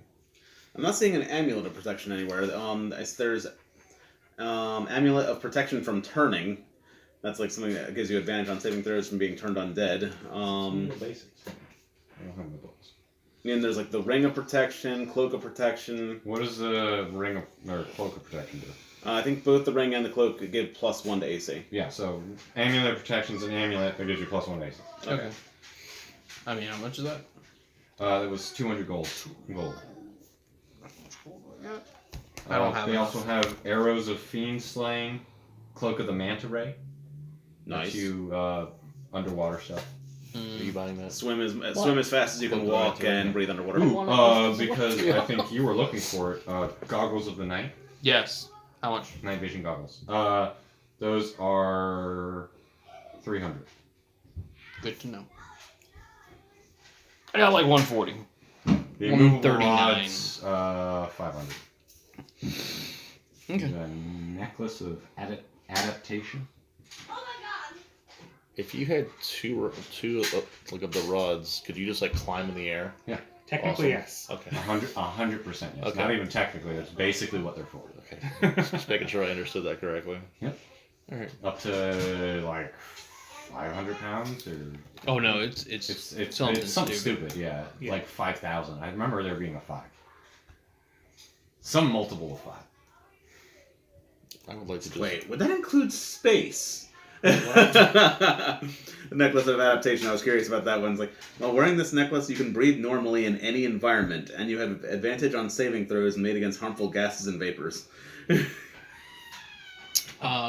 I'm not seeing an amulet of protection anywhere. There's amulet of protection from turning. That's like something that gives you advantage on saving throws from being turned undead. The basics. I don't have the books. And there's like the ring of protection, cloak of protection. What does the ring of, or cloak of protection do? I think both the ring and the cloak give +1 to AC. Yeah, so amulet protection's an amulet that gives you +1 to AC. Okay. I mean, how much is that? It was 200 gold. I don't have They enough. also have arrows of fiend slaying, cloak of the manta ray. Nice. That's you underwater stuff. Are you buying that? Swim as fast as you can Cloak of walk the Manta and Ray. breathe underwater. Ooh, because I think you were looking for it. Goggles of the night. Yes. How much? Night vision goggles. Those are 300. Good to know. I got like 140. The immovable 139. rods, 500. Okay. The necklace of adaptation. If you had two like of the rods, could you just like climb in the air? Technically, Awesome. yes. Okay. 100%. Yes. Okay. Not even technically. That's basically what they're for. Okay. Just making sure I understood that correctly. Yep. All right. Up to like 500 pounds or Oh no, it's something stupid. Yeah, Yeah. like 5,000. I remember there being a 5. Some multiple of 5. I would like to just Wait, would that include space? The necklace of adaptation. I was curious about that one. It's like, while wearing this necklace, you can breathe normally in any environment, and you have advantage on saving throws made against harmful gases and vapors.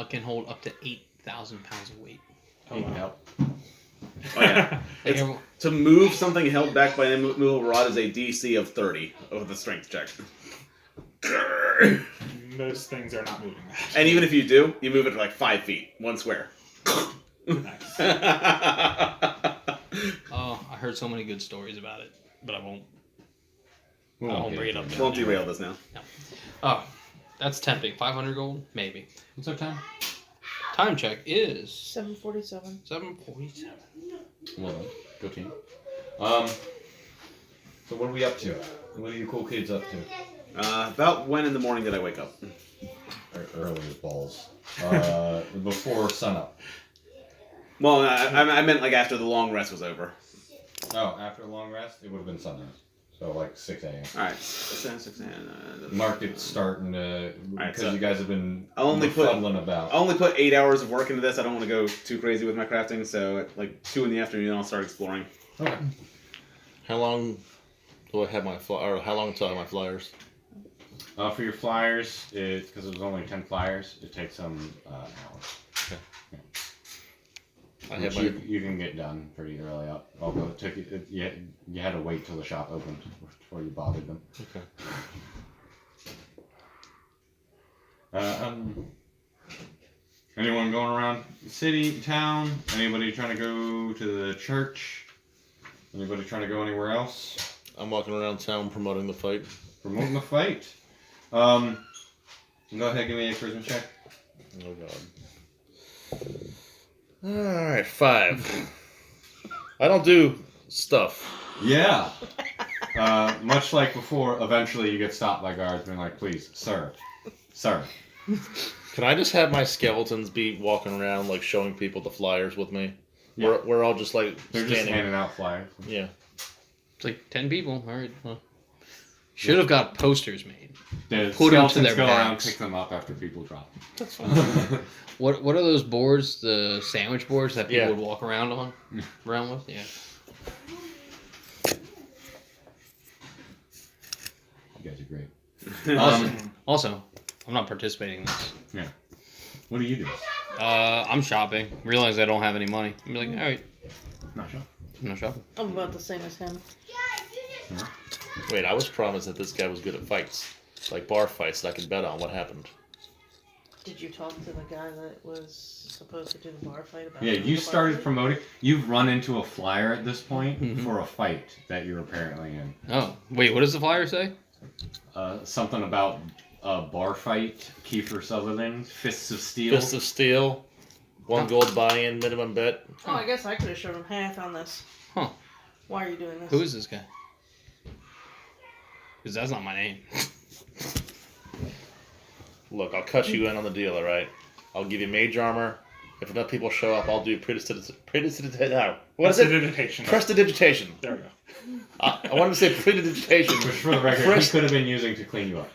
can hold up to 8,000 pounds of weight. Oh, wow. Oh yeah. Like It's- everyone- To move something held back by an immovable rod is a DC of 30 with a strength check. Most things are not moving that. And even if you do, you move it to like 5 feet, 1 square. Nice. Oh, I heard so many good stories about it, but I won't. We I won't won't get bring it into up. Won't derail this now. Oh, that's tempting. 500 gold, maybe. What's our time? Time check is 747. 7:47. Well done. Go team. So what are we up to? What are you cool kids up to? About when in the morning did I wake up? Early as balls. Before sunup. Well, I meant like after the long rest was over. Oh, after a long rest, it would have been sunrise. So like 6 a.m. Alright, 6 a.m. Market's starting to, Alright, because so you guys have been I'll only put- fuddling about. I only put 8 hours of work into this. I don't want to go too crazy with my crafting, so at like 2 in the afternoon I'll start exploring. Okay. How long do I have my or how long until I have my flyers? For your flyers, because it was only 10 flyers, it takes them an hour. I Which have my you can get done pretty early up. Although it took you had to wait till the shop opened before you bothered them. okay. Anyone going around the city, town? Anybody trying to go to the church? Anybody trying to go anywhere else? I'm walking around town promoting the fight. Promoting the fight. Go ahead, give me a charisma check. Oh god. Alright, 5. I don't do stuff. Yeah. Much like before, eventually you get stopped by guards being like, please, sir. Can I just have my skeletons be walking around like showing people the flyers with me? Yeah. We're all just like They're just standing. handing out flyers. Yeah. It's like 10 people. All right. Well, should have got posters made. The Put 'em to skeletons their go around, backs. pick them up after people drop. That's fine. What are those boards? The sandwich boards that people Yeah. would walk around with? Yeah. You guys are great. Also, I'm not participating in this. What do you do? I'm shopping. Realize I don't have any money. I'm like, all right, Not sure. I'm not shopping. I'm about the same as him. Wait, I was promised that this guy was good at fights. Like bar fights that I could bet on. What happened? Did you talk to the guy that was supposed to do the bar fight about? Yeah, doing you the bar started fight? promoting. You've run into a flyer at this point Mhm. for a fight that you're apparently in. Oh, wait, what does the flyer say? Something about a bar fight. Kiefer Sutherland, Fists of Steel. Fist of Steel, 1 gold buy-in, minimum bet. Oh, I guess I could have shown him half on this. Huh. Why are you doing this? Who is this guy? Because that's not my name. Look, I'll cut you in on the deal, alright? I'll give you mage armor, If enough people show up, I'll do prestidigitation. Prestidigitation. There we go. I wanted to say prestidigitation. Which, for the record, he could have been using to clean you up.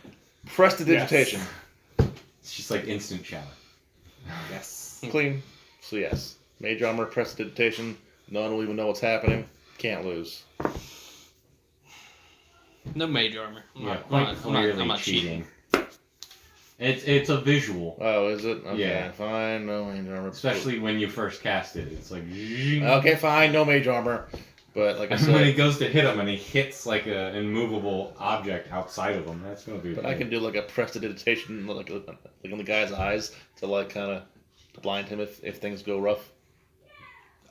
Prestidigitation. It's just like instant shower. Yes. Clean. So yes. Mage armor, prestidigitation. No one will even know what's happening. Can't lose. No mage armor. Quite clearly I'm not cheating. It's a visual. Oh, is it? Okay, Yeah. fine. No mage armor. Especially when you first cast it. It's like... Okay, fine. No mage armor. But like I And when he said, goes to hit him and he hits like an immovable object outside of him, that's going to be... but I can do like a prestidigitation like in the guy's eyes to like kind of blind him if things go rough.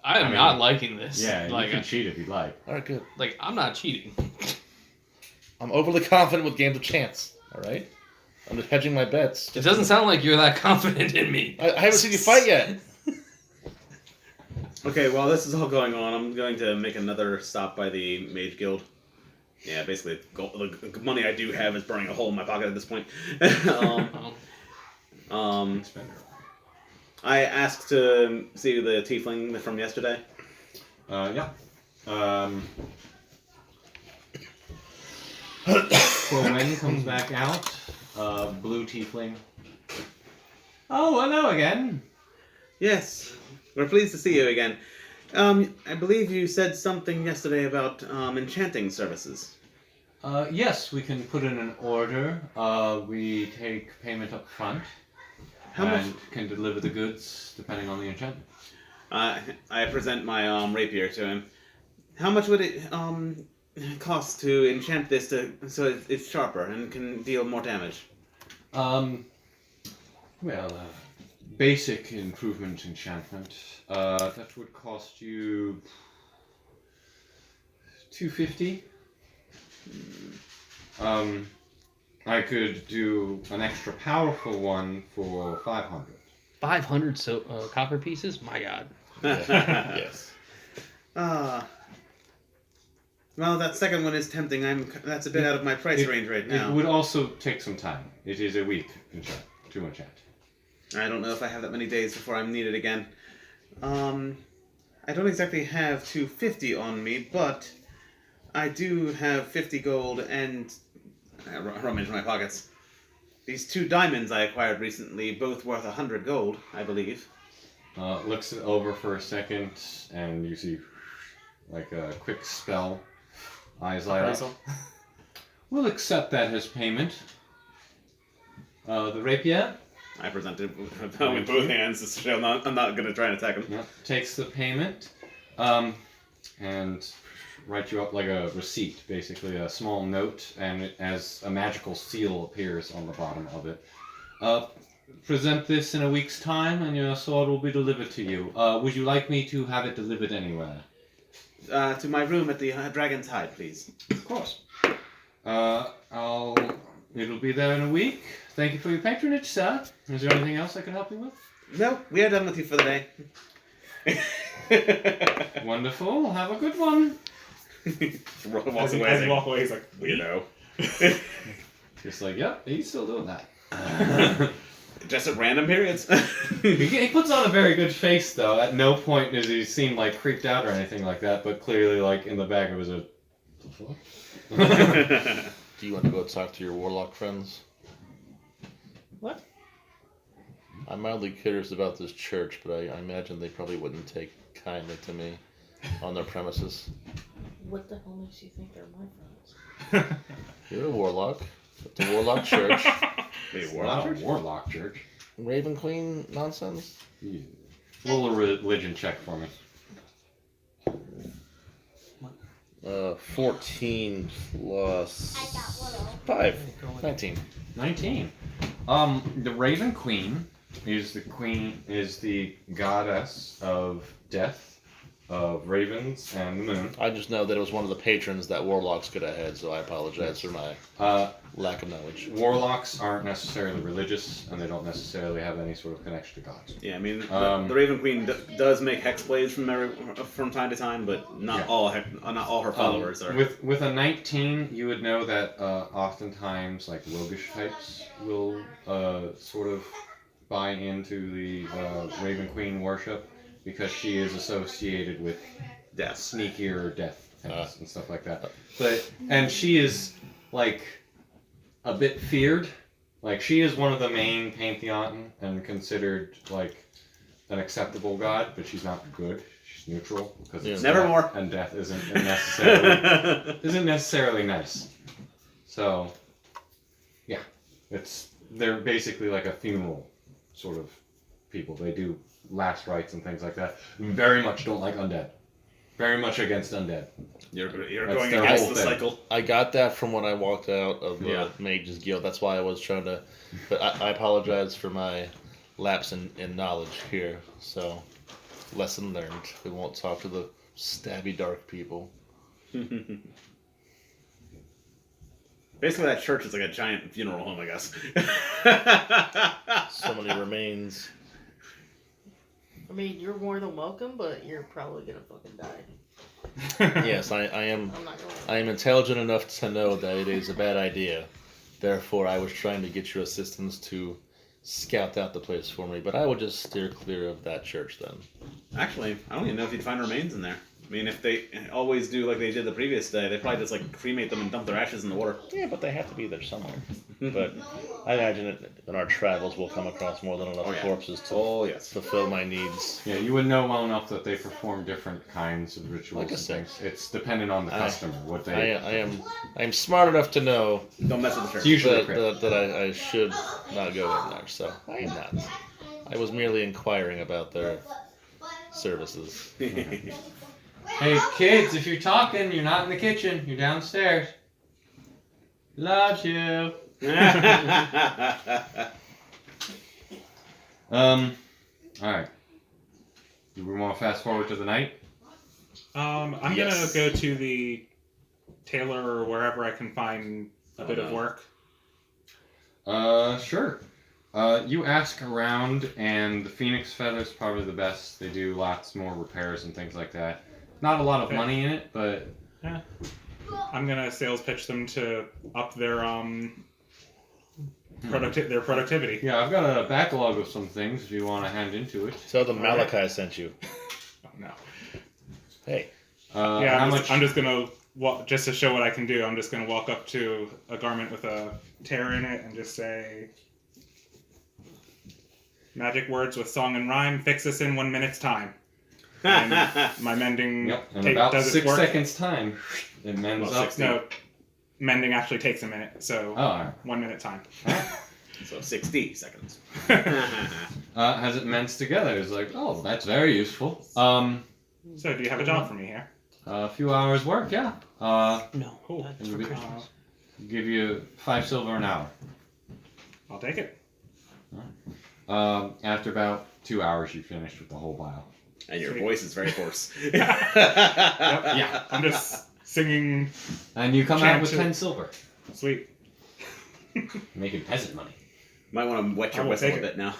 I am I mean, not liking this. Yeah, like, you can cheat if you'd like. All right, good. like I'm not cheating. I'm overly confident with games of chance. All right, I'm just hedging my bets. It doesn't sound like you're that confident in me. I haven't seen you fight yet. Okay, while this is all going on, I'm going to make another stop by the Mage Guild. Yeah, basically, the money I do have is burning a hole in my pocket at this point. I asked to see the tiefling from yesterday. Yeah. Bluebane comes back out. Blue tiefling. Oh, hello again. Yes, we're pleased to see you again. I believe you said something yesterday about enchanting services. Yes, we can put in an order. We take payment up front. How much? And can deliver the goods depending on the enchantment. I present my rapier to him. How much would it cost to enchant this so it's sharper and can deal more damage? Basic improvement enchantment. That would cost you $250. I could do an extra powerful one for $500. 500 copper pieces? My God. Yes. Well, that second one is tempting. That's a bit out of my price range right now. It would also take some time. It is a week to enchant. I don't know if I have that many days before I'm needed again. I don't exactly have 250 on me, but I do have 50 gold and I rummage in my pockets. These 2 diamonds I acquired recently, both worth 100 gold, I believe. Looks it over for a second, and you see like a quick spell. Eyes light up. We'll accept that as payment. The rapier. I presented with both hands to show I'm not going to try and attack him. Yep. Takes the payment, and write you up like a receipt, basically a small note, and as a magical seal appears on the bottom of it. Present this in a week's time, and your sword will be delivered to you. Would you like me to have it delivered anywhere? To my room at the Dragon's Hide, please. Of course. It'll be there in a week. Thank you for your patronage, sir. Is there anything else I can help you with? No, we are done with you for the day. Wonderful. Have a good one. Walks As you away. walk away, he's like, Weirdo. Just like, yep, he's still doing that. Just at random periods. He puts on a very good face, though. At no point does he seem like creeped out or anything like that, but clearly, like in the back of his head. Do you want to go talk to your warlock friends? What? I'm mildly curious about this church, but I imagine they probably wouldn't take kindly to me on their premises. What the hell makes you think they're my friends? You're a warlock. It's a warlock church. Wait, Warlock church. Raven Queen nonsense? Yeah. Roll a religion check for me. 14 plus I got little. 5. 19. 19. The Raven Queen is the goddess of death, of ravens, and the moon. I just know that it was one of the patrons that warlocks could have had, so I apologize for my lack of knowledge. Warlocks aren't necessarily religious, and they don't necessarily have any sort of connection to gods. Yeah, I mean, the Raven Queen does make hexblades from time to time, but not all her followers are. With a 19, you would know that oftentimes like roguish types will sort of buy into the Raven Queen worship because she is associated with Death. sneakier death things and stuff like that. And she is like a bit feared. Like she is one of the main pantheon and considered like an acceptable god, but she's not good. She's neutral because it's Nevermore. death, and death isn't necessarily nice. So yeah, they're basically like a funeral sort of people. They do last rites and things like that. Very much don't like undead. Very much against undead. You're That's going their against whole the thing. cycle. I got that from when I walked out of the Yeah. Mage's Guild. That's why I was trying to. But I apologize for my lapse in knowledge here. So, lesson learned. We won't talk to the stabby dark people. Basically, that church is like a giant funeral home, I guess. So many remains. I mean, you're more than welcome, but you're probably gonna fucking die. Yes, I am. I'm not going. I am intelligent enough to know that it is a bad idea. Therefore, I was trying to get your assistance to scout out the place for me. But I would just steer clear of that church then. Actually, I don't even know if you'd find remains in there. I mean, if they always do like they did the previous day, they probably just like cremate them and dump their ashes in the water. Yeah, but they have to be there somewhere. But I imagine in our travels we'll come across more than enough Oh, yeah. corpses to Oh yes. fulfill my needs. Yeah, you would know well enough that they perform different kinds of rituals Like I and said. things. It's dependent on the customer. What they. I am smart enough to know Don't mess with the It's church. usually a crypt. that I should not go in there. So I am not. I was merely inquiring about their services. Hey kids, if you're talking, you're not in the kitchen. You're downstairs. Love you. All right. Do we want to fast forward to the night? I'm Yes. gonna go to the tailor or wherever I can find a bit of work. Sure. You ask around, and the Phoenix Feather's probably the best. They do lots more repairs and things like that. Not a lot of Okay. money in it, but I'm gonna sales pitch them to up their their productivity. yeah, I've got a backlog of some things if you want to hand into it. Tell them Malachi sent you. Oh, no. Hey, Yeah, How I'm much? just, I'm just gonna just to show what I can do. I'm just gonna walk up to a garment with a tear in it and just say, "Magic words with song and rhyme. Fix this in 1 minute's time." And my mending Yep, in tape about does its 6 work. seconds time, it mends Well, up. No, mending actually takes a minute, so Oh, all right. 1 minute time. So 60 seconds. As it mends together, it's like, oh, that's very useful. So, do you have a job for me here? A few hours work, yeah. No, Cool. that's It'll for be- Christmas. Give you 5 silver an hour. I'll take it. After about 2 hours, you finished with the whole vial. And your Sweet. voice is very hoarse. Yeah. I'm just singing. And you come out with 10 silver. Sweet. Making peasant money. Might want to wet your I will whistle a take bit now.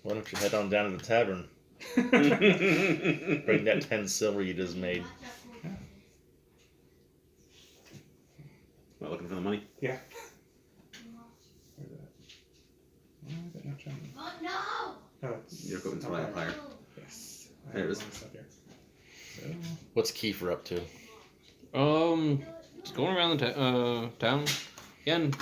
why don't you head on down to the tavern? Bring that 10 silver you just made. Not looking for the money. Yeah. Oh no! Oh, it's, Your equipment's probably up higher. yes. There it is. Up here. So, What's Kiefer up to? Just going around the town. Again,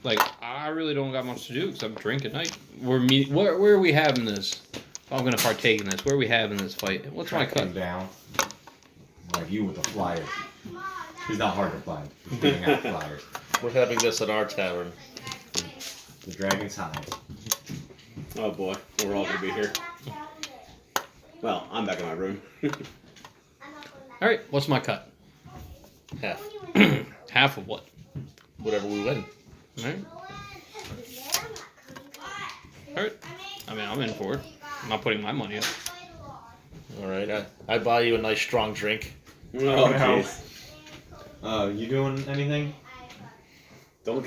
like, I really don't got much to do because I'm drinking night. Where are we having this? If I'm gonna partake in this, where are we having this fight? What's my Track him cut? down. Like you with the flyer. He's not hard to find. He's giving out flyers. We're having this at our tavern. The Dragon's Hide. Oh boy, we're all gonna be here. Well, I'm back in my room. Alright, what's my cut? Half. Half of what? Whatever we win. Alright. Alright. I mean, I'm in for it. I'm not putting my money up. Alright, I buy you a nice strong drink. Oh no. jeez. You doing anything? Don't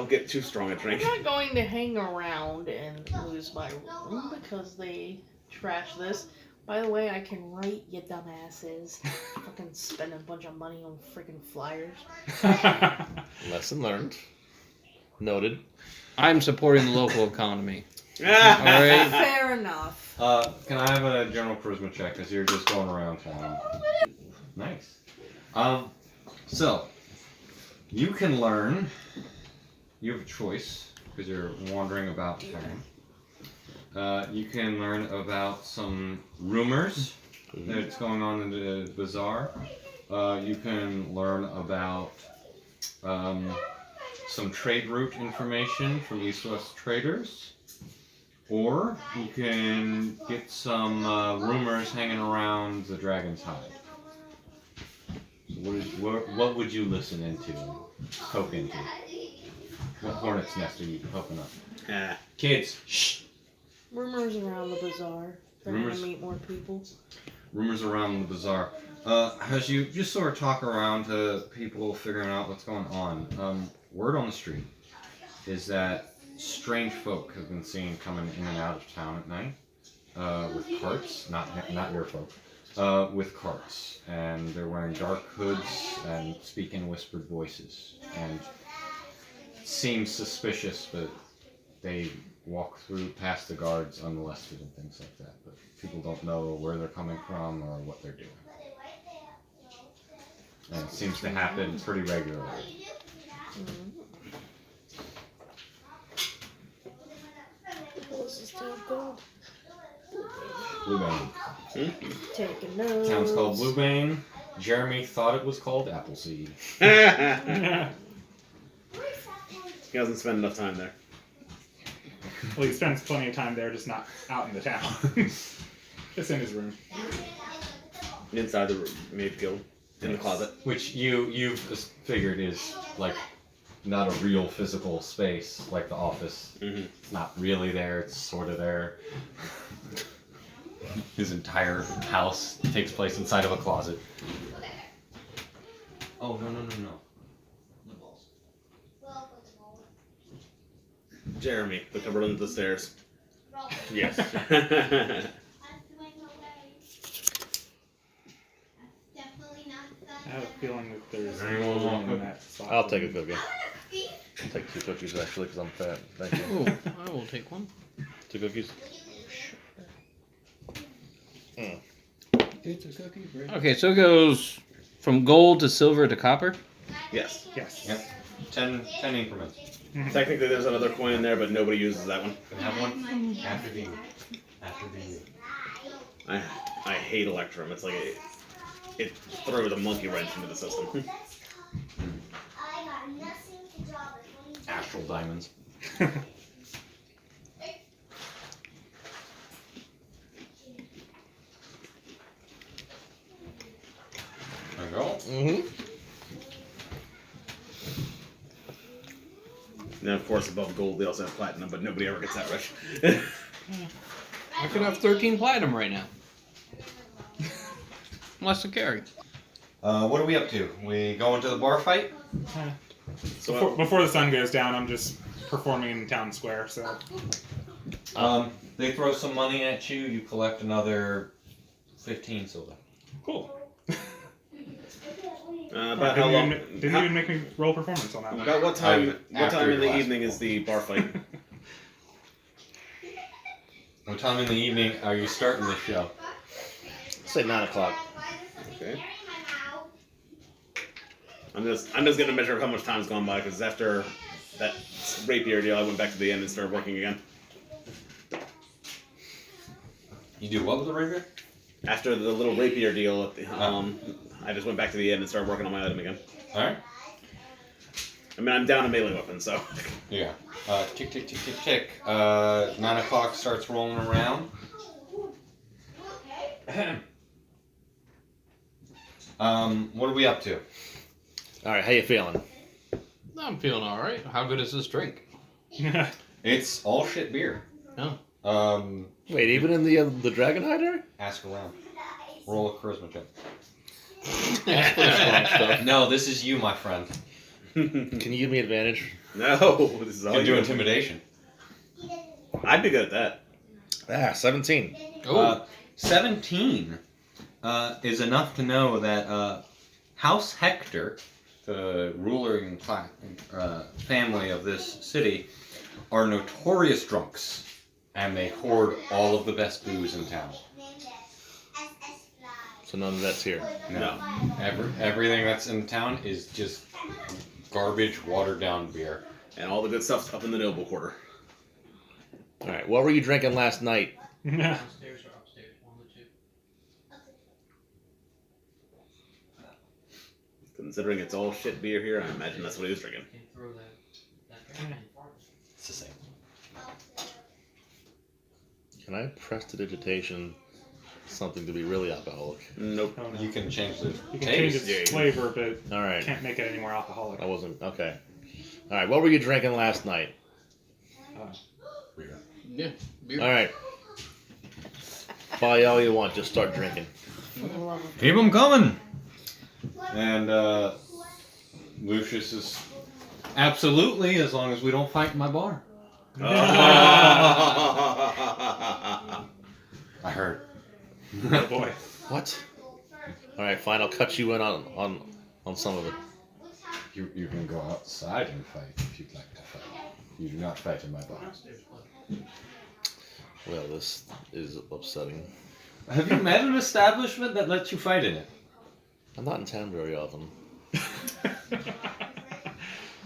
get too strong a I'm drink. not going to hang around and lose my room because they trash this. By the way, I can write, you dumbasses. Fucking spend a bunch of money on freaking flyers. Lesson learned. Noted. I'm supporting the local economy. Alright. Fair enough. Can I have a general charisma check? Because you're just going around town. Nice. So you can learn. You have a choice because you're wandering about town. You can learn about some rumors that's going on in the bazaar. You can learn about some trade route information from East-West traders. Or you can get some rumors hanging around the Dragon's Hide. So what would you listen into and poke into? What hornet's nest are you poking up? Kids, shh! Rumors around the bazaar. They're Rumors? gonna meet more people. Rumors around the bazaar. As you just sort of talk around to people figuring out what's going on, word on the street is that strange folk have been seen coming in and out of town at night with carts, not your folk, with carts, and they're wearing dark hoods and speak in whispered voices, and it seems suspicious, but they walk past the guards unmolested and things like that. But people don't know where they're coming from or what they're doing, and it seems to happen pretty regularly. This is still gold. Bluebane. Taking notes. Town's called Bluebane. Jeremy thought it was called Appleseed. He doesn't spend enough time there. Well, he spends plenty of time there, just not out in the town. Just in his room. Inside the maid guild. In the closet. Which you've figured is like not a real physical space like the office. Mm-hmm. It's not really there, it's sort of there. His entire house takes place inside of a closet. Oh, no. Jeremy, the cupboard under the stairs. Yes. I have a feeling that there's Anyone want in cookie? that spot. I'll take a cookie. I'll take 2 cookies actually because I'm fat. Thank you. Oh, I will take one. 2 cookies. Okay, so it goes from gold to silver to copper. Yes. Yes. Yep. 10 increments. Technically, there's another coin in there, but nobody uses that one. Can I have one? After the I hate Electrum. It's like it throws a monkey wrench into the system. astral diamonds. There you go. Mm-hmm. And then, of course, above gold, they also have platinum, but nobody ever gets that rich. I could have 13 platinum right now. Less to carry. What are we up to? We go into the bar fight? So Before the sun goes down, I'm just performing in town square. So They throw some money at you. You collect another 15 silver. cool. about how long? Didn't even make me roll performance on that one. About what time? What After time in the class. evening is the bar fight? What time in the evening are you starting the show? Say 9 o'clock. Okay. I'm just gonna measure how much time's gone by because after that rapier deal, I went back to the inn and started working again. You do what with the rapier? After the little rapier deal, at the, I just went back to the inn and started working on my item again. Alright. I mean, I'm down a melee weapon, so. Yeah. Tick, tick, tick, tick, tick. 9 o'clock starts rolling around. What are we up to? All right, how you feeling? I'm feeling all right. How good is this drink? It's all shit beer. Oh. Wait, even in the Dragon Hider? Ask around. Roll a charisma check. That's pretty strong stuff. No, this is you, my friend. Can you give me advantage? No, this is You all can do you. intimidation. I'd be good at that. 17. Oh, 17 is enough to know that House Hector, the ruling family of this city, are notorious drunks, and they hoard all of the best booze in town. So none of that's here. No. Everything that's in town is just garbage, watered down beer. And all the good stuff's up in the noble quarter. All right. What were you drinking last night? Downstairs or upstairs? One of the two. Considering it's all shit beer here, I imagine that's what he was drinking. Can throw that dragon in. It's the same. Can I prestidigitation something to be really alcoholic? Nope. Oh, no. You can change the You can change taste. its flavor, but All right. can't make it any more alcoholic. I wasn't okay. All right. What were you drinking last night? Yeah. Beer. All right. Buy all you want. Just start drinking. Keep them coming! And Lucius is absolutely, as long as we don't fight in my bar. I heard. Oh boy. What? All right. Fine. I'll cut you in on some of it. You can go outside and fight if you'd like to fight. You do not fight in my bar. Well, this is upsetting. Have you met an establishment that lets you fight in it? I'm not in town very often.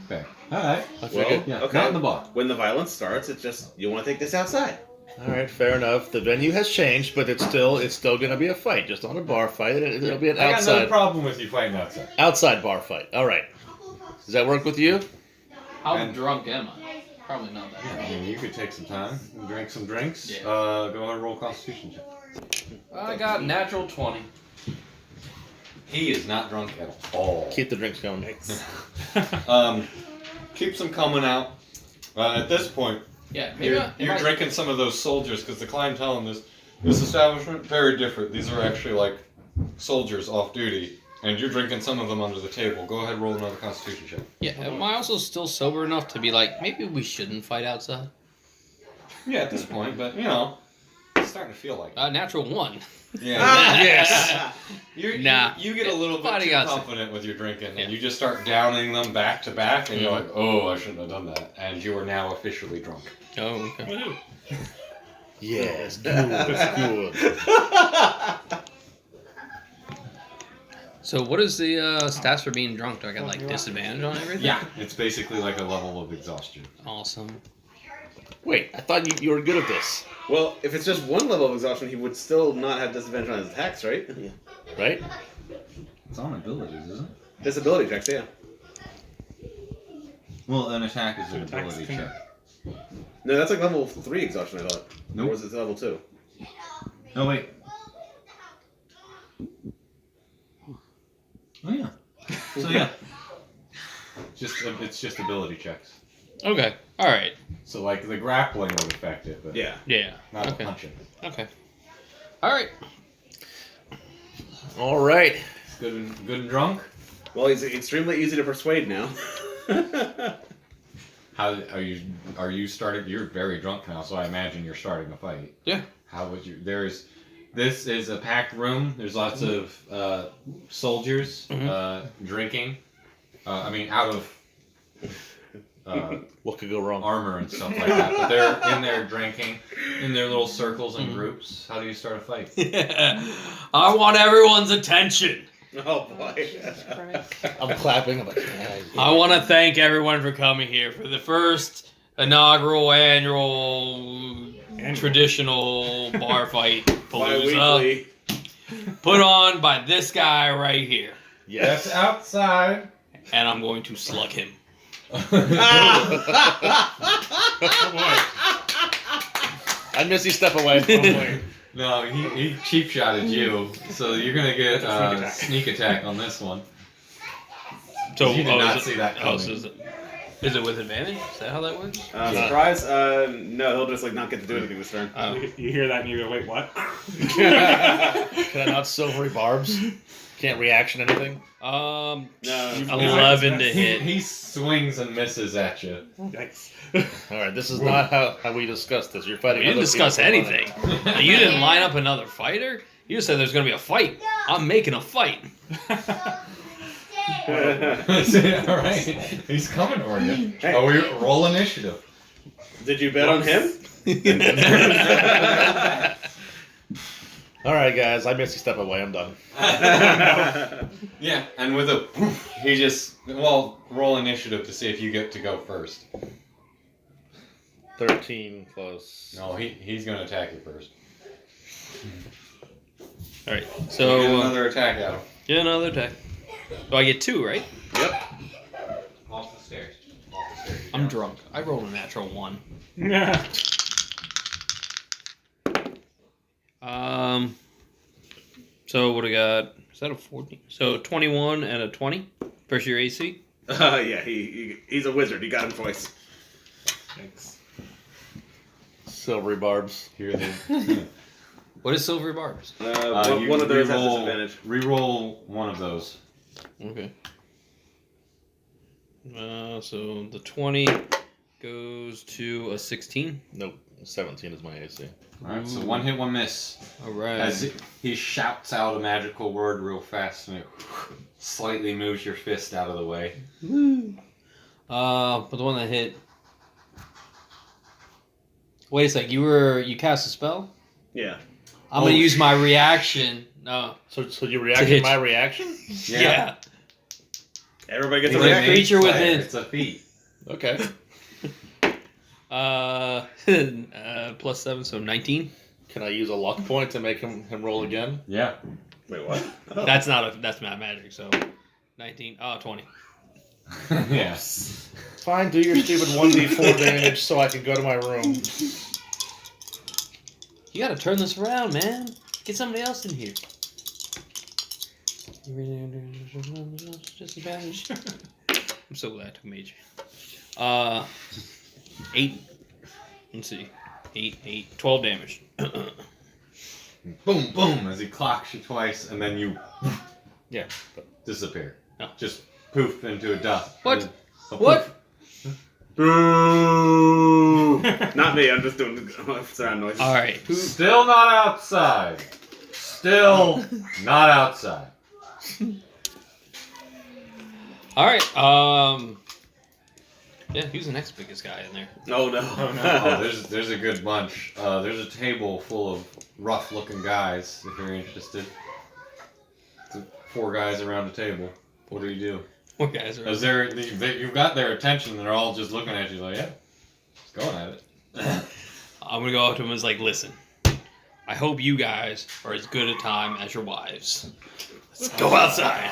Okay. Alright. I Well, figured. Yeah, okay. not in the bar. When the violence starts, it's just, you want to take this outside. All right, fair enough. The venue has changed, but it's still going to be a fight, just not a bar fight. It'll be an I got no outside problem with you fighting outside. bar fight. All right. Does that work with you? How And- drunk am I? Probably not that. Yeah, I mean, you could take some time and drink some drinks. Yeah. Go ahead and roll Constitution check. I got natural 20. He is not drunk at all. Keep the drinks going. Keeps them coming out. At this point, Yeah, maybe you're drinking some of those soldiers because the clientele in this establishment very different. These are actually like soldiers off duty, and you're drinking some of them under the table. Go ahead, and roll another Constitution check. Yeah, am I also still sober enough to be like, maybe we shouldn't fight outside? Yeah, at this point, but you know, it's starting to feel like it. Natural 1. Yeah. Yes. Nah. You get a little bit Fighting too outside. confident with your drinking, Yeah. and you just start downing them back to back, and you're like, oh, I shouldn't have done that. And you are now officially drunk. Oh, okay. Yes, good. So what is the stats for being drunk? Do I get like disadvantage on everything? Yeah. It's basically like a level of exhaustion. Awesome. Wait, I thought you were good at this, Well, if it's just one level of exhaustion, he would still not have disadvantage on his attacks, right? right? It's on abilities, isn't it? Disability checks, yeah. Well, an attack is an Attacks ability can- check. No, that's like level 3 exhaustion, I thought. Nope. Or was it level 2? Oh wait. Oh yeah. So yeah. It's just ability checks. Okay. All right. So like the grappling would affect it, but Yeah. Yeah. not Okay. the punching. Okay. All right. All right. Good and drunk. Well, he's extremely easy to persuade now. How are you starting? You're very drunk now, so I imagine you're starting a fight. Yeah. How would you? This is a packed room. There's lots of soldiers drinking. I mean, out of What could go wrong? armor and stuff like that. But they're in there drinking in their little circles and groups. How do you start a fight? I want everyone's attention. Oh, boy. Jesus Christ. I'm clapping. I'm like, yeah. I want to thank everyone for coming here for the first inaugural annual traditional bar fight palooza Bi-weekly. put on by this guy right here, Yes. That's outside. and I'm going to slug him. I miss you. Step away. No, he cheap shotted you, so you're gonna get sneak attack on this one. So You did not see that coming. so is it with advantage? Is that how that works? Surprise? No, he'll just like not get to do anything this turn. You hear that and you go, wait, what? Can I not silvery barbs? Can't reaction anything. No. 11 to hit. He swings and misses at you. Yikes. All right, this is not how we discussed this. You're fighting. We didn't other discuss people. anything. You didn't line up another fighter. You just said there's going to be a fight. I'm making a fight. All right, he's coming for you. Hey. Oh, we roll initiative. Did you bet on him? All right, guys. I missed a step away. I'm done. Yeah, and with a he just roll initiative to see if you get to go first. 13 plus. No, he's gonna attack you first. All right. So So get another attack at him. get another attack. Oh, I get 2, right? Yep. Off the stairs. Off the stairs. I'm drunk. I rolled a natural 1. Yeah. So what I got? Is that a 14? So 21 and a 20 versus your AC. Yeah, he's a wizard. He got him twice. Thanks. Silvery barbs. Here they. What is silver barbs? One of those has disadvantage. Reroll one of those. Okay. So the 20 goes to a 16. Nope. 17 is my AC. Alright, so one hit, one miss. All right. As he shouts out a magical word real fast and it slightly moves your fist out of the way. But the one that hit. Wait a sec. You cast a spell? Yeah. I'm gonna use my reaction. No. So you reacted to my reaction? Yeah. Everybody gets a It's a reaction. creature Slayer, within. It's a feat. Okay. Plus 7, so 19. Can I use a luck point to make him roll again? Yeah. Wait, what? That's not magic. So 19. 20. Yeah. Fine, do your stupid 1d4 damage so I can go to my room. You gotta turn this around, man. Get somebody else in here. Disadvantage. I'm so glad I took mage. 8. Let's see. 8, 12 damage. Boom, boom, as he clocks you twice, and then you Yeah. disappear. No. Just poof into a dust. What? A What? Boo! Not me. I'm just doing surround noise. All right. Still not outside. Still not outside. All right. Yeah, who's the next biggest guy in there? Oh no. Oh, there's a good bunch. There's a table full of rough-looking guys. If you're interested, 4 guys around a table. What do you do? What guys are? Is you've got their attention. They're all just looking at you like, yeah, just going at it. I'm gonna go up to him and like, listen. I hope you guys are as good a time as your wives. Let's go outside.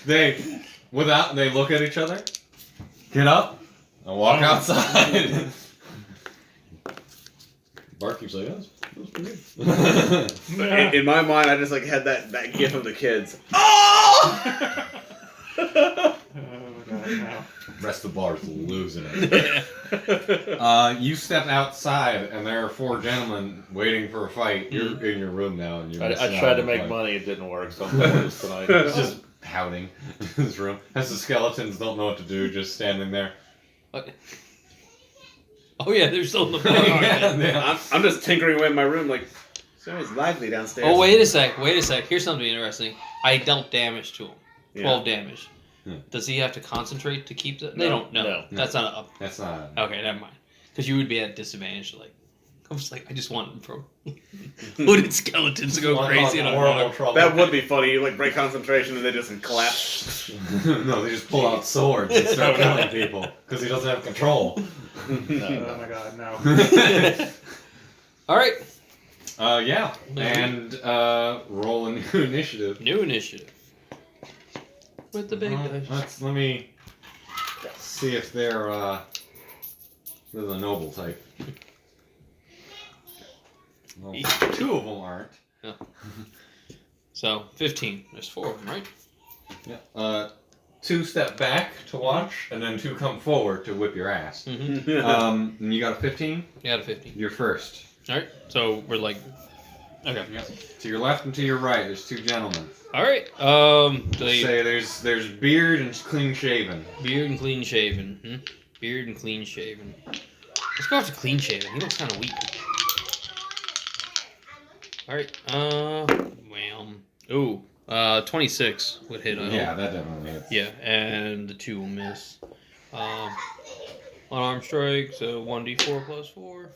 They look at each other, get up, and walk outside. Bart keeps like, that's pretty good. In my mind, I just like had that gif of the kids. Oh god, no. Rest of the bar's losing it. You step outside, and there are 4 gentlemen waiting for a fight. You're in your room now, and you're. I tried to make money, it didn't work, so I'm going to lose tonight. It's just pouting in his room. As the skeletons don't know what to do, just standing there. What? Oh yeah, they're still in the bar. Yeah. I'm just tinkering away in my room like, it's always lively downstairs. Oh wait a sec. Here's something interesting. I dealt damage to him. 12 damage. Hmm. Does he have to concentrate to keep that? They No. don't. No, No. that's not up. That's not. Okay, never mind. Because you would be at disadvantage. Like, I was like, I just want from hooded skeletons to go crazy in a horrible bar. trouble. That would be funny. You like break concentration and they just collapse. No, they just pull out swords and start killing people because he doesn't have control. Oh my god, no. All right. Yeah, and roll a new initiative. New initiative. With the big dice. Let me see if they're the noble type. Well, 2 of them aren't. So 15. There's 4 of them, right? Yeah. 2 step back to watch, and then 2 come forward to whip your ass. Mm-hmm. And you got a 15. You got a 15. You're first. All right. So we're like, okay. Yep. To your left and to your right, there's 2 gentlemen. All right. Say there's beard and clean shaven. Beard and clean shaven. Beard and clean shaven. Let's go after clean shaven. He looks kind of weak. All right. Ooh. 26 would hit. Yeah, that definitely hits. Yeah, and the 2 will miss. Unarmed strike, so 1d4 plus 4.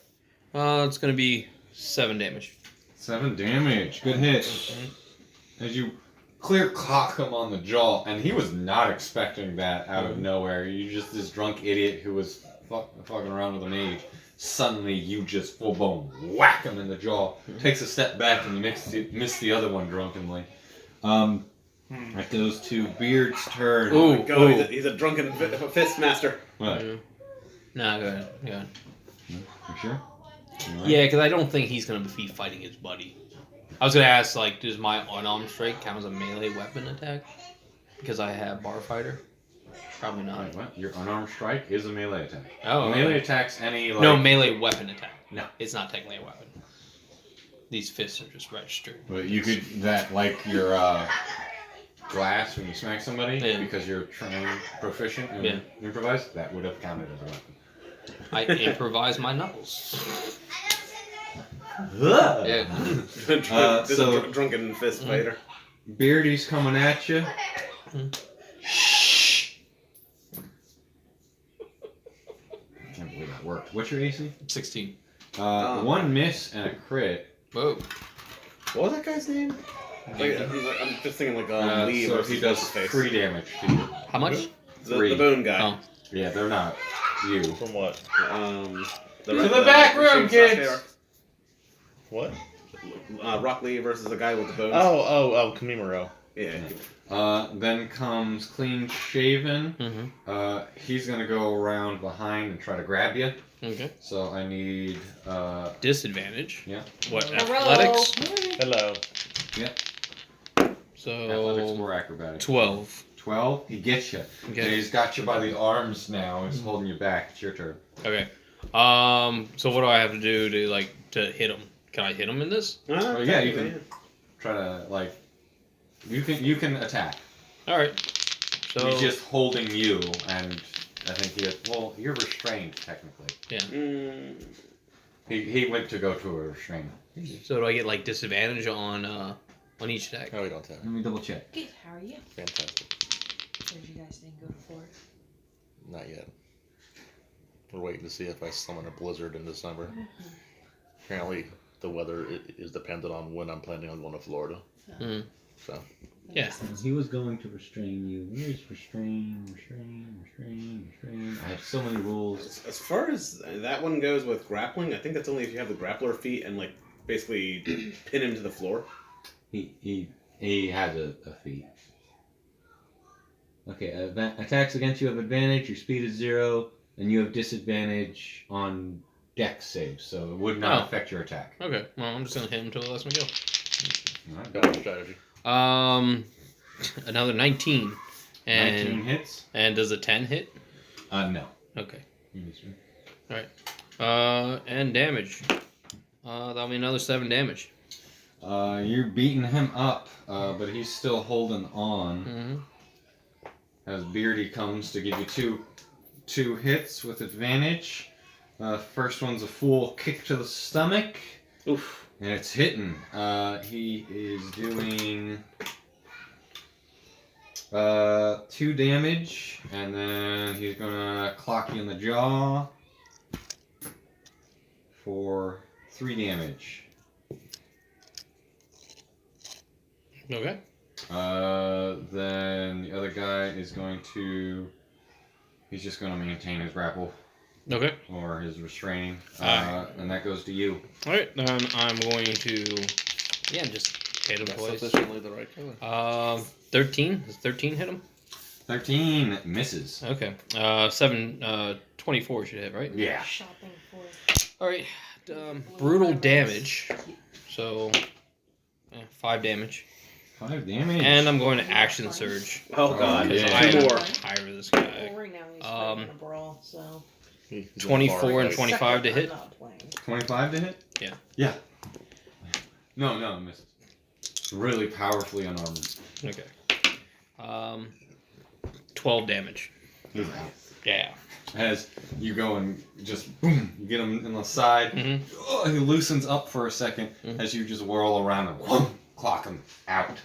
It's gonna be 7 damage. 7 damage. Good hit. As you clear cock him on the jaw, and he was not expecting that out of nowhere. You just this drunk idiot who was fucking around with a mage. Suddenly, you just full blown whack him in the jaw. Takes a step back, and you miss the other one drunkenly. At those two, Beard's turn. Oh my god, he's a drunken fist master. What? Nah, go ahead. Go ahead. You sure? Yeah, because I don't think he's gonna be fighting his buddy. I was gonna ask, like, does my unarmed strike count as a melee weapon attack? Because I have bar fighter. Probably not. Wait, what? Your unarmed strike is a melee attack. Oh, melee attacks any like. No, melee weapon attack. No. It's not technically a weapon. These fists are just registered. But you could that like your glass when you smack somebody because you're trained proficient in improvise. That would have counted as a weapon. I improvise my knuckles. This is a drunken fist fighter. Beardy's coming at you. I can't believe that worked. What's your AC? 16. One miss and a crit. Whoa. What was that guy's name? I'm just thinking Lee so versus he does Face. 3 damage to you. How much? The bone guy. Oh. Yeah, they're not you. From what? To the back room, kids! What? Rock Lee versus the guy with the bones. Oh, Kamimuro. Yeah. Then comes Clean Shaven. Mm-hmm. He's gonna go around behind and try to grab you. Okay. So I need Disadvantage. Yeah. What? Hello. Athletics? Hello. So. Athletics or acrobatics. 12. 12. He gets you. Okay. And he's got you by the arms now. He's holding you back. It's your turn. Okay. So what do I have to do to hit him? Can I hit him in this? Oh, yeah, you can try to you can attack. All right. So He's just holding you, and I think you're restrained technically. Yeah. He went to go to a restraint. So do I get disadvantage on each attack? Oh, we don't have. Let me double check. Good, how are you? Fantastic. Where did you guys think go to Florida? Not yet. We're waiting to see if I summon a blizzard in December. Apparently, the weather is dependent on when I'm planning on going to Florida. Mm. So. Yeah. He was going to restrain you. Where's restrain? I have so many rules. As far as that one goes with grappling, I think that's only if you have the grappler feet and basically pin him to the floor. He has a feat. Okay, attacks against you have advantage. Your speed is 0, and you have disadvantage on dex saves, so it would not affect your attack. Okay. Well, I'm just gonna hit him until he lets me go. Alright, Got a strategy. Another 19. And 19 hits. And does a 10 hit? No. Okay. And damage. That'll be another 7 damage. You're beating him up, but he's still holding on. Mm-hmm. As Beardy comes to give you two hits with advantage. First one's a full kick to the stomach. Oof. And it's hitting. He is doing 2 damage, and then he's gonna clock you in the jaw for 3 damage. Okay. Then the other guy is going to. He's just going to maintain his grapple. Okay. Or his restraining. Alright. And that goes to you. Alright, then I'm going to. Yeah, just hit him That's twice. sufficiently the right color. 13. Does 13 hit him? 13 misses. Okay. 24 should hit, right? Yeah. Shopping for. Alright. Brutal damage. So. 5 damage. 5 damage. And I'm going to action surge. Oh god, yeah. I 2 am more. higher this guy. Well, right now he's fighting in a brawl, so. He's in the 24 bar and fight. 25 to I'm hit. not playing. 25 to hit? Yeah. Yeah. No, it misses. Really powerfully unarmored. Okay. 12 damage. He's out. Yeah. As you go and just boom, you get him in the side. Mm-hmm. Oh, he loosens up for a second as you just whirl around and whoom, clock him out.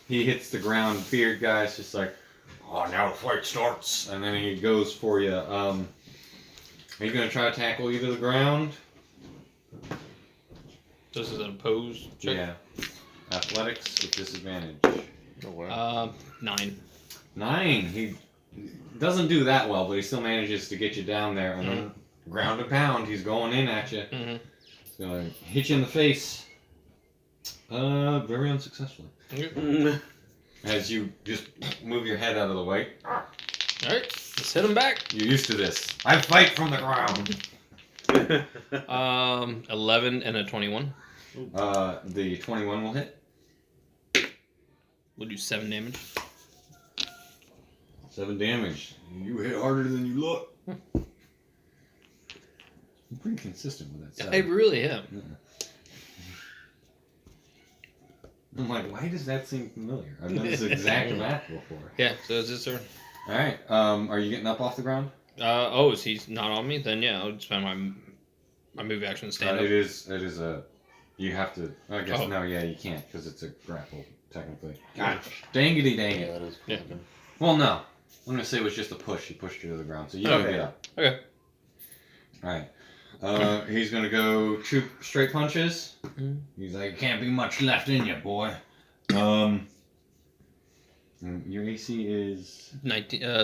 He hits the ground. Beard guy's just like, Oh, now the fight starts. And then he goes for you. Are you going to try to tackle you to the ground? This is an opposed check. Yeah. Athletics with disadvantage. Oh, wow. 9. 9. He doesn't do that well, but he still manages to get you down there. And then ground and pound, he's going in at you. Mm-hmm. He's going to hit you in the face. Very unsuccessfully. As you just move your head out of the way. Alright, let's hit him back. You're used to this. I fight from the ground. 11 and a 21. The 21 will hit. We'll do 7 damage. 7 damage. You hit harder than you look. You're pretty consistent with that. I really am. I'm like, why does that seem familiar? I've done this exact math before. Yeah, so it's his turn. Alright, are you getting up off the ground? Is he not on me? Then yeah, I'll spend my move action to stand up. It is a, you have to, I guess, Oh. no, yeah, you can't, because it's a grapple, technically. Gosh, dangity dang Yeah, it. that is Yeah. cool. Well, no, I'm going to say it was just a push, he pushed you to the ground, so you don't Okay. get up. Okay. Alright, he's going to go 2 straight punches. Mhm. He's like, can't be much left in you, boy. Your AC is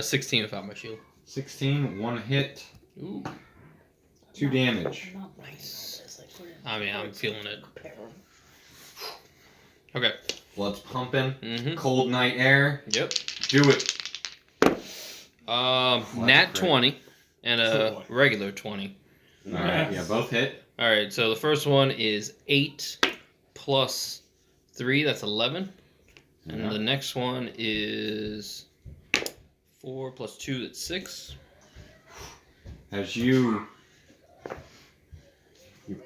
16 without my shield. 16, 1 hit, Ooh. 2 damage. Not Nice. It's like we're in I mean, I'm feeling it. compare 'em. Okay. Blood's pumping, Mm-hmm. cold night air, Yep. do it. Nat great. 20 and a regular 20. Alright, yeah, both hit. All right, so the first one is 8 plus 3, that's 11. And Yeah. the next one is 4 plus 2, that's 6. As you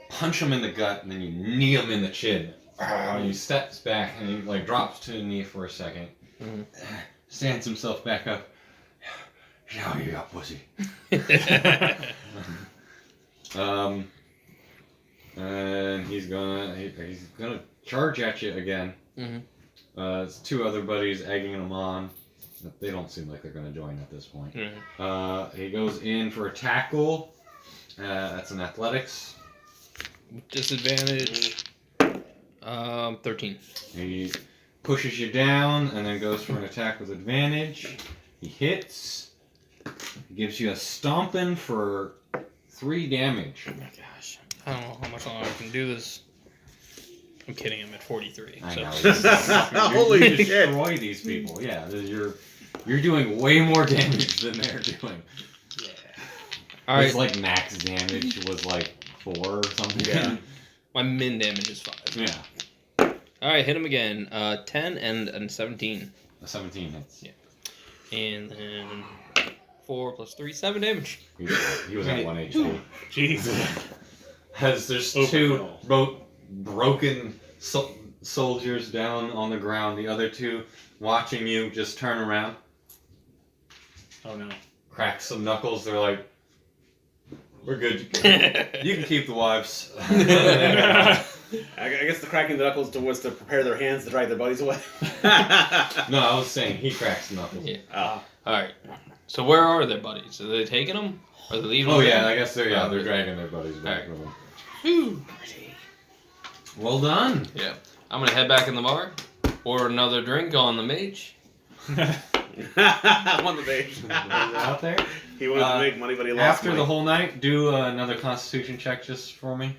punch him in the gut and then you knee him in the chin. And he steps back and he like drops to the knee for a second. Mhm. Stands himself back up. Yeah, you got pussy. And he's gonna charge at you again. Mhm. It's 2 other buddies egging him on. They don't seem like they're gonna join at this point. Mhm. He goes in for a tackle. That's an athletics. Disadvantage. 13. He pushes you down and then goes for an attack with advantage. He hits. He gives you a stomping for 3 damage. Oh my gosh. I don't know how much longer I can do this. I'm kidding, I'm at 43. I so. know. Holy you shit. destroy these people. Yeah, you're doing way more damage than they're doing. All right, It's like max damage was like 4 or something. Yeah. my min damage is 5. Yeah. All right, hit him again. 10 and 17. A 17 hits. Yeah. And then 4 plus 3, 7 damage. He was at 1 HP. Jeez. As there's 2 broken soldiers down on the ground, the other 2 watching you just turn around, Oh no. crack some knuckles. They're like, "We're good. You can keep the wives." I guess the cracking the knuckles was to prepare their hands to drive their buddies away. No, I was saying he cracks the knuckles. Yeah. Ah. All right. So where are their buddies? Are they taking them? Are they leaving Oh them? yeah, I guess they're dragging their buddies back with them. Whew. Well done. Yeah. I'm gonna head back in the bar, order another drink on the mage. Won the mage. Out there. He wanted to make money, but he lost After money. the whole night, do another Constitution check just for me.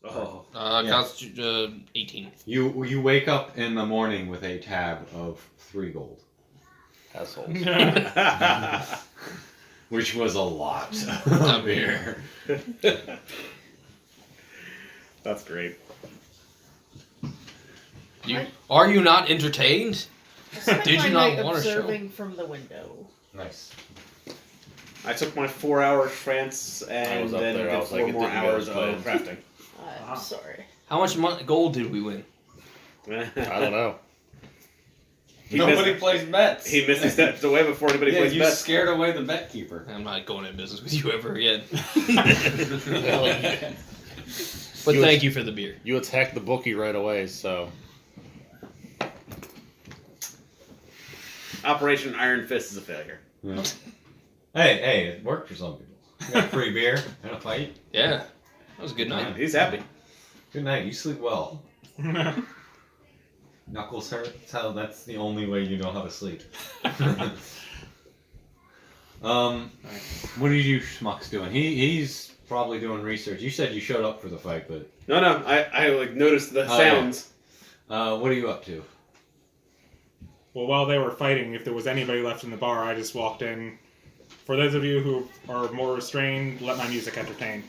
Oh. Yeah. 18. You wake up in the morning with a tab of 3 gold, Assholes. which was a lot Of of beer. That's great. Are you not entertained? I spent Did my you not night want to show? observing from the window. Nice. I took my 4-hour trance I and was up then there, I did was 4 like, it more didn't go hours as of planned. crafting. I'm sorry. How much gold did we win? I don't know. Nobody plays bets. He missed the steps away before anybody plays you bets. scared away the bet keeper. I'm not going in business with you ever again. Hell yeah. But You thank you for the beer. You attacked the bookie right away, so Operation Iron Fist is a failure. Yeah. Hey, it worked for some people. You got free beer and a fight. Yeah, that was a good night. He's happy. Good night. You sleep well. Knuckles hurt. That's the only way you know how to sleep. What are you schmucks doing? He's probably doing research. You said you showed up for the fight, but No, I like noticed the sounds. what are you up to? Well, while they were fighting, if there was anybody left in the bar, I just walked in. For those of you who are more restrained, let my music entertain.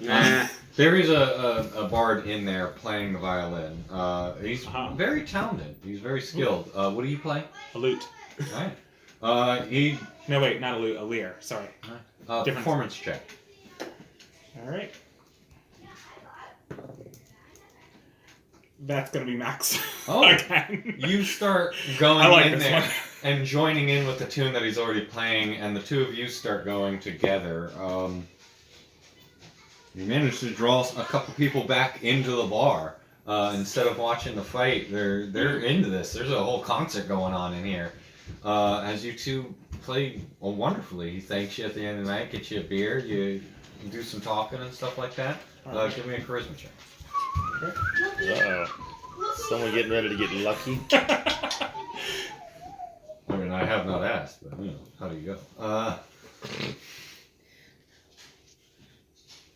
Nah. There is a bard in there playing the violin. He's very talented. He's very skilled. What do you play? A lute. All right. No, wait, not a lute, a lyre. Sorry. Different. Performance check. All right. That's gonna be max. Oh, again. You start going I like in this there one. and joining in with the tune that he's already playing, and the two of you start going together. You manage to draw a couple people back into the bar. Instead of watching the fight, they're into this. There's a whole concert going on in here. As you two play wonderfully. He thanks you at the end of the night, gets you a beer, you do some talking and stuff like that. Give me a charisma check. Uh-oh. Someone getting ready to get lucky. I mean, I have not asked, but you know, how do you go?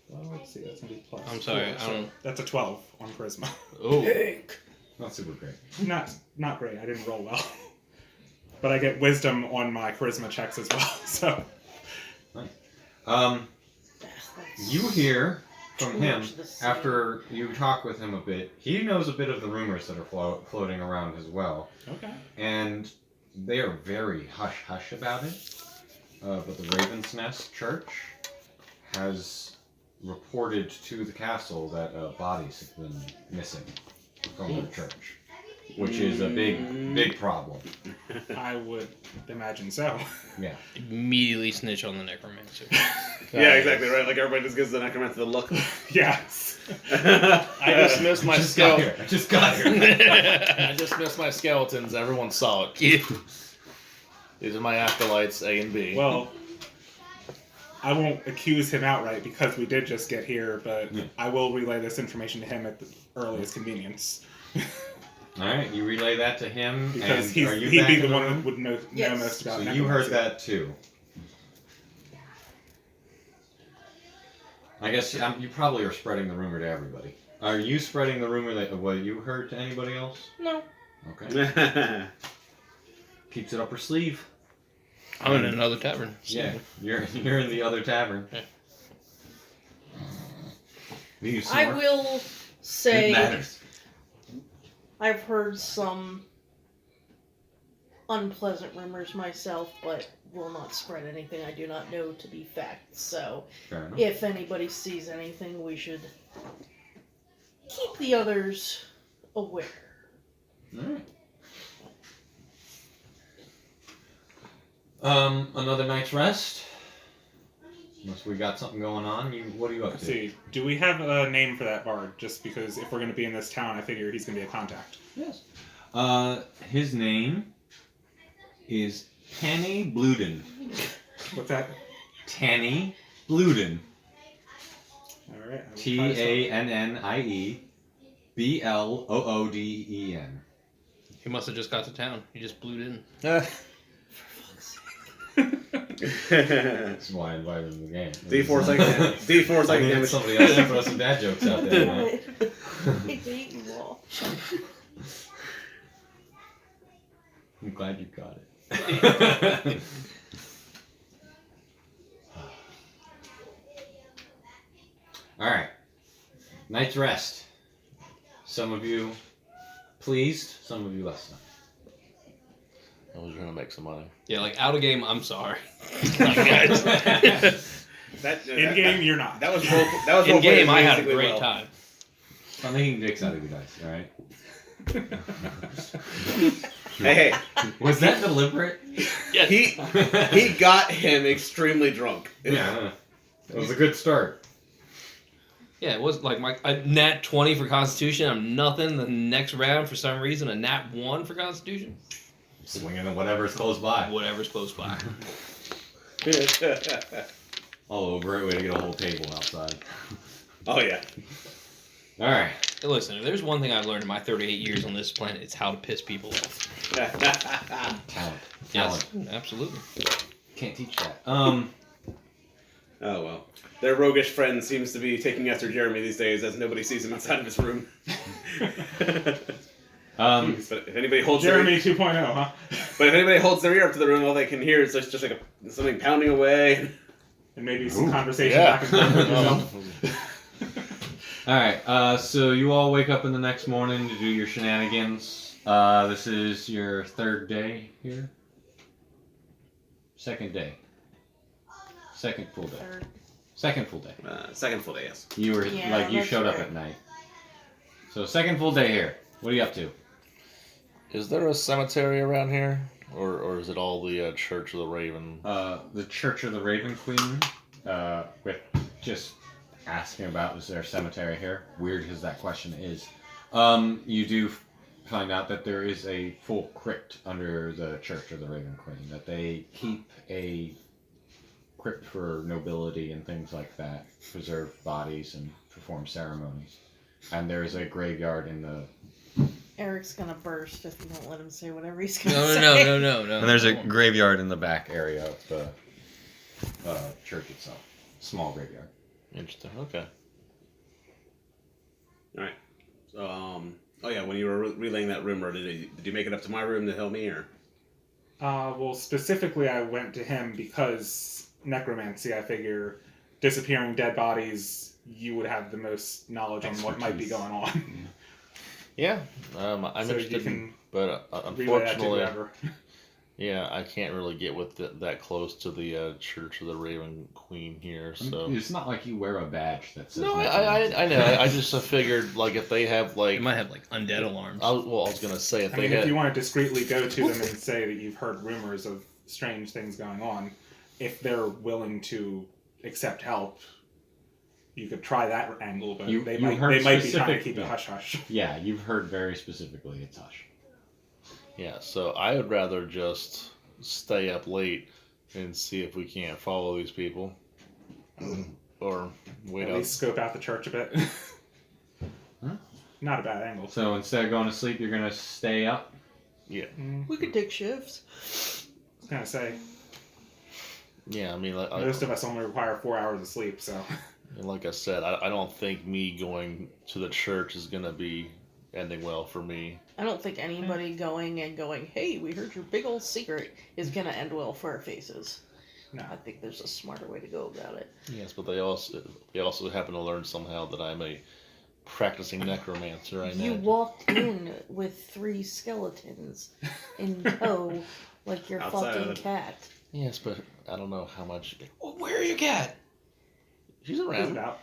Well, let's see. That's gonna be plus. I'm sorry, 4, I don't. That's a 12 on charisma. Oh. Not super great. Not great. I didn't roll well. But I get wisdom on my charisma checks as well. So. You hear from him Towards the sea. after you talk with him a bit. He knows a bit of the rumors that are floating around as well, Okay. and they are very hush hush about it. But the Raven's Nest Church has reported to the castle that bodies have been missing from the church, which is a big problem. I would imagine so. Yeah. Immediately snitch on the necromancer. Yeah, exactly right. Like everybody just gives the necromancer the look. Yes. I just missed my I just got skeleton. here. I just got here. I just missed my skeletons. Everyone saw it. Yeah. These are my acolytes, A and B. Well, I won't accuse him outright because we did just get here, but Yeah. I will relay this information to him at the earliest convenience. All right, you relay that to him, Because and he'd are you be back the in the one room? that would know Yes. most about So necromancy. you heard that too. I guess you probably are spreading the rumor to everybody. Are you spreading the rumor that what you heard to anybody else? No. Okay. Keeps it up her sleeve. I'm in another tavern. so- Yeah, you're in the other tavern. Yeah. Do you I snort? will It say matters. I've heard some unpleasant rumors myself, but will not spread anything I do not know to be fact. So, Fair enough. if anybody sees anything, we should keep the others aware. Alright. Another night's rest. Unless we got something going on, what are you up Let's to? see. Do we have a name for that bard? Just because if we're going to be in this town, I figure he's going to be a contact. Yes. His name is Tanny Bluebane. What's that? Tanny Bluebane. All right. I will try to spell Tannie Blooden. He must have just got to town. He just blew it in. That's why I invited him to the game. D4 psychic damage. D4 I psychic needed damage. somebody else to throw some dad jokes out there. Man. I hate you all. I'm glad you got it. Alright. Night's rest. Some of you pleased, some of you less than. I was trying to make some money. Yeah, like out of game, I'm sorry. In game, you're not. That was roll. That was In roleplay game, I had a amazingly great well. time. I'm making dicks out of you guys, alright? Hey, Was that deliberate? Yeah. he got him extremely drunk. Yeah. It was a good start. Yeah, it was like a nat 20 for Constitution. I'm nothing. The next round, for some reason, a nat 1 for Constitution. Swinging at whatever's close by. Whatever's close by. All over it. Way to get a whole table outside. Oh yeah. All right. Hey, listen, if there's one thing I've learned in my 38 years on this planet, it's how to piss people off. Talent. Yes, absolutely. Can't teach that. Oh well. Their roguish friend seems to be taking after Jeremy these days, as nobody sees him outside of his room. But if anybody holds Jeremy their 2.0, huh? but if anybody holds their ear up to the room, all they can hear is just like something pounding away. And maybe some conversation Yeah. back and forth with yourself. All right. So you all wake up in the next morning to do your shenanigans. This is your third day here. Second day. Second full day. Third. Second full day. Second full day, yes. You were Yeah, you that's showed up fair. at night. So second full day here. What are you up to? Is there a cemetery around here, or is it all the Church of the Raven? The Church of the Raven Queen. With just asking about is there a cemetery here? Weird as that question is. You do find out that there is a full crypt under the Church of the Raven Queen. That they keep a crypt for nobility and things like that, preserve bodies and perform ceremonies. And there's a graveyard in the. Eric's gonna burst if you don't let him say whatever he's gonna No, say. no. And there's a graveyard in the back area of the church itself. Small graveyard. Interesting. Okay. Alright. Oh yeah, when you were relaying that rumor, did you make it up to my room to help me, or? Well, specifically, I went to him because necromancy, I figure, disappearing dead bodies, you would have the most knowledge on what might be Expertise. going on. Yeah. I'm So you interested, can but relay that to unfortunately, whoever. yeah, I can't really get with that close to the Church of the Raven Queen here. So It's not like you wear a badge that says. no, necromancy. I know. I just figured like if they have like, It might have like undead alarms. I was gonna say if I they mean, had. if you want to discreetly go to them and say that you've heard rumors of strange things going on, if they're willing to accept help, you could try that angle, but You they heard might be trying to specific- keep it hush-hush. Yeah, you've heard very specifically it's hush. Yeah, so I would rather just stay up late and see if we can't follow these people, or wait At out. least scope out the church a bit. Huh? Not a bad angle. So instead of going to sleep, you're gonna stay up. Yeah, We could take shifts. I was gonna say, yeah. I mean, most of us only require 4 hours of sleep, so like I said, I don't think me going to the church is gonna be ending well for me. I don't think anybody going, hey, we heard your big old secret, is gonna end well for our faces. no. I think there's a smarter way to go about it. Yes, but they also happen to learn somehow that I'm a practicing necromancer. I You know. walked in with 3 skeletons in tow, like your Outside of fucking it. cat. Yes, but I don't know how much. Well, where's your cat? She's Is around. it out?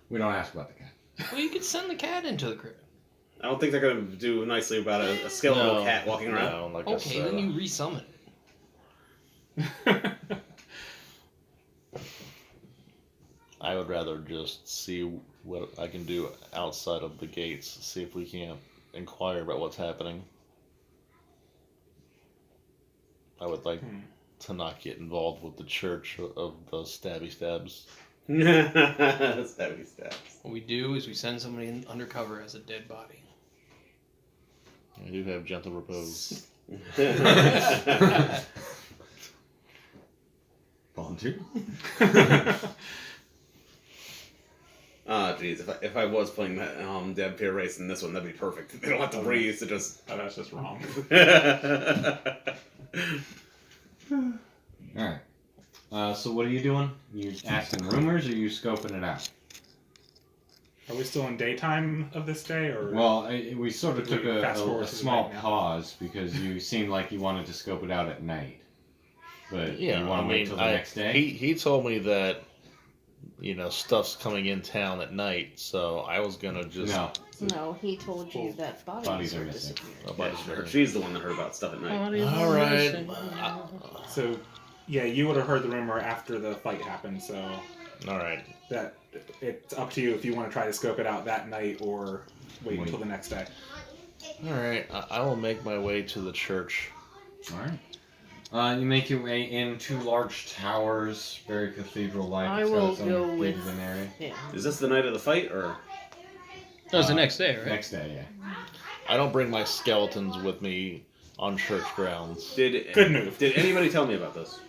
We don't ask about the cat. Well, you could send the cat into the crypt. I don't think they're gonna do nicely about a skeletal cat walking around. No, like I Okay, said, then you resummon it. I would rather just see what I can do outside of the gates. See if we can't inquire about what's happening. I would like to not get involved with the church of the stabby stabs. Stabby stabs. What we do is we send somebody in undercover as a dead body. I do have gentle repose. Volunteer. Ah, jeez. If I was playing that Dead Peer Race in this one, that'd be perfect. They don't have to breathe to just. Oh, that's just wrong. All right. So what are you doing? You asking rumors, or you scoping it out? Are we still in daytime of this day, or? Well, we sort of We took a fast forward to the small night now. pause because you seemed like you wanted to scope it out at night. But Yeah, you want I to wait mean, till the next day? he told me that, stuff's coming in town at night, so I was gonna just. No. No, he told you that bodies, Bodies are are missing. disappearing. Oh, but- She's the one that heard about stuff at night. All right. So, yeah, you would have heard the rumor after the fight happened, so All right. that it's up to you if you want to try to scope it out that night or wait until the next day. All right, I will make my way to the church. All right. You make your way in 2 large towers, very cathedral-like. I It's got will its own go with gated-in area. him. Is this the night of the fight, or? That was the next day, right? Next day, yeah. I don't bring my skeletons with me on church grounds. Good move. Did anybody tell me about this?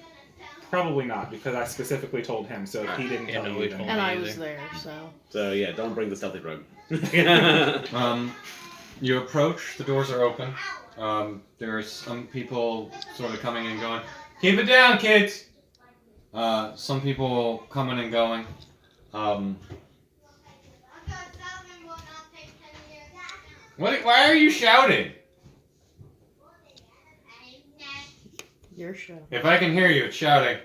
Probably not, because I specifically told him, so if he didn't Yeah, tell no, you, we then... told And me I either. was there, so. So yeah, don't bring the stealthy drug. You approach, the doors are open. There's some people sort of coming and going. Keep it down, kids! Some people coming and going. Why are you shouting? Your show. If I can hear you, it's shouting.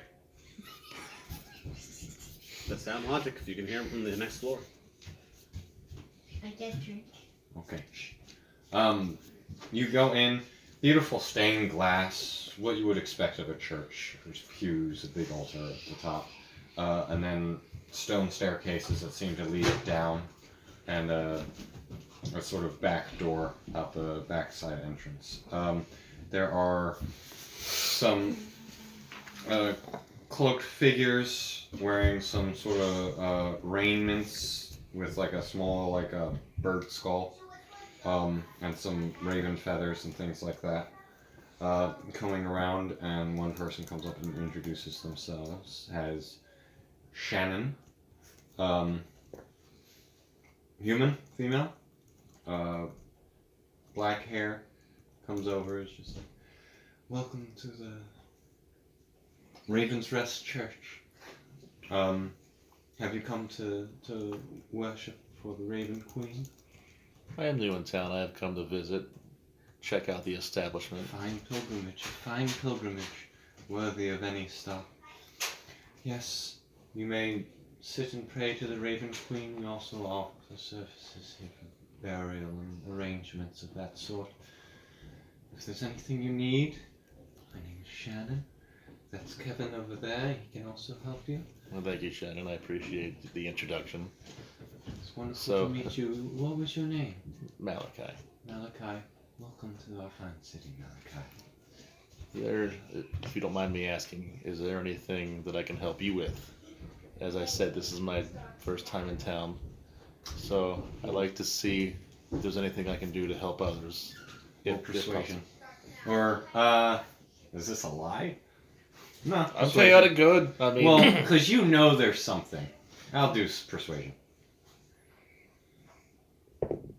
That's sound logic. If you can hear him from the next floor. I get drink. Okay. You go in, beautiful stained glass, what you would expect of a church. There's pews, a big altar at the top, and then stone staircases that seem to lead down, and a sort of back door out the backside entrance. There are some cloaked figures wearing some sort of raiments with like a small like a bird skull, and some raven feathers and things like that. Coming around, and one person comes up and introduces themselves as Shannon. Human, female, black hair, comes over, is just like, welcome to the Raven's Rest Church. Have you come to worship for the Raven Queen? I am new in town. I have come to visit, check out the establishment. Fine pilgrimage, worthy of any stop. Yes, you may sit and pray to the Raven Queen. We also offer services here for burial and arrangements of that sort. If there's anything you need, my name is Shannon. That's Kevin over there. He can also help you. Well, thank you, Shannon. I appreciate the introduction. It's wonderful So- to meet you. What was your name? Malachi. Malachi. Welcome to our fine city, Malachi. There, if you don't mind me asking, is there anything that I can help you with? As I said, this is my first time in town, so I'd like to see if there's anything I can do to help others. Or If persuasion. Or, is this a lie? No. I'm persuasion. chaotic good. I mean, Well, because you know there's something. I'll do persuasion.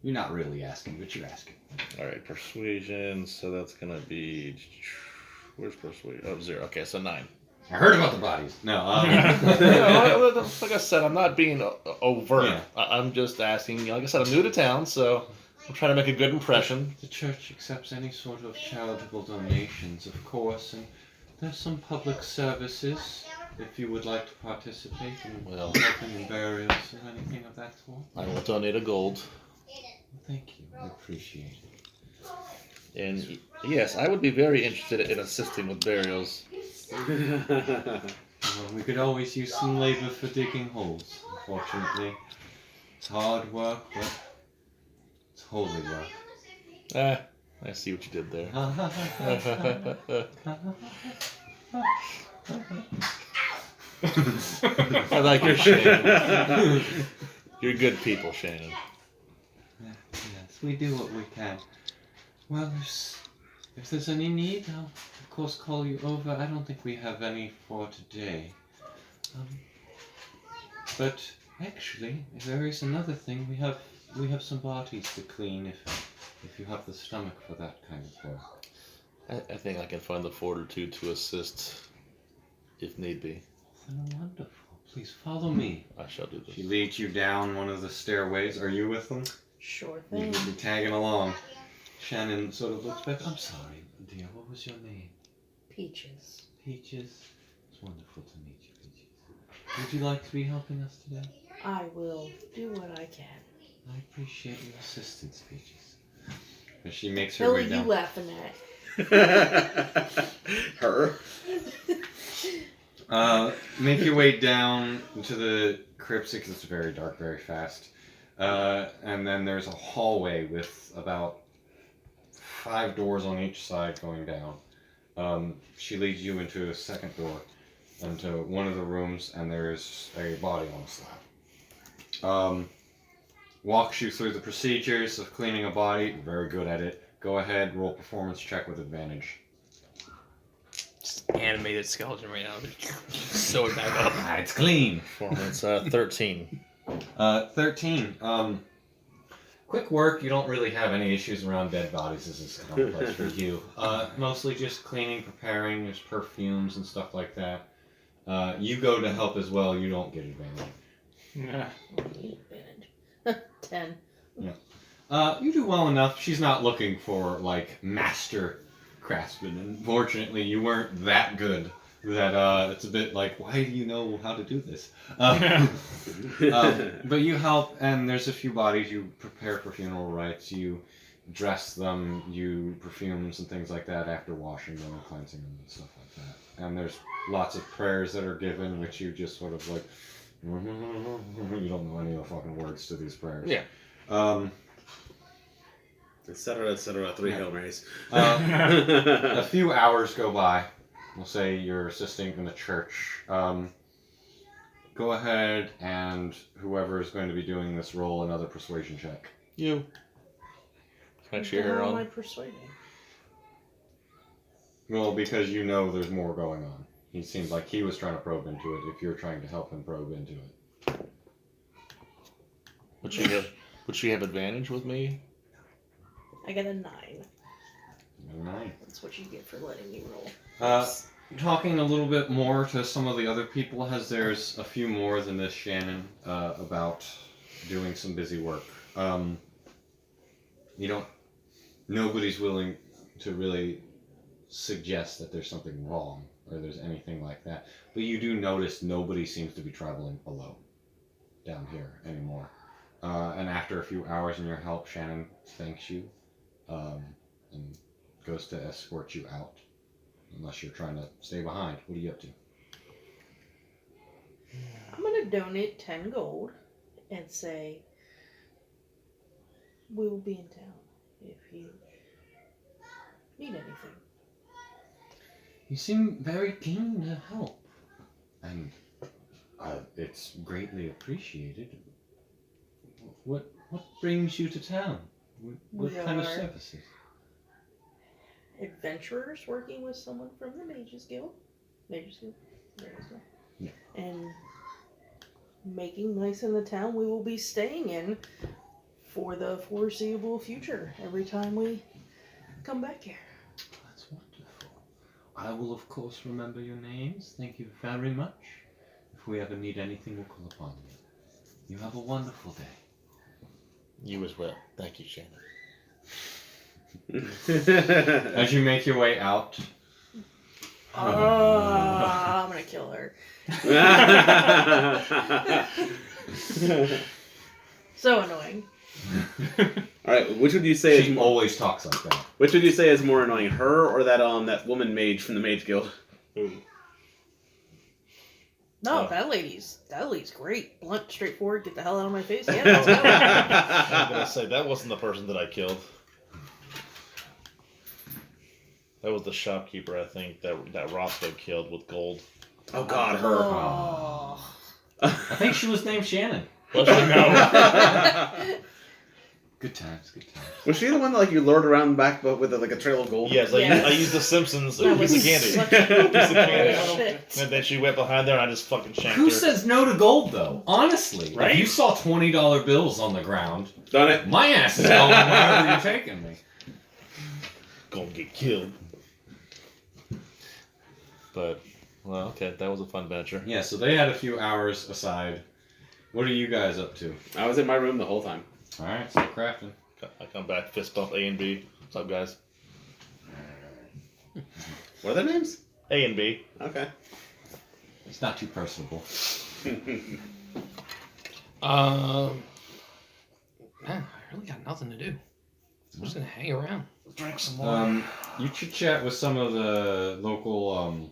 You're not really asking, but you're asking. all right, persuasion. So that's gonna be where's persuasion? Oh, 0. Okay, so 9. I heard about the bodies. No. No, like I said, I'm not being overt. Yeah. I'm just asking. Like I said, I'm new to town, so I'm trying to make a good impression. The church accepts any sort of charitable donations, of course, and there's some public services if you would like to participate in Well- helping in burials or anything of that sort. I will donate a gold. Thank you. I appreciate it. And yes, I would be very interested in assisting with burials. Well, we could always use some labor for digging holes, unfortunately. It's hard work, but it's holy work. I see what you did there. I like your Shannon. You're good people, Shannon. Yes, we do what we can. Well, if there's any need, I'll of course call you over. I don't think we have any for today. But actually, there is another thing. We have some bodies to clean if you have the stomach for that kind of work. I think I can find the fortitude to assist if need be. Then wonderful. Please follow me. I shall do She this. leads you down one of the stairways. Are you with them? Sure You're thing. tagging along. Shannon sort of looks back. I'm sorry, dear. What was your name? Peaches. Peaches. It's wonderful to meet you, Peaches. Would you like to be helping us today? I will do what I can. I appreciate your assistance, Peaches. As she makes her Who are way you down. laughing at? Her. Make your way down to the crypt because it's very dark, very fast. And then there's a hallway with about 5 doors on each side going down. She leads you into a second door, into one of the rooms, and there's a body on a slab. Walks you through the procedures of cleaning a body. Very good at it. Go ahead, roll performance check with advantage. Just animated skeleton right now. Sew it back up. Ah, it's clean. Performance 13. 13. Quick work. You don't really have any issues around dead bodies. This is complex for you. Mostly just cleaning, preparing. There's perfumes and stuff like that. You go to help as well. You don't get advantage. Yeah. Advantage. 10. You do well enough. She's not looking for like master craftsman. Unfortunately, you weren't that good. That it's a bit like, why do you know how to do this? But you help, and there's a few bodies. You prepare for funeral rites. You dress them. You perfumes and things like that after washing them and cleansing them and stuff like that. And there's lots of prayers that are given, which you just sort of like. You don't know any of the fucking words to these prayers. Yeah. Etc. Etc. 3 Hail Marys. A few hours go by. We'll say you're assisting in the church. Go ahead and whoever is going to be doing this, roll another persuasion check. You. Can I cheer her How am I on? persuading? Well, because you know there's more going on. He seems like he was trying to probe into it if you're trying to help him probe into it. Would she have advantage with me? I got a 9. 9. That's what you get for letting me roll. Talking a little bit more to some of the other people, as there's a few more than this Shannon about doing some busy work. Nobody's willing to really suggest that there's something wrong or there's anything like that. But you do notice nobody seems to be traveling below down here anymore. And after a few hours in your help, Shannon thanks you and goes to escort you out. Unless you're trying to stay behind. What are you up to? I'm going to donate 10 gold and say, we will be in town if you need anything. You seem very keen to help. And it's greatly appreciated. What brings you to town? What kind of are- services? Adventurers working with someone from the Mages Guild. Mages Guild? Mages Guild. Yeah. And making nice in the town we will be staying in for the foreseeable future every time we come back here. That's wonderful. I will, of course, remember your names. Thank you very much. If we ever need anything, we'll call upon you. You have a wonderful day. You as well. Thank you, Shannon. As you make your way out, I'm gonna kill her. So annoying. All right, which would you say she is always talks like that. which would you say is more annoying, her or that woman mage from the Mage Guild? Ooh. No, Oh. that lady's great. Blunt, straightforward, get the hell out of my face. Yeah, let's go. I'm gonna say that wasn't the person that I killed. That was the shopkeeper, I think, that Roscoe killed with gold. Oh God, her. Oh. I think she was named Shannon. Was she? No. Good times, good times. Was she the one that you lured around back but with like a trail of gold? Yes, Yes. I used the Simpsons That piece was of candy. such a Piece of candy. shit. And then she went behind there and I just fucking shanked Who her. says no to gold, though? Honestly, Right? if you saw $20 bills on the ground, Done it. my ass is going wherever you're taking me. Gonna get killed. But, well, okay, that was a fun venture. Yeah, so they had a few hours aside. What are you guys up to? I was in my room the whole time. Alright, so crafting. I come back, fist bump A and B. What's up, guys? What are their names? A and B. Okay. It's not too personable. Man, I really got nothing to do. I'm just gonna hang around. Drink some more. You chit chat with some of the local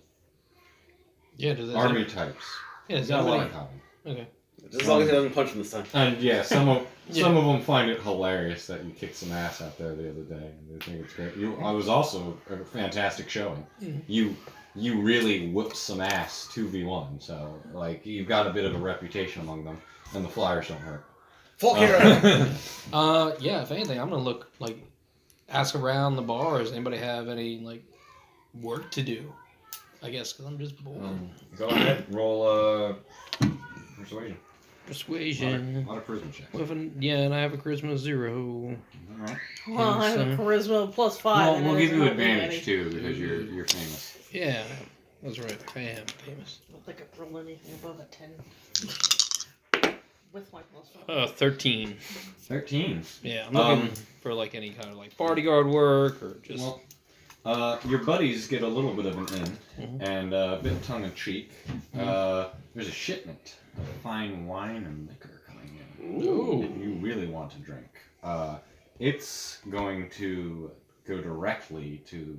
Yeah, does army types. Yeah, does Got a lot in anybody? common. Okay. Just as long as he doesn't punch him this time. And yeah, some of them find it hilarious that you kicked some ass out there the other day, and they think it's great. I was also a fantastic showing. You really whooped some ass 2v1, so like you've got a bit of a reputation among them, and the flyers don't hurt. Folk hero! Yeah, if anything, I'm gonna ask around the bars. Anybody have any work to do? I guess because I'm just bored. Go ahead, roll persuasion. Persuasion. A lot of charisma checks. And I have a charisma 0. Alright. Well, I have a charisma +5. Well, and we'll it give doesn't you help me advantage any. too because you're famous. Yeah, that's right. I am famous. I don't think I've rolled anything above a 10. With my +5. 13. 13. Yeah, I'm looking for any kind of bodyguard work or just. Well, your buddies get a little bit of an in, Mhm. and a bit tongue in cheek. There's a shipment of fine wine and liquor coming in. Ooh. That you really want to drink. It's going to go directly to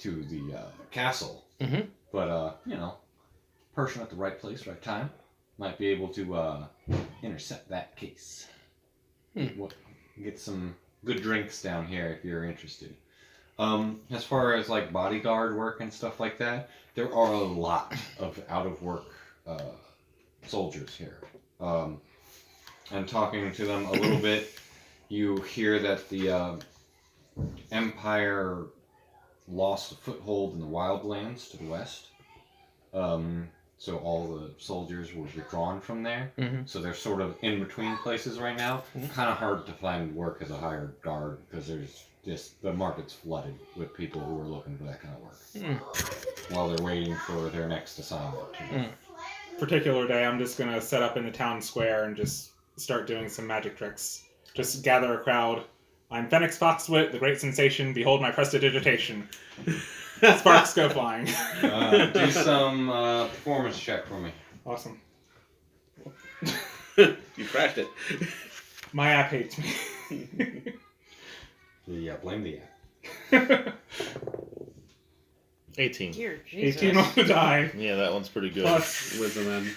the castle. Mhm. But person at the right place, right time, might be able to intercept that case. Get some good drinks down here if you're interested. As far as bodyguard work and stuff like that, there are a lot of out of work soldiers here. And talking to them a little bit, you hear that the Empire lost a foothold in the wildlands to the west. So all the soldiers were withdrawn from there. Mhm. So they're sort of in between places right now. Kind of hard to find work as a hired guard because there's just the market's flooded with people who are looking for that kind of work while they're waiting for their next assignment. Particular day, I'm just gonna set up in the town square and just start doing some magic tricks. Just gather a crowd. I'm Phoenix Foxwit, the great sensation. Behold my prestidigitation. Sparks go flying. Do some performance check for me. Awesome. You crashed it. My app hates me. Yeah, blame the app. 18. Dear Jesus. 18 on the die. Yeah, that one's pretty good. Plus, Wisdom and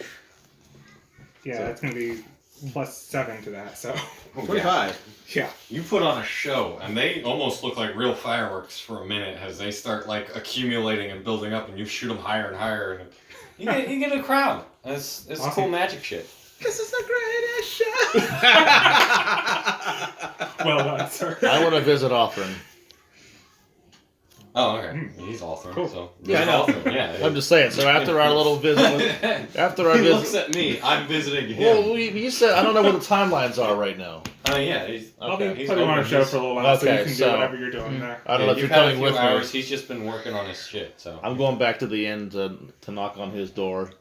yeah, that's gonna be +7 to that. So, 25. yeah. You put on a show, and they almost look like real fireworks for a minute as they start accumulating and building up, and you shoot them higher and higher, and you get a crowd. It's Awesome. cool magic shit. This is the greatest show! Well done, sir. I want to visit Offering. Oh, okay. He's awesome. Cool. So Yeah, I know. Awesome. Yeah. I'm just saying. So after our little visit, after our He looks visit, at me. I'm visiting him. well, you said I don't know what the timelines are right now. Yeah. He's I'll be he's putting on a over show his- for a little while, so you Okay, can so- do whatever you're doing there. I don't know if you've you're had a coming few with hours. me. He's just been working on his shit. So I'm going back to the inn to knock on his door,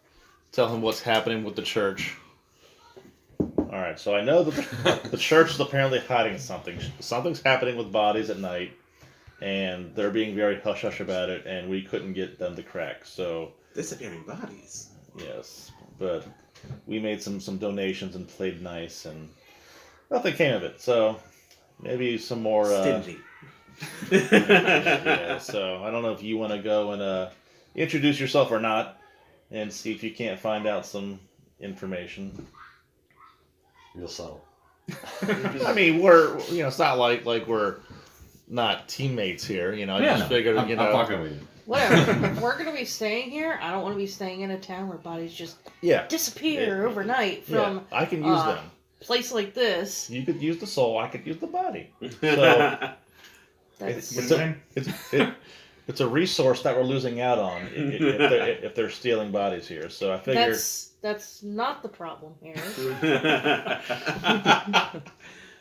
tell him what's happening with the church. All right, so I know that the church is apparently hiding something. Something's happening with bodies at night, and they're being very hush-hush about it, and we couldn't get them to crack. So Disappearing bodies. yes, but we made some donations and played nice, and nothing came of it. So maybe some more. Stingy. Yeah, so I don't know if you want to go and introduce yourself or not, and see if you can't find out some information. real subtle. I mean, it's not like we're not teammates here. I just figured, I'm fucking with you. Whatever. If we're gonna be staying here, I don't want to be staying in a town where bodies just yeah, disappear overnight from yeah, I can use them. a place like this. You could use the soul. I could use the body. So That's it's a resource that we're losing out on if they're stealing bodies here. So I figured. that's not the problem here.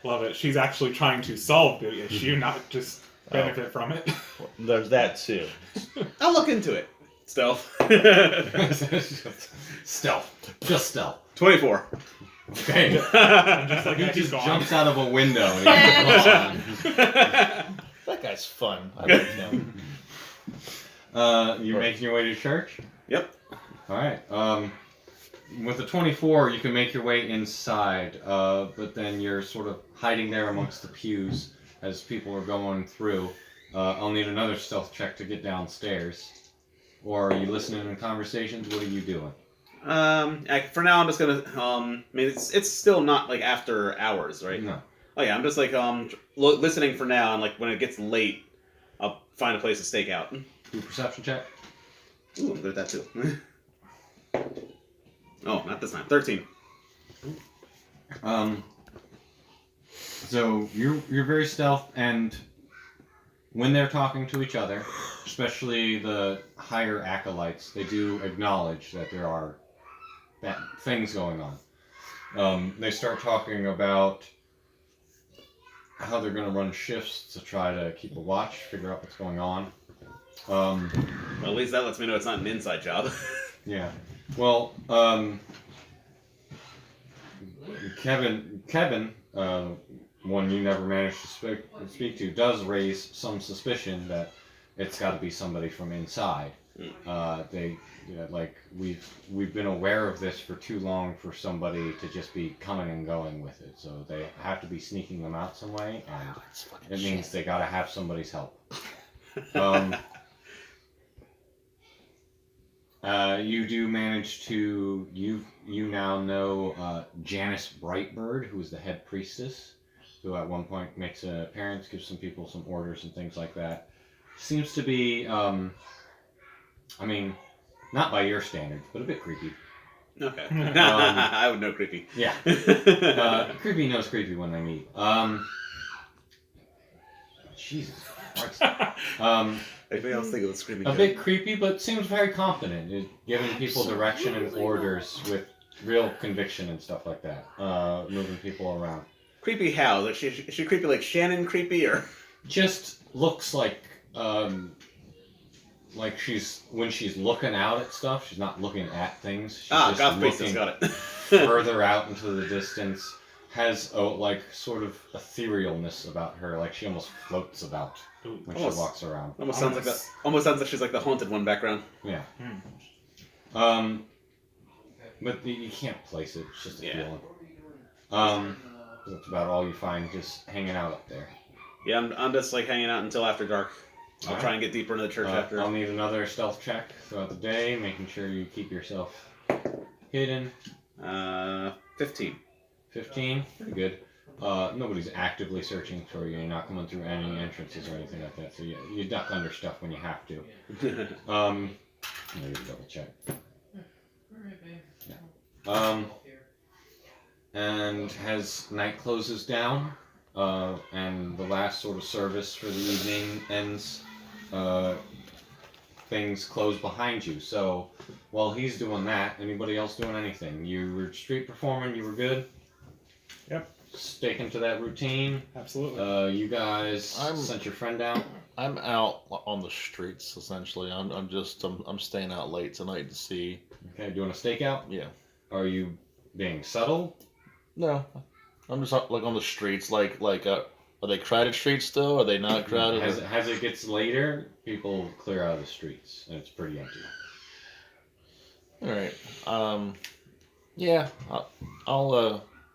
Love it. She's actually trying to solve the issue, not just benefit from it. There's that too. I'll look into it. Stealth. Stealth. Just stealth. 24. Okay. And just like He that, he's just gone. jumps out of a window. And he's gone. That guy's fun. I like him. You making your way to church? Yep. All right. With the 24, you can make your way inside, but then you're sort of hiding there amongst the pews as people are going through. I'll need another stealth check to get downstairs. Or are you listening to conversations? What are you doing? For now, I'm just gonna. I mean, it's still not like after hours, right? No. Oh yeah, I'm just like listening for now, and like when it gets late, I'll find a place to stake out. Do a perception check. Ooh, I'm good at that too. Oh, not this time. 13. So you're very stealth, and when they're talking to each other, especially the higher acolytes, they do acknowledge that there are things going on. They start talking about how they're going to run shifts to try to keep a watch, figure out what's going on. Well, at least that lets me know it's not an inside job. Yeah. Well, Kevin, one you never managed to speak to, does raise some suspicion that it's got to be somebody from inside. Like we've been aware of this for too long for somebody to just be coming and going with it. So they have to be sneaking them out some way, and it means they got to have somebody's help. You do manage to you now know Janice Brightbird, who is the head priestess, who at one point makes an appearance, gives some people some orders and things like that. Seems to be, I mean, not by your standards, but a bit creepy. Okay. I would know creepy. Yeah. Creepy knows creepy when they meet. Jesus Christ. Anybody else think of the screaming? A bit creepy, but seems very confident, giving people direction and orders with real conviction and stuff like that. Moving people around. Creepy how? Is she creepy like Shannon creepy, or? Just looks like when she's looking out at stuff, she's not looking at things. She's just Goth priestess, looking got it. further out into the distance. Has a sort of etherealness about her, like she almost floats about when she walks around. Almost sounds like that. Almost sounds like she's like the haunted one background. Yeah. But you can't place it. It's just a feeling. That's about all you find, just hanging out up there. Yeah, I'm just like hanging out until after dark. I'll All try right. and get deeper into the church after. I'll need another stealth check throughout the day, making sure you keep yourself hidden. 15. 15, pretty good. Nobody's actively searching for you. You're not coming through any entrances or anything like that. So you duck under stuff when you have to. Maybe double check. Yeah. And as night closes down, and the last sort of service for the evening ends, things close behind you. So while he's doing that, anybody else doing anything? You were street performing. You were good. Yep. Sticking to that routine. Absolutely. You guys sent your friend out. I'm out on the streets essentially. I'm staying out late tonight to see. Okay, doing a stakeout. Yeah. Are you being subtle? No, I'm just like on the streets. Are they crowded streets still? Are they not crowded? As it gets later, people clear out of the streets, and it's pretty empty. All right. Yeah.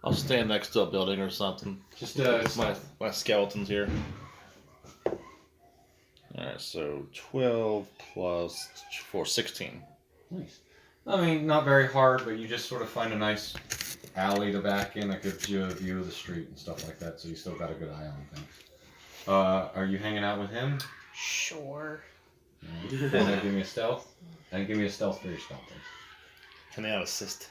I'll stand next to a building or something. Just My skeleton's here. Alright, so 12 plus 4, 16. Nice. I mean, not very hard, but you just sort of find a nice alley to back in that gives you a view of the street and stuff like that, so you still got a good eye on things. Are you hanging out with him? Sure. Can I give me a stealth? And give me a stealth for your stealth, please. Can they have assist?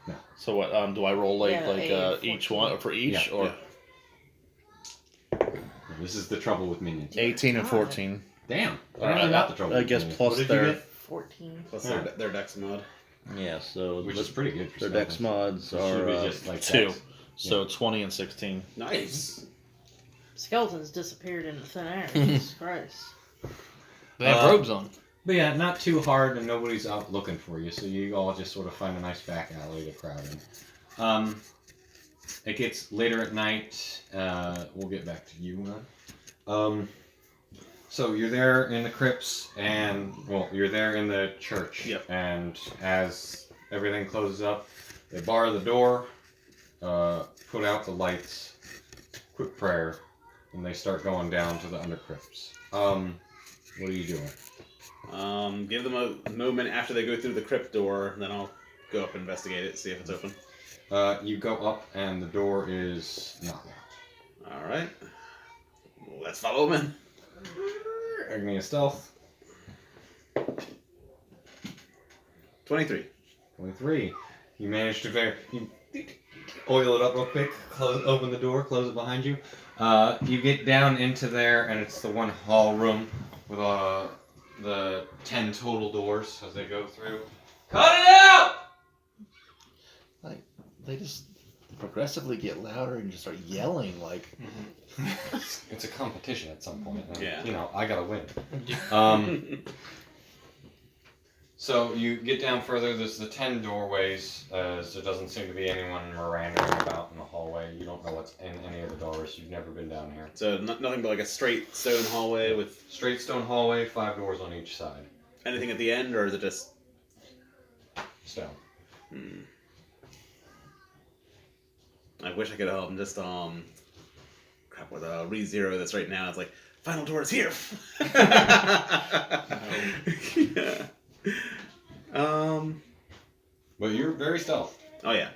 No. So what? Do I roll Yeah, each one for each Yeah, or This is the trouble with minions. 18 and 14? Damn. I don't know about the trouble. I with guess minions. plus What did their- you get? 14. Plus Yeah. their dex mod. Yeah, so Which is pretty good for their stealth. dex mods It should are be just like 2. dex. So 20 and 16. Nice. Skeletons disappeared into thin air. Jesus Christ. They have robes on. But yeah, not too hard, and nobody's out looking for you, so you all just sort of find a nice back alley to crowd in. It gets later at night. We'll get back to you then. So you're there in the crypts, and you're there in the church. Yep. And as everything closes up, they bar the door, put out the lights, quick prayer, and they start going down to the under crypts. What are you doing? Give them a moment after they go through the crypt door, then I'll go up and investigate it, see if it's open. You go up and the door is not locked. Alright. Let's follow them in. Give me a stealth. 23. 23. You manage to you oil it up real quick, open the door, close it behind you. You get down into there, and it's the one hall room with the 10 total doors as they go through. Cut it out! Like, they just progressively get louder and just start yelling, like... It's a competition at some point. And, Yeah. You know, I gotta win. So you get down further, there's the 10 doorways, as there doesn't seem to be anyone mirandering about in the hallway. You don't know what's in any of the doors, you've never been down here. So nothing but like a straight stone hallway with Straight stone hallway, 5 doors on each side. anything at the end, or is it just... Stone. I wish I could just crap with ReZero that's right now. It's like final door is here. Yeah. But you're very stealth. Oh yeah.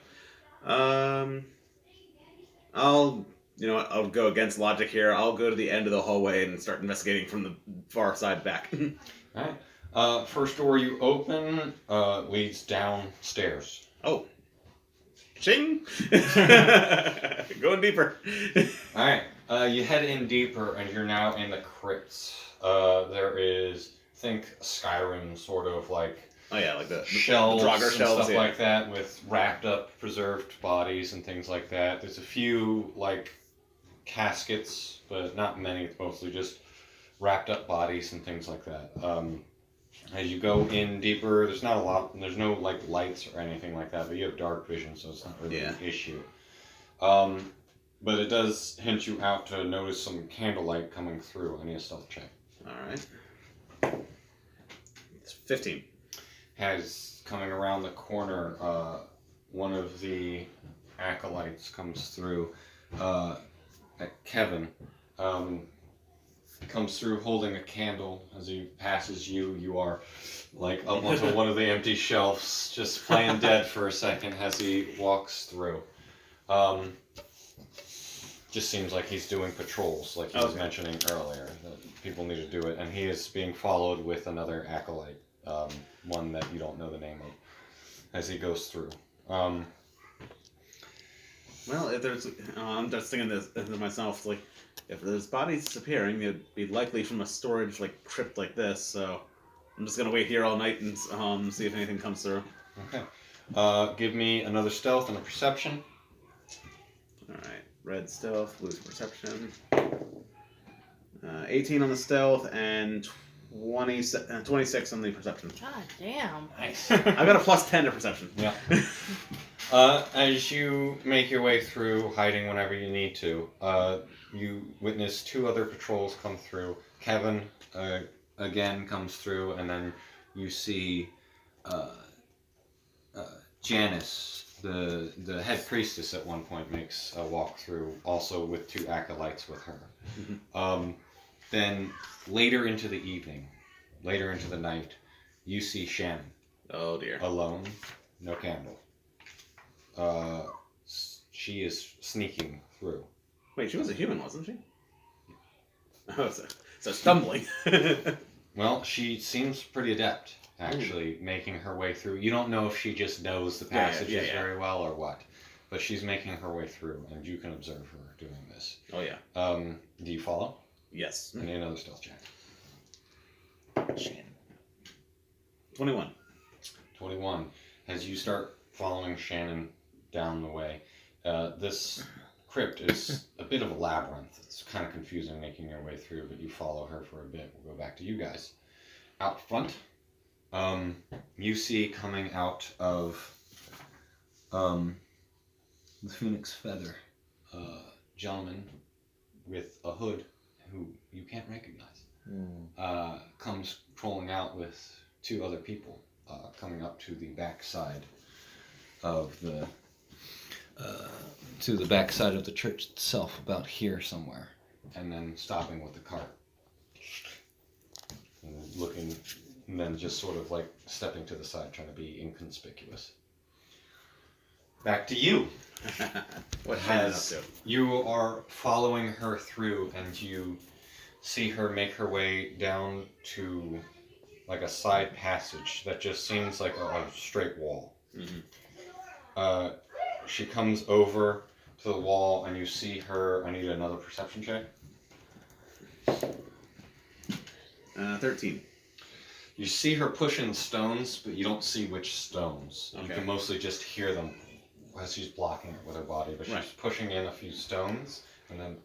I'll go against logic here. I'll go to the end of the hallway and start investigating from the far side back. Alright. First door you open leads downstairs. Oh. Ching! Going deeper. Alright. You head in deeper and you're now in the crypts. There is, think Skyrim sort of like Oh yeah, like the shelves Draugr and shelves, stuff yeah. like that with wrapped up preserved bodies and things like that. There's a few like caskets, but not many. It's mostly just wrapped up bodies and things like that. As you go in deeper, there's not a lot. There's no like lights or anything like that, but you have dark vision, so it's not really an issue. But it does hint you out to notice some candlelight coming through. I need a stealth check. All right. It's 15. Has coming around the corner, one of the acolytes comes through. Kevin comes through holding a candle. As he passes you, you are like up onto one of the empty shelves, just playing dead for a second as he walks through. Just seems like he's doing patrols, like he was mentioning earlier, that people need to do it, and he is being followed with another acolyte. One that you don't know the name of, as he goes through. Well, if there's, I'm just thinking this to myself, like, if there's bodies disappearing, it'd be likely from a storage like crypt like this. So I'm just gonna wait here all night and see if anything comes through. Okay. Give me another stealth and a perception. All right, red stealth, blue perception. 18 on the stealth and 26 on the perception. God damn. Nice. I've got a plus 10 to perception. Yeah. As you make your way through, hiding whenever you need to, you witness 2 other patrols come through. Kevin, again, comes through, and then you see Janice, the head priestess at one point, makes a walk through, also with 2 acolytes with her. Mm-hmm. Then later into the evening, later into the night, you see Shannon. Oh dear. Alone, no candle. She is sneaking through. Wait, she was a human, wasn't she? Oh, so stumbling. Well, she seems pretty adept, actually, making her way through. You don't know if she just knows the passages very well or what, but she's making her way through, and you can observe her doing this. Oh yeah. Do you follow? Yes. I need another stealth check. Shannon. 21. 21. As you start following Shannon down the way, this crypt is a bit of a labyrinth. It's kind of confusing making your way through, but you follow her for a bit. We'll go back to you guys. Out front, you see coming out of the Phoenix Feather, gentleman with a hood who you can't recognize. Comes trolling out with 2 other people, coming up to the backside of the church itself, about here somewhere, and then stopping with the cart and looking and then just sort of like stepping to the side, trying to be inconspicuous. Back to you. What has As you are following her through, and you see her make her way down to like a side passage that just seems like a straight wall. Mhm. She comes over to the wall, and you see her. I need another perception check. 13. You see her pushing stones, but you don't see which stones. You Okay. can mostly just hear them as she's blocking it with her body, but she's Right. pushing in a few stones, and then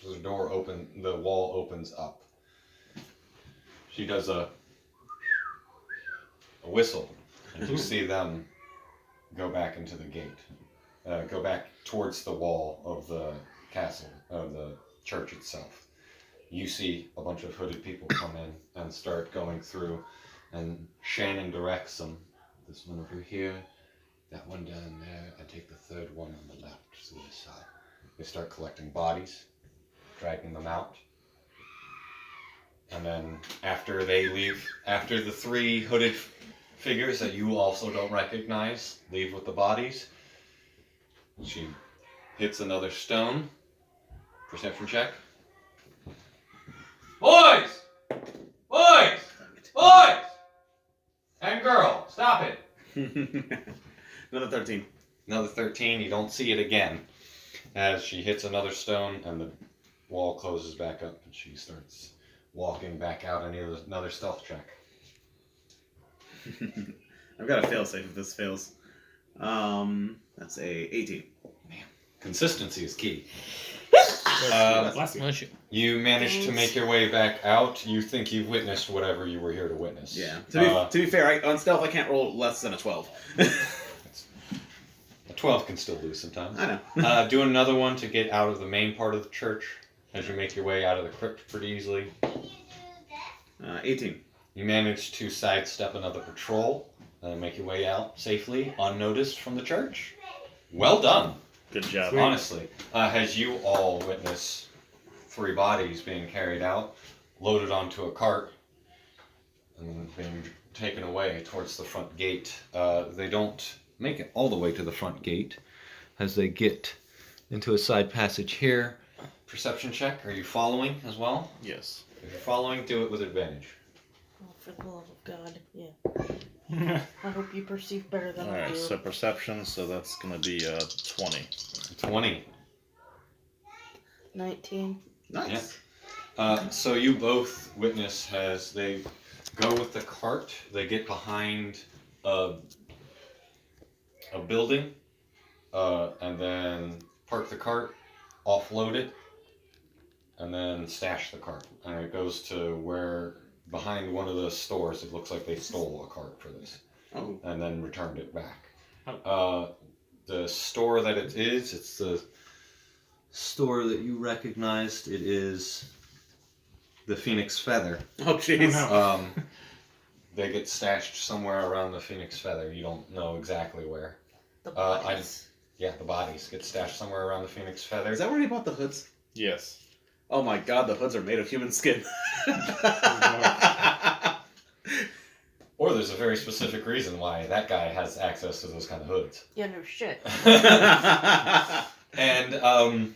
the wall opens up. She does a whistle, and you see them go back into the gate, go back towards the wall of the castle, of the church itself. You see a bunch of hooded people come in and start going through, and Shannon directs them. This one over here, that one down there, and take the third one on the left to the side. They start collecting bodies, dragging them out. And then after they leave, after the three hooded figures that you also don't recognize leave with the bodies, she hits another stone. Perception check. Boys! Boys! Boys! And girl, stop it. Another 13. Another 13, you don't see it again. As she hits another stone and the wall closes back up and she starts walking back out. I need another stealth check. I've got a failsafe if this fails. That's a 18. Consistency is key. Bless you. Bless you. You manage to make your way back out. You think you've witnessed whatever you were here to witness. Yeah. To be fair, on stealth I can't roll less than a 12. A 12 can still lose sometimes. I know. Do another one to get out of the main part of the church as you make your way out of the crypt pretty easily. 18. You manage to sidestep another patrol and make your way out safely, unnoticed from the church. Well done, Good job. honestly. As you all witness 3 bodies being carried out, loaded onto a cart, and being taken away towards the front gate. They don't make it all the way to the front gate as they get into a side passage here. Perception check. Are you following as well? Yes. If you're following, do it with advantage. Oh, for the love of God, yeah. I hope you perceive better than I Alright, do. so perception, so that's gonna be 20. 20. 19. Nice. So you both witness as they go with the cart. They get behind a building, and then park the cart, offload it, and then stash the cart. And it goes to where behind one of the stores. It looks like they stole a cart for this, Oh. and then returned it back. The store that it is, it's the store that you recognized. It is the Phoenix Feather. Oh, jeez. Oh, no. They get stashed somewhere around the Phoenix Feather. You don't know exactly where. The I- bodies. Yeah, the bodies get stashed somewhere around the Phoenix Feather. Is that where he bought the hoods? Yes. Oh my god, the hoods are made of human skin. Or there's a very specific reason why that guy has access to those kind of hoods. Yeah, no shit. And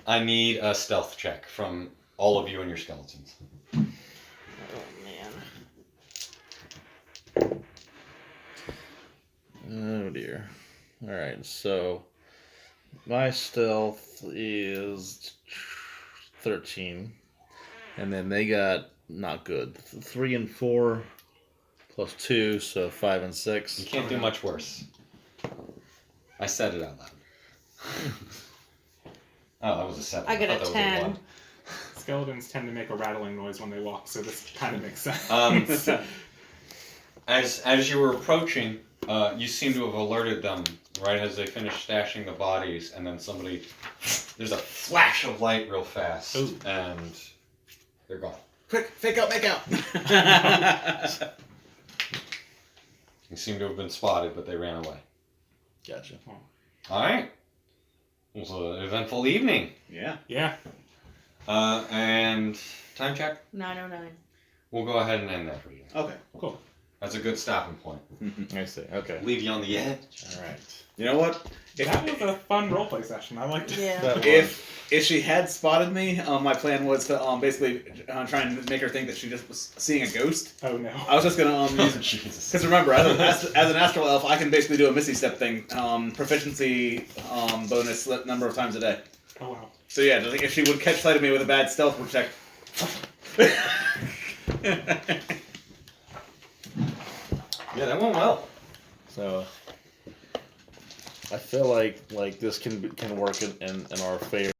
I need a stealth check from all of you and your skeletons. Oh, man. Oh dear. Alright, so my stealth is 13. And then they got not good. 3 and 4 plus 2, so 5 and 6. You can't do much worse. I said it out loud. Oh, that was a 7. I get thought a that was 10. 1. Skeletons tend to make a rattling noise when they walk, so this kind of makes sense. As you were approaching, you seem to have alerted them right as they finished stashing the bodies, and then there's a flash of light real fast, Ooh. and they're gone. Quick, fake out, make out. You seem to have been spotted, but they ran away. Gotcha. All right. It was an eventful evening. Yeah. Yeah. And time check. 909. we'll go ahead and end that reading. Okay. That's a good stopping point. I see. Okay. Leave you on the edge. All right. You know what? That was a fun roleplay session. I liked it. Yeah. That was. If she had spotted me, my plan was to basically try and make her think that she just was seeing a ghost. Oh no. I was just gonna use Jesus. because remember, as an astral elf, I can basically do a Missy Step thing, proficiency bonus number of times a day. Oh wow. So yeah, just, if she would catch sight of me with a bad stealth check. Yeah, that went well. So I feel like this can work in our favor.